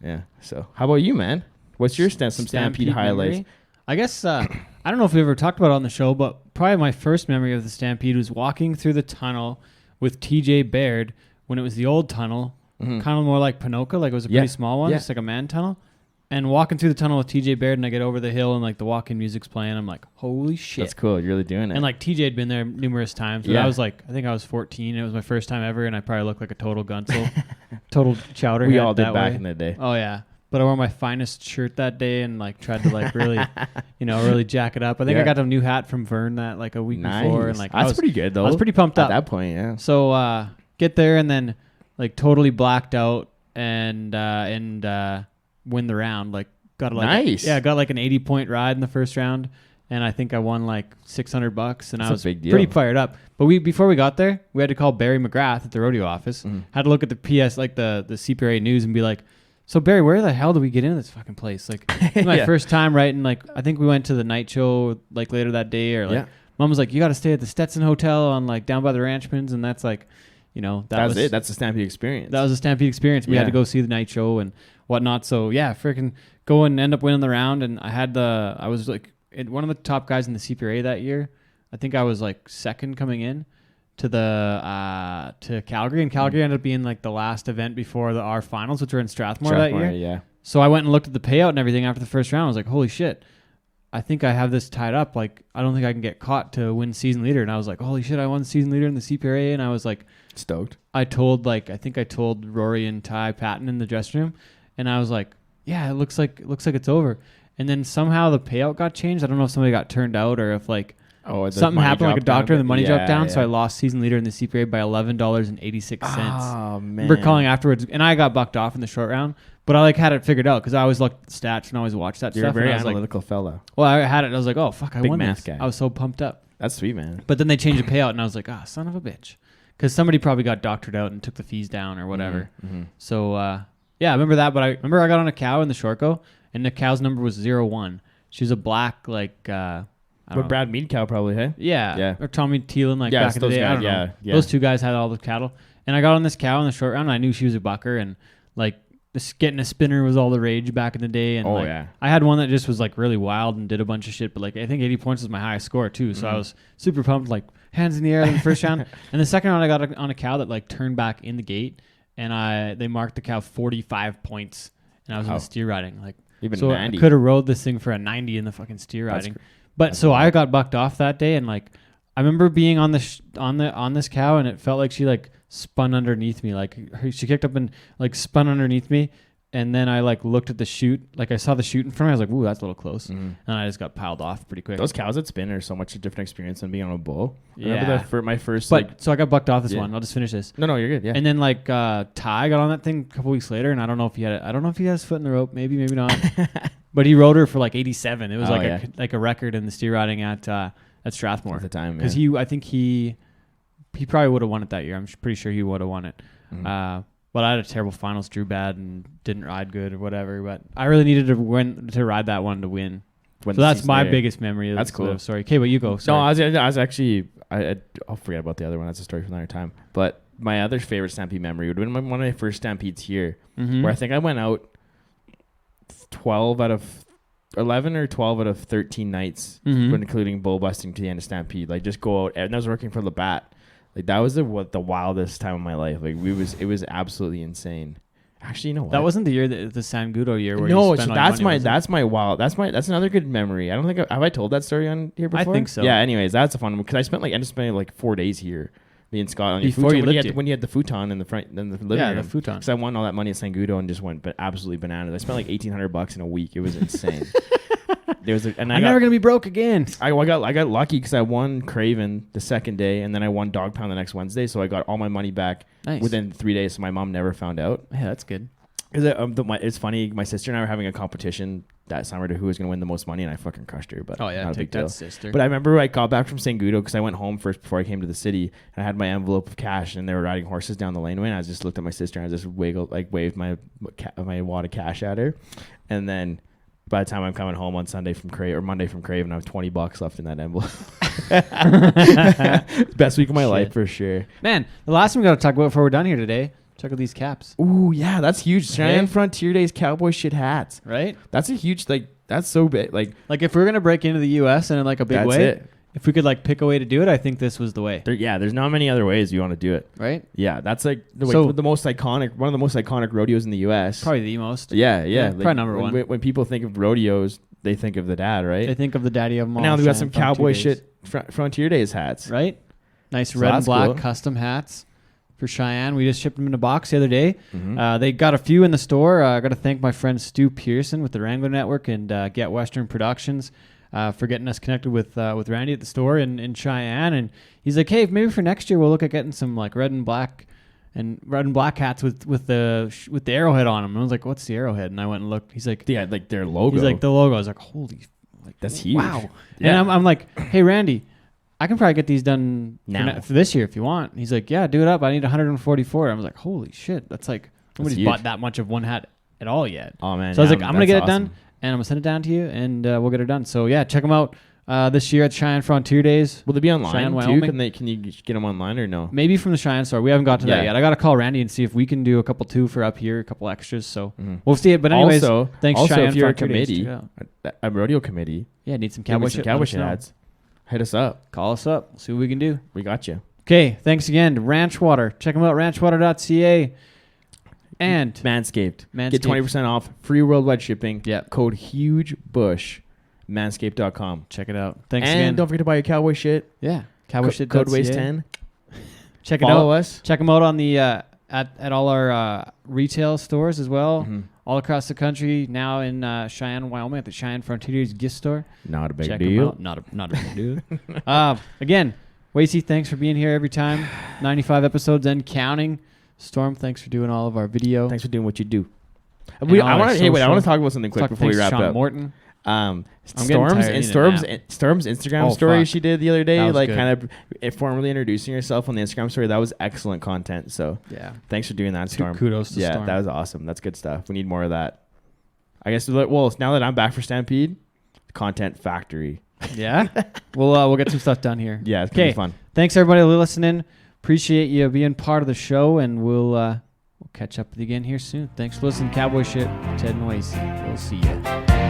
Yeah. So how about you, man? What's your some Stampede highlights? memory? I guess I don't know if we ever talked about it on the show, but probably my first memory of the Stampede was walking through the tunnel with TJ Baird when it was the old tunnel, kind of more like Pinoca, like it was a pretty small one, just like a man tunnel. And walking through the tunnel with TJ Baird, and I get over the hill and like the walking music's playing. I'm like, holy shit. That's cool. You're really doing it. And like TJ had been there numerous times. But Yeah. I was like, I think I was 14. It was my first time ever, and I probably looked like a total gunsel, total chowder. we head all did that back way. in the day. Oh yeah. But I wore my finest shirt that day and like tried to like really, really jack it up. I think I Yeah. got a new hat from Vern that like a week before, and like that's I was pretty good though. I was pretty pumped at up. that point. Yeah. So get there and then like totally blacked out. and win the round. Like got like Nice. got like an 80-point ride in the first round, and I think I won like $600, and I was a big deal. pretty fired up. But before we got there, we had to call Barry McGrath at the rodeo office. Had to look at the PS, like the CPRA news, and be like, "So Barry, where the hell do we get into this fucking place?" Like it was my first time, right? And like I think we went to the night show like later that day, or like Mom was like, "You got to stay at the Stetson Hotel on like down by the Ranchmans," and that's like, you know, that was it. That's a Stampede experience. That was a Stampede experience. We had to go see the night show and whatnot. So yeah, freaking go and end up winning the round. And I was like one of the top guys in the CPRA that year. I think I was like second coming in to the to Calgary, and Calgary ended up being like the last event before our finals, which were in Strathmore that year. Yeah. So I went and looked at the payout and everything after the first round. I was like, holy shit, I think I have this tied up. Like, I don't think I can get caught to win season leader. And I was like, holy shit, I won season leader in the CPRA. And I was like, stoked. I think I told Rory and Ty Patton in the dressing room, and I was like, yeah, it looks like it's over. And then somehow the payout got changed. I don't know if somebody got turned out or if like something happened, like a doctor, and the money dropped down. So I lost season leader in the CPA by $11.86. Oh man! We're calling afterwards, and I got bucked off in the short round. But I like had it figured out because I always looked at the stats and I always watched that You're stuff. a very and I was analytical fella. Well, I had it. I was like, oh fuck, I Big won math this. guy. I was so pumped up. That's sweet, man. But then they changed the payout, and I was like, son of a bitch, because somebody probably got doctored out and took the fees down or whatever. Mm-hmm. So yeah, I remember that. But I remember I got on a cow in the short go, and the cow's number was 01. She was a black like. But Brad Mead cow probably, hey? Yeah. Or Tommy Thielen, like back in the day. Guys, I don't know. Those two guys had all the cattle. And I got on this cow in the short round, and I knew she was a bucker. And like getting a spinner was all the rage back in the day. And I had one that just was like really wild and did a bunch of shit. But like I think 80 points was my highest score too. So I was super pumped, like hands in the air in the first round. And the second round I got on a cow that like turned back in the gate, and they marked the cow 45 points. And I was in the steer riding. Like even so 90. I could have rode this thing for a 90 in the fucking steer riding. But so I got bucked off that day, and like I remember being on this cow, and it felt like she like spun underneath me, like she kicked up and like spun underneath me, and then I like looked at the chute, like I saw the chute in front of me, I was like, ooh, that's a little close, and I just got piled off pretty quick. Those cows that spin are so much a different experience than being on a bull. Yeah. I remember that for my first. But so I got bucked off this one. I'll just finish this. No, you're good. Yeah. And then like Ty got on that thing a couple weeks later, and I don't know if he had his foot in the rope, maybe not. But he rode her for like 87. It was like a record in the steer riding at Strathmore at the time. Because I think he probably would have won it that year. I'm pretty sure he would have won it. But I had a terrible finals, drew bad, and didn't ride good or whatever. But I really needed to ride that one to win. So that's my biggest memory. That's cool. Sorry. Okay, but you go. Sorry. No, I was actually I'll forget about the other one. That's a story for another time. But my other favorite Stampede memory would have been one of my first Stampedes here, where I think I went out 11 or 12 out of 13 nights, when including bull busting to the end of Stampede. Like just go out, and I was working for Labatt. Like that was the wildest time of my life. Like it was absolutely insane. Actually, you know what? That wasn't the year the San Gudo year where no. You spent So that's another good memory. I don't think have I told that story on here before? I think so. Yeah. Anyways, that's a fun one because I ended up spending like 4 days here. Me in Scotland before when you had the futon in the front, in the living room. Yeah, the futon. Because I won all that money at San Gudo and just went absolutely bananas. I spent like $1,800 in a week. It was insane. I'm never gonna be broke again. I got lucky because I won Craven the second day, and then I won Dog Pound the next Wednesday. So I got all my money back within 3 days. So my mom never found out. Yeah, that's good. It's funny. My sister and I were having a competition that summer to who was going to win the most money, and I fucking crushed her. But not a big deal. Sister. But I remember I got back from St. Gudo because I went home first before I came to the city, and I had my envelope of cash, and they were riding horses down the laneway, and I just looked at my sister and I just waved my wad of cash at her, and then by the time I'm coming home on Sunday from Crave or Monday from Crave, and I have $20 left in that envelope. Best week of my life for sure. Man, the last thing we got to talk about before we're done here today. Check out these caps. Ooh, yeah, that's huge. Cheyenne Frontier Days cowboy shit hats. Right? That's a huge, that's so big. Like if we're going to break into the U.S. in like a big way, it. If we could like pick a way to do it, I think this was the way. There's not many other ways you want to do it. Right? Yeah, that's like one of the most iconic rodeos in the U.S. Probably the most. Yeah. Probably number one. When people think of rodeos, they think of the dad, right? They think of the daddy of them all. Now we got some cowboy shit Frontier Days hats. Right? Nice red and black custom hats. For Cheyenne, we just shipped them in a box the other day. They got a few in the store. I got to thank my friend Stu Pearson with the Wrangler Network and Get Western Productions for getting us connected with Randy at the store in Cheyenne. And he's like, hey, maybe for next year we'll look at getting some like red and black and red and black hats with the arrowhead on them. And I was like, what's the arrowhead? And I went and looked. He's like, yeah, like their logo. He's like, the logo. I was like, holy, like that's huge. Wow. Yeah. And I'm like, hey, Randy, I can probably get these done now for this year if you want. He's like, yeah, do it up. I need 144. I was like, holy shit, that's like nobody's bought that much of one hat at all yet. Oh man. So I was like, I'm gonna get it done, and I'm gonna send it down to you, and we'll get it done. So yeah, check them out this year at Cheyenne Frontier Days. Will they be online Cheyenne, too? Wyoming. Can you get them online or no? Maybe from the Cheyenne store. We haven't got to that yet. I got to call Randy and see if we can do a couple too for up here, a couple extras. So we'll see it. But anyways, thanks Cheyenne if you're a Frontier committee, a rodeo committee, need some cowboy shit ads. Hit us up. Call us up. We'll see what we can do. We got you. Okay. Thanks again to Ranch Water. Check them out, ranchwater.ca. And Manscaped. Get 20% off. Free worldwide shipping. Yeah. Code HUGEBUSH. Manscaped.com. Check it out. Thanks and again. don't forget to buy your cowboy shit. Yeah. Cowboy shit. Code WASTE10. Check it out. Follow us. Check them out on the at all our retail stores as well. All across the country. Now in Cheyenne, Wyoming at the Cheyenne Frontiers gift store. Not a big Check deal. them out. Not a big deal. Again, Wacey, thanks for being here every time. 95 episodes and counting. Storm, thanks for doing all of our video. Thanks for doing what you do. And I want to talk about something quick before we wrap Sean up. Morton. Storm's Instagram story she did the other day, like good. kind of formally introducing herself on the Instagram story. That was excellent content. So yeah, thanks for doing that, Storm. Kudos to Storm. That was awesome. That's good stuff. We need more of that. I guess. Well, now that I'm back for Stampede, content factory. Yeah, we'll get some stuff done here. Yeah, it's gonna be fun. Thanks everybody listening. Appreciate you being part of the show, and we'll catch up with you again here soon. Thanks for listening, Cowboy Shit. Ted and Wacey. We'll see you.